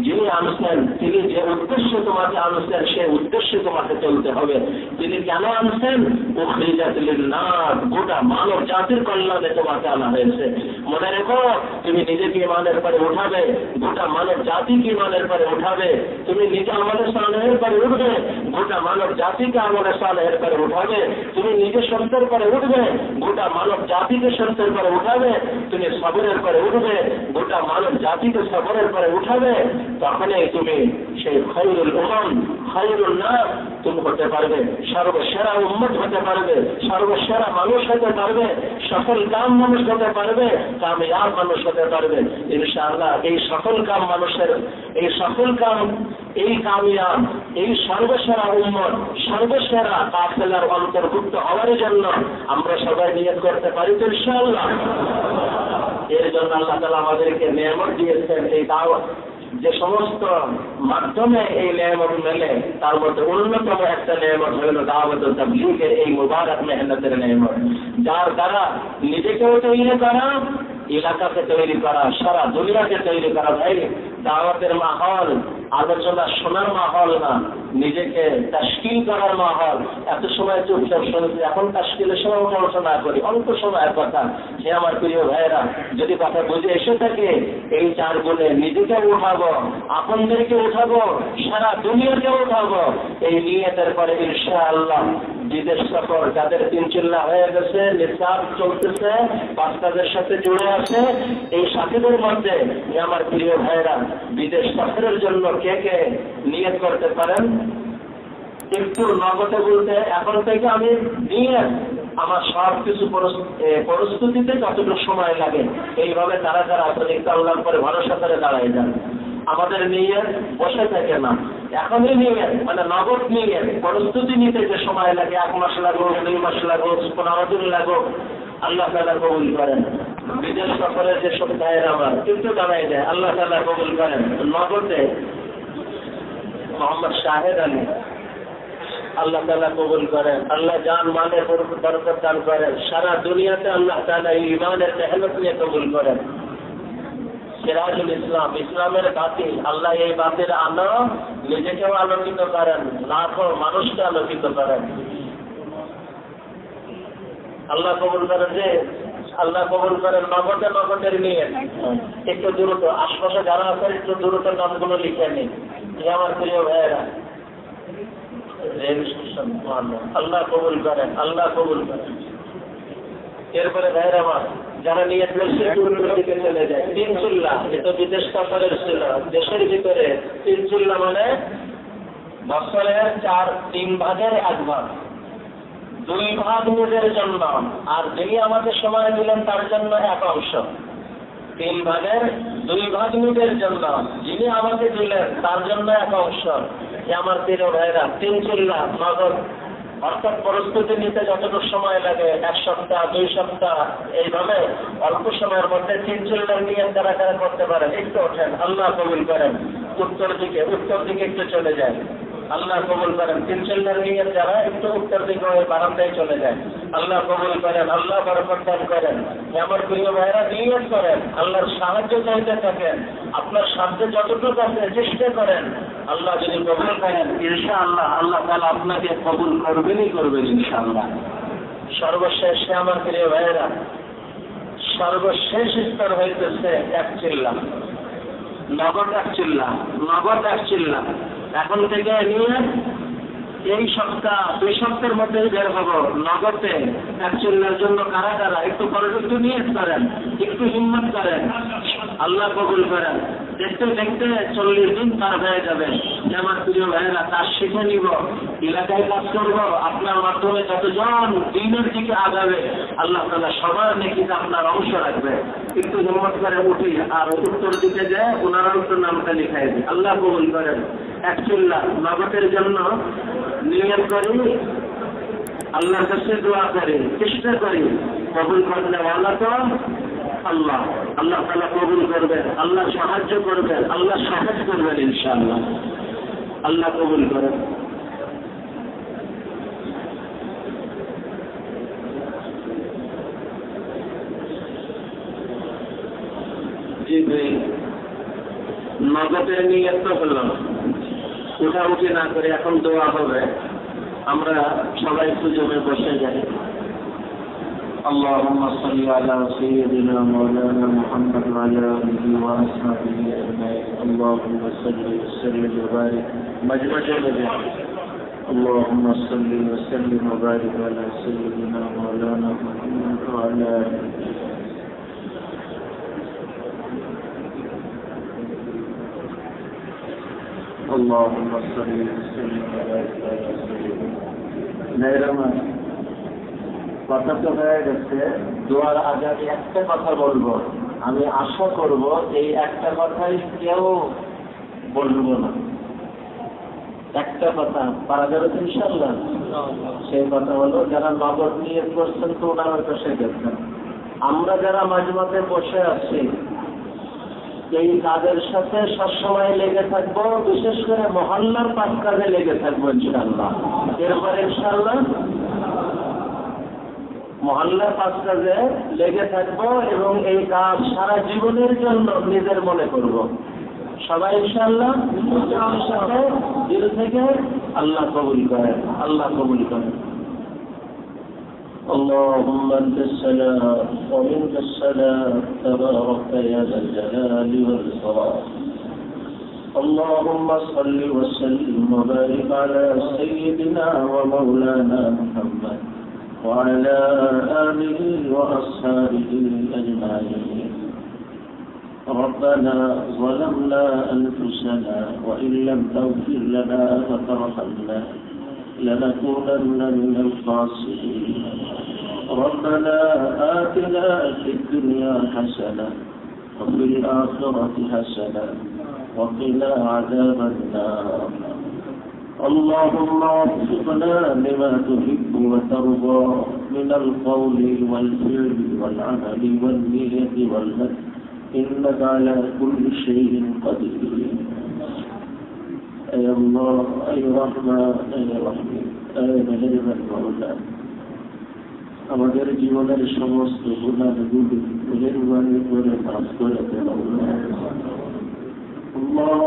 যিনি আনছেন তিনি যে উদ্দেশ্যে তোমাকে আনছেন সেই উদ্দেশ্যে তোমাকে চলতে হবে। তিনি কেন আনছেন? উখরিজাত লিন-নাস, গোটা মানব জাতির কল্যাণে তোমাকে আনা হয়েছে। মনে রেখো, তুমি নিজেকে ঈমানের পরে উঠাবে, গোটা মানব জাতিকে ঈমানের পরে উঠাবে। তুমি নিজে আমলে সালেহের পরে উঠবে, গোটা মানব জাতিকে আমলে সালেহের পরে উঠাবে। তুমি নিজে সত্যের পরে উঠবে, গোটা মানব জাতিকে সত্যের পরে উঠাবে। তুমি সবরের পরে উঠবে, গোটা মানব জাতিকে সবরের পরে উঠাবে। তখনই তুমি সেই খায়রুল উম্মাহ, খায়রুন নাস তুমি হতে পারবে, সর্বসেরা উম্মত হতে পারবে, সর্বসেরা মানুষ হতে পারবে, সফল কাম মানুষ হতে পারবে, কামিয়াব মানুষ হতে পারবে ইনশাআল্লাহ। এই সফল কাম মানুষের, এই সফল কাম, এই কামিয়াব, এই সর্বসেরা উম্মত, সর্বসেরা কাফেলার অন্তর্ভুক্ত হওয়ার জন্য আমরা সবাই নিয়ত করতে পারি তো ইনশাআল্লাহ। এর জন্য আল্লাহ তাআলা আমাদেরকে নিয়ামত দিয়েছেন। এই দাওয়াত যে সমস্ত মাধ্যমে এই নিয়ামত মেলে, তার মধ্যে অন্যতম একটা নিয়ামত হল দাওয়াত ও তাবলীগের এই মুবারক মেহনতের নিয়ামত, যার দ্বারা নিজেকেও তৈরি করা, এলাকাকে তৈরি করা, সারা দুনিয়াকে তৈরি করা। ভাই, দাওয়াতের মাহল আলোচনা শোনার মাহল না, নিজেকে তাশকিল করার মাহল। এত সময় চুপচাপ শুনেছি, এখন তাশকিলের সময় আলোচনা করি, অল্প সময়ের কথা। সে আমার প্রিয় ভাইয়েরা, যদি কথা বুঝে এসে থাকে, এই 4 গুণে নিজেকে উঠাবো, আপনদেরকে উঠাবো, সারা দুনিয়াকে উঠাবো, এই নিয়তের পরে ইনশাআল্লাহ বিদেশ সফর, যাদের 3 চিল্লা হয়ে গেছে, নিসাব চলতেছে, 5 কাজের সাথে জুড়ে আছে, এই সাথীদের মধ্যে আমার প্রিয় ভাইয়েরা বিদেশ সফরের জন্য কে কে নিয়ত করতে পারেন? একটু নগদে বলতে, এখন থেকে আমি নিয়ত, আমার সব কিছু প্রস্তুতিতে যতটুকু সময় লাগে, এইভাবে তারা যারা আসলে আল্লাহর পরে ভরসা করে দাঁড়ায় যান। আমাদের নিয়ত বসে থাকে না, এখনই নিয়ত, মানে নগদ নিয়ত, প্রস্তুতি নিতে যে সময় লাগে, 1 মাস লাগুক, 2 মাস লাগুক, 15 দিন লাগুক, আল্লাহ তাআলা কবুল করেন। বিদেশ সফরের যে সব ভাইয়ের আমার কিন্তু দাঁড়ায় যায়, আল্লাহ তাআলা কবুল করেন। নগদে মোহাম্মদ শাহেদ আলী, আল্লাহ তাআলা কবুল করেন। আল্লাহ জান মালের বরকত দান করেন। সারা দুনিয়াতে আল্লাহ তাআলা ঈমানের মেহনত নিয়ে কবুল করেন। সিরাজুল ইসলাম, ইসলামের বাতি, আল্লাহ এই বাতির আলো নিজেকেও আলোকিত করেন, লাখো মানুষকে আলোকিত করেন। আল্লাহ কবুল করেন। যে আল্লাহ কবুল করেন নগদের নিয়ে একটু দ্রুত, আশপাশে যারা আছে একটু দ্রুত নামগুলো লিখে নিন। আমার প্রিয় ভাইয়েরা, আল্লাহ কবুল করেন, আল্লাহ কবুল করেন। এরপরে ভাইয়েরা আমার যারা নিয়ে দূরের দিকে চলে যায়, 3 চিল্লা, এটা বিদেশ সফরের ছিল, দেশের ভিতরে 3 চিল্লা মানে বছরের 3 ভাগের 1 ভাগ, 2 ভাগ নিজের জন্য, আর যিনি আমাদের সময় দিলেন তার জন্য 1 অংশ। 3 ভাগের 2 ভাগ নিজের জন্য, যিনি আমাকে দিলেন তার জন্য 1 অংশ। আমার প্রিয় ভাইরা, 3 চিল্লা নগদ, অর্থাৎ প্রস্তুতি নিতে যতটুকু সময় লাগে, 1 সপ্তাহ, 2 সপ্তাহ, এইভাবে অল্প সময়ের মধ্যে 3 চিল্লার নিয়ত যারা করতে পারেন, একটু ওঠেন, আল্লাহ কবুল করেন। উত্তর দিকে একটু চলে যায়, আল্লাহ কবুল করেন। 3 চিল্লার নিয়ত যারা একটু উত্তর দিকে ওই বারান্দায় চলে যায়, আল্লাহ কবুল করেন, আল্লাহ বরকত দান করেন। আমার প্রিয় ভাইরা, নিয়ত করেন, আল্লাহর সাহায্য চাইতে থাকেন, আপনার সাহায্য যতটুকু আছে চেষ্টা করেন। আল্লাহ যদি কবুল করেন ইনশাআল্লাহ, আল্লাহ তাআলা আপনাকে কবুল করবেন ইনশাআল্লাহ। সর্বশেষে আমার প্রিয় ভাইরা, সর্বশেষ স্তর হইতেছে 1 চিল্লা, নগদ 1 চিল্লা, নগদ 1 চিল্লা। এখন থেকে নিয়ে এই সপ্তাহ 2 সপ্তাহের মধ্যে বের হবো নগদে 1 চিল্লার জন্য। কারা কারা একটু একটু নিয়ত করেন, একটু হিম্মত করেন, আল্লাহ কবুল করেন। দেখতে দেখতে 40 দিন পার হয়ে যাবে। আমার প্রিয় ভাইয়েরা, কাজ শিখে নিব, এলাকায় কাজ করবো, আপনার মাধ্যমে যতজন দিনের দিকে আগাবে আল্লাহ তাআলা সবার নেকিতে আপনার অংশ রাখবে। একটু হিম্মত করে উঠি আর উত্তর দিকে যায় ওনারা উত্তর নামটা লিখাই দিই। আল্লাহ কবুল করেন। 1 চিল্লা নগদের জন্য নিয়ত করি, আল্লাহর কাছে দোয়া করি, চেষ্টা করি। কবুল করলে ওয়ালা তো আল্লাহ, আল্লাহ তাআলা কবুল করবেন, আল্লাহ সাহায্য করবেন, আল্লাহ সহজ করবেন ইনশাআল্লাহ। আল্লাহ কবুল করেন। জি ভাই, নগদের নিয়ত তো হলো, উঠাউঠি না করে এখন দোয়া হবে। আমরা সবাই সুযোগে বসে যাই। اللهم صل على سيدنا مولانا محمد وعلى آله وأصحابه أجمعين. اللهم صل وسلم وبارك اللهم صل وسلم وبارك على سيدنا مولانا محمد وعلى آله. اللهم صل وسلم وبارك على سيدنا. কথা তো হয়ে গেছে, দোয়ার আগে আমি একটা কথা বলবো। আমি আশা করব এই একটা কথাই কেউ বলবো না। একটা কথা পারা যাবে ইনশাআল্লাহ। সেই কথা হলো, যারা নগদ নিয়ত করছেন তো ওনারা বসে গেছেন। আমরা যারা মাঝমাঝে বসে আছি এই কাজের সাথে সবসময় লেগে থাকবো, বিশেষ করে মহল্লার 5 কাজে লেগে থাকবো ইনশাআল্লাহ। এরপরে ইনশাআল্লাহ মহল্লার 5 কাজে লেগে থাকবো এবং এই কাজ সারা জীবনের জন্য নিজের মনে করব। সবাই ইনশাআল্লাহ সাথে দিল থেকে আল্লাহ কবুল করেন, আল্লাহ কবুল করেন। اللهم انت السلام ومنك السلام تبارك يا ذا الجلال والاكرام. اللهم صل وسلم وبارك على سيدنا ومولانا محمد وعلى آله وأصحابه أجمعين. ربنا ظلمنا أنفسنا وإن لم تغفر لنا وترحمنا لنكونن من الخاسرين. ربنا آتنا في الدنيا حسنة وفي الآخرة حسنة وقنا عذاب النار. اللهم وفقنا لما تحب وترضى من القول والفعل والعمل والنية والهدي إنك على كل شيء قدير. أي الله أي رحمن أي رحيم أي مهربان مولانا আমাদের জীবনের সমস্ত গুনাহগুলি মেহেরবানি করে মাফ করে দেন আল্লাহ।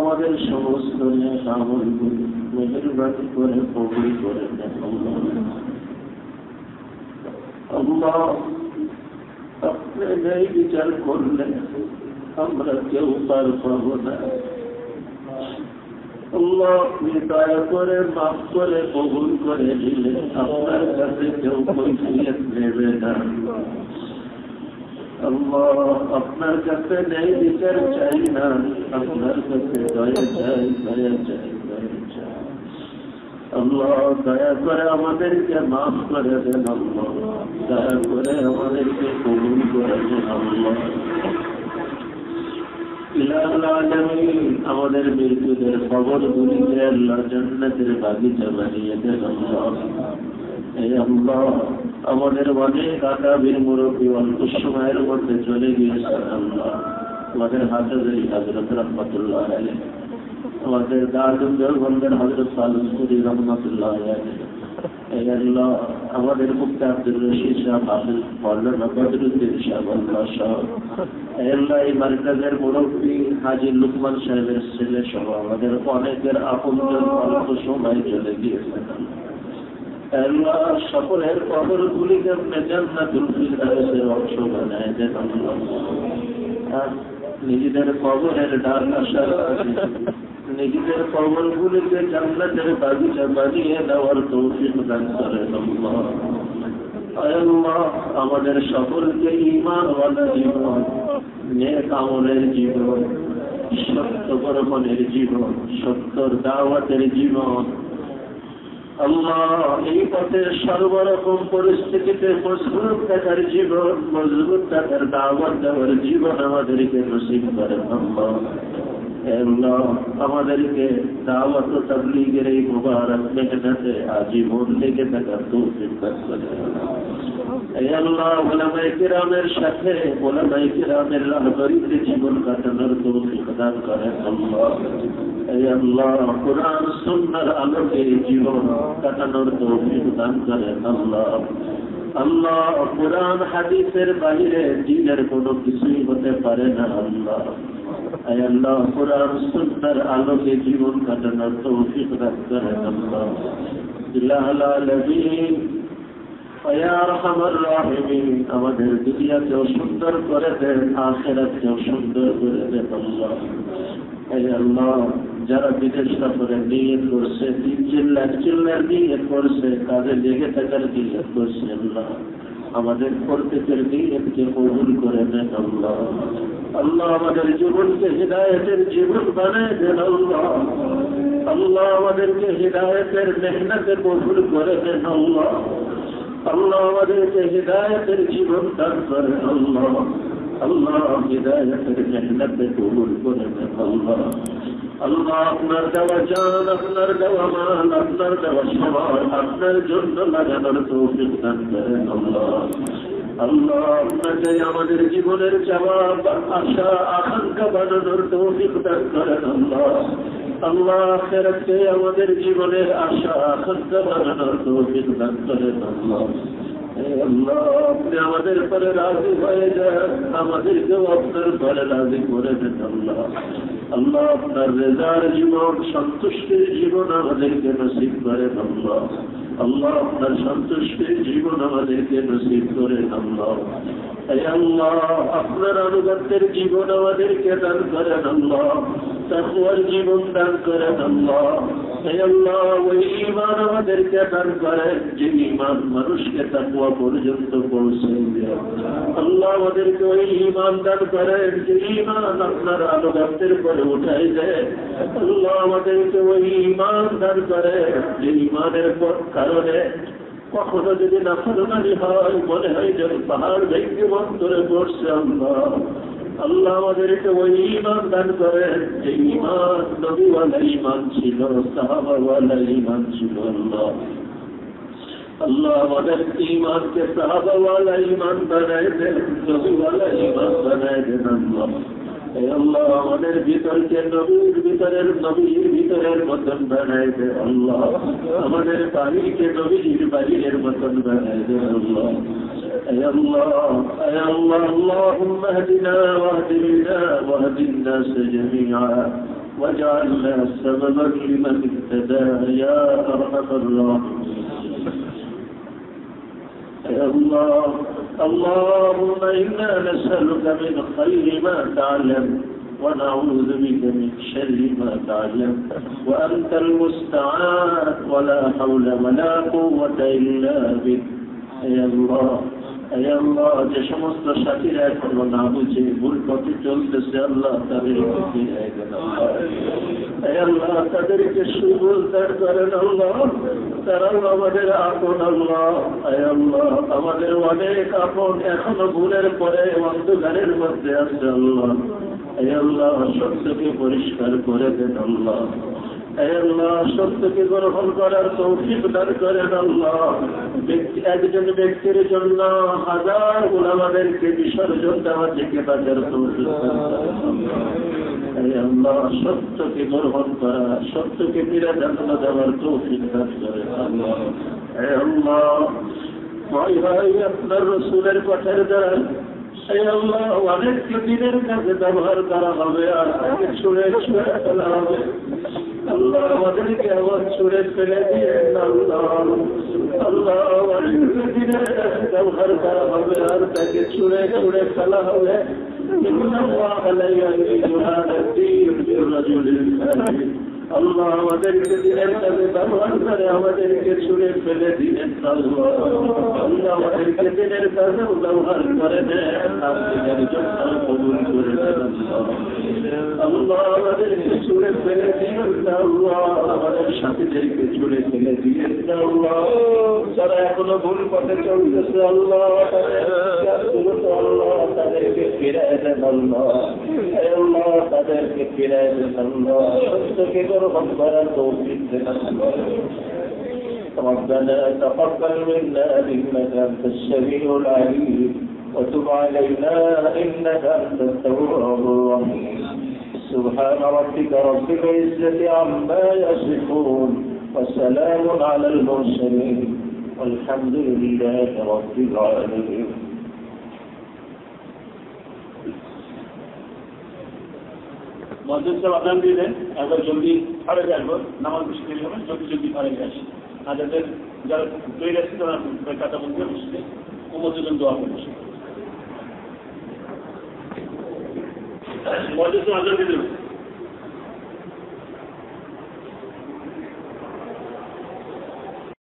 আমাদের সমস্ত নেক আমলগুলি মেহেরবানি করে কবুল করে দেন আল্লাহ। আপনি ন্যায় বিচার করলে আমরা কেউ পার পাব না আল্লাহ। আপনি দয়া করে মাফ করে কবুল করে দিলে আপনার কাছে কেউ কৈফিয়ত নেবে না আল্লাহ। আপনার কাছে ন্যায় বিচার চাই না, আপনার কাছে দয়া চাই, দয়া চাই, দয়া চাই আল্লাহ। দয়া করে আমাদেরকে মাফ করে দেন আল্লাহ, দয়া করে আমাদেরকে কবুল করে দেন আল্লাহ। আমাদের মৃত্যুদের খবর গুলিকে আল্লাহ জান্নাতের বাগিচা বানিয়ে দেন আল্লাহ। এই আল্লাহ আমাদের অনেক আকাবির মুরব্বী অল্প সময়ের মধ্যে চলে গিয়েছেন আল্লাহ। আমাদের হাফেজ হযরত রহমাতুল্লাহ আলাইহি, আমাদের দারুল দেওবন্দের হযরত সালুসপুরি রহমাতুল্লাহ আলাইহি, এই আল্লাহ আমাদের মুফতি আব্দুর রশিদ সাহেব, হাফেজ মাওলানা বদরুদ্দিন সাহেব আল্লাহ সহ, আল্লাহ এই মার্কাজের মুরব্বী হাজী লুকমান সাহেবের ছেলে সহ আমাদের অনেকের আপনজন অল্প সময় চলে গিয়েছেন। আল্লাহ সকলের কবরগুলিকে আপনি জান্নাতুল ফিরদাউসের অংশ বানায় দেন আল্লাহ। নিজেদের কবরের ডান আসার নিজেদের কবরগুলিকে জান্নাতের বাগিচা বানিয়ে দেওয়ার তৌফিক দান করেন আল্লাহ। আল্লাহ আমাদের সকলকে ঈমানওয়ালা জীবন, নেক আমলের জীবন, সত্য কর্মের জীবন, সত্যর দাওয়াতের জীবন, আল্লাহ এই পথে সর্বরকম পরিস্থিতিতে মজবুত থাকার জীবন, মজবুত থাকার দাওয়াত দেওয়ার জীবন আমাদেরকে নসিব করেন আল্লাহ। আল্লাহ আমাদেরকে দাওয়াত ও তাবলীগের এই মুবারক মেহনতে আজীবন লেগে থাকার তৌফিক দান করেন আল্লাহ। উলামায়ে কিরামের সাথে উলামায়ে কিরামের রাহবরিতে জীবন কাটানোর তৌফিক দান করেন আল্লাহ। আল্লাহ কুরআন সুন্নাহর আলোকে জীবন কাটানোর তৌফিক দান করেন আল্লাহ। আল্লাহ কুরআন হাদিসের বাইরে দ্বীনের কোনো কিছুই হতে পারে না আল্লাহ। আল্লাহ কুরআন সুন্নাহর আলোকে জীবন কাটানোর তৌফিক দান করেন আল্লাহ। ইলাহুল আলামিন ইয়া আরহামার রাহিমিন, আমাদের দুনিয়াকেও সুন্দর করে দেন, আখিরাতকেও সুন্দর করে দেন আল্লাহ। আল্লাহ যারা বিদেশ সফরে নিয়ত করছে, 3 লাখ নিয়ত করছে, কাজে লেগে থাকার নিয়ত করছে আল্লাহ, আমাদের প্রত্যেকের নিয়তকে কবুল করে নেন আল্লাহ। আল্লাহ আমাদের জীবনকে হিদায়াতের জীবন বানায় দেন আল্লাহ। আল্লাহ আমাদেরকে হিদায়াতের মেহনতে কবুল করে নেন আল্লাহ। আল্লাহ আমাদেরকে হিদায়াতের জীবন দান করেন আল্লাহ। আল্লাহ হিদায়াতের মেহনতে কবুল করে নেন আল্লাহ। আল্লাহ আপনার দেওয়া জান, আপনার দেওয়া মাল, আপনার দেওয়া সময় আপনার জন্য লাগানোর তৌফিক দান করেন আল্লাহ। আল্লাহ আপনাকে আমাদের জীবনের জবাব, আশা, আকাঙ্ক্ষা বানানোর তৌফিক দান করেন আল্লাহ। আল্লাহ আখিরাতকে আমাদের জীবনের আশা, আকাঙ্ক্ষা বানানোর তৌফিক দান করেন আল্লাহ। আল্লাহ আপনি আমাদের পরে রাজি হয়ে যান, আমাদেরকেও আপনার পরে রাজি করে দেন আল্লাহ। আল্লাহ আপনার রেজার জীবন, সন্তুষ্টির জীবন আমাদেরকে নসিব করেন আল্লাহ। আল্লাহ আপনার সন্তুষ্টির জীবন আমাদেরকে নসিব করেন আল্লাহ। আল্লাহ আপনার আনুগত্যের জীবন আমাদেরকে দান করেন আল্লাহ। তাকওয়ার জীবন দান করেন আল্লাহ। আল্লাহ ওই ঈমান আমাদেরকে দান করেন যে ঈমান মানুষকে তাকওয়া পর্যন্ত পৌঁছে দেয়। আল্লাহ আমাদেরকে ওই ঈমান দান করেন যে ঈমান আপনার আনুগত্যের পরে উঠাই দেয়। আল্লাহ আমাদেরকে ওই ঈমান দান করেন যে ঈমানের কারণে কখনো যদি নাফরমানি হয় মনে হয় যেন পাহাড় ভেঙে বন্ধরে পড়ছে আল্লাহ। আল্লাহ আমাদেরকে ওই ঈমান দান করেন যে ঈমান নবীওয়ালা ঈমান ছিল, সাহাবাওয়ালা ঈমান ছিল আল্লাহ। আল্লাহ আমাদের ঈমানকে সাহাবাওয়ালা ঈমান বানায় দেন, নবীওয়ালা ঈমান বানায় দেন আল্লাহ। আল্লাহ আমাদের ভিতরকে নবীর ভিতরের মতন বানায় দেন আল্লাহ। আমাদের বাড়িকে নবীর বাড়ির মতন বানায় দেন আল্লাহ। اللهم اهدنا واهد بنا واهد الناس جميعا واجعلنا سببا لمن اهتدى يا ارحم الراحمين. اللهم انا نسالك من خير ما تعلم ونعوذ بك من شر ما تعلم وانت المستعان ولا حول ولا قوه الا بك. আল্লাহ যে সমস্ত সাথীরা এখনো না বুঝে ভুল পথে চলতেছে আল্লাহ তাদেরকে ফিরিয়ে দেন আল্লাহ। তাদেরকে সুবুল দান করেন আল্লাহ। তারাও আমাদের আপন আল্লাহ। আল্লাহ আমাদের অনেক আপন এখনো ভুলের পরে অন্ধকারের মধ্যে আছে আল্লাহ। আল্লাহ সত্যকে পরিষ্কার করে দেন আল্লাহ। আল্লাহ সত্যকে গ্রহণ করার তৌফিক দান করেন আল্লাহ। একজন ব্যক্তির জন্য হাজার উলামাদেরকে বিসর্জন দেওয়া থেকে বাঁচার তৌফিক দান করেন আল্লাহ। সত্যকে গ্রহণ করা, সত্যকে বিরাজমান দেওয়ার তৌফিক দান করেন আল্লাহ। আল্লাহ ভাই আপনার রাসূলের কথার দ্বারা আল্লাহ অনেককে দিনের কাছে ব্যবহার করা হবে আর শুনে ফেলা হবে। আল্লাহ আমাদেরকে আবার ছুড়ে ফেলে দিয়ে আল্লাহ আল্লাহ আমাদেরকে দিনের ব্যবহার করা হবে আর তাকে ছুড়ে ছুড়ে ফেলা হবে আল্লাহ আমাদেরকে দিনের কাজে ব্যবহার করে আমাদেরকে ছুড়ে ফেলে দিলেন আল্লাহ আমাদেরকে দিনের কাজে ব্যবহার করে দেন আপনাদের জন্য কবুল করে দেন আল্লাহ আমাদেরকে ছুড়ে ফেলে দিলেন আল্লাহ আমাদের সাথীদেরকে ছুড়ে ফেলে দিলেন আল্লাহ যারা এখনো ভুল পথে চলতেছে আল্লাহ আল্লাহ তাদেরকে ফিরায় দেন আল্লাহ আল্লাহ তাদেরকে ফিরায় দেন আল্লাহ সত্যকে গ্রহণ করার তৌফিক দেন ربنا تقبل منا إنك أنت السميع العليم وتب علينا إنك أنت التواب الرحيم سبحان ربك رب العزة عما يصفون وسلام على المرسلين والحمد لله رب العالمين মসজিদ সাহেব আদান দিলেন একবার জলদি ফাড়ে আসবো নামাজ বেশি দেরি হবে জলদি জলদি ফাড়ে আসি আর যাদের যারা তৈরি আছে তারা কাটা বলতে বসে ও মসজিদ দোয়া করে মসজিদ সাহেব আদান দিলেন